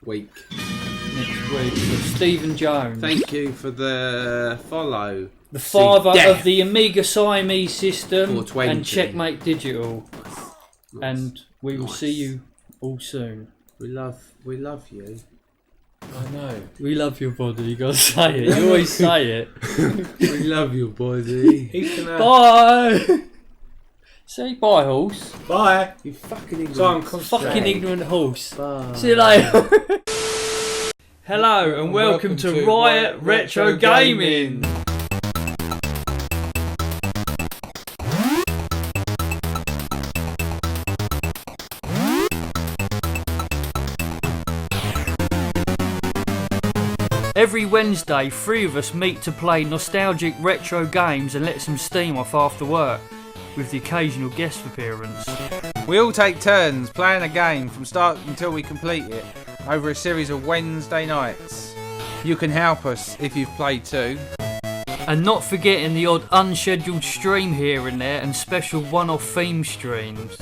Week. with Stephen Jones. Thank you for the follow. The father Death. of the Amiga Siamese system 420. and Checkmate Digital. Nice. And we will Nice. see you all soon. We love you. I know. We love your body, you gotta say it. You always say it. We love your body. He's gonna... Bye! Say bye, horse. Bye. You fucking ignorant. So I'm concentrating. Fucking ignorant horse. Bye. See you later. Hello and welcome to Riot Retro Gaming. Every Wednesday, 3 of us meet to play nostalgic retro games and let some steam off after work, with the occasional guest appearance. We all take turns playing a game from start until we complete it over a series of Wednesday nights. You can help us if you've played too. And not forgetting the odd unscheduled stream here and there and special one-off theme streams.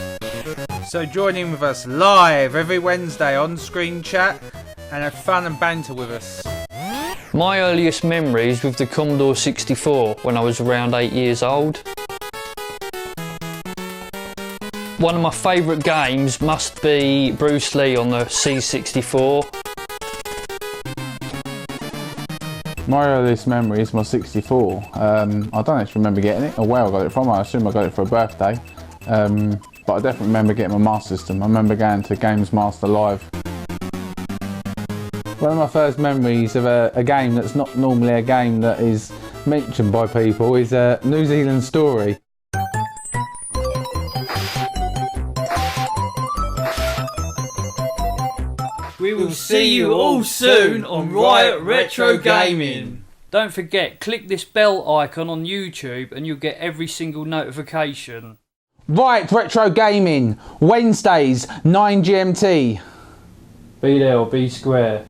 So join in with us live every Wednesday on Screen Chat and have fun and banter with us. My earliest memories with the Commodore 64 when I was around 8 years old. One of my favourite games must be Bruce Lee on the C64. My earliest memory is my 64. I don't actually remember getting it or where I got it from. I assume I got it for a birthday. But I definitely remember getting my Master System. I remember going to Games Master Live. One of my first memories of a game that's not normally a game that is mentioned by people is a New Zealand Story. We will see you all soon on Riot Retro Gaming. Don't forget, click this bell icon on YouTube and you'll get every single notification. Right, Retro Gaming, Wednesdays, 9 GMT. Be there or be square.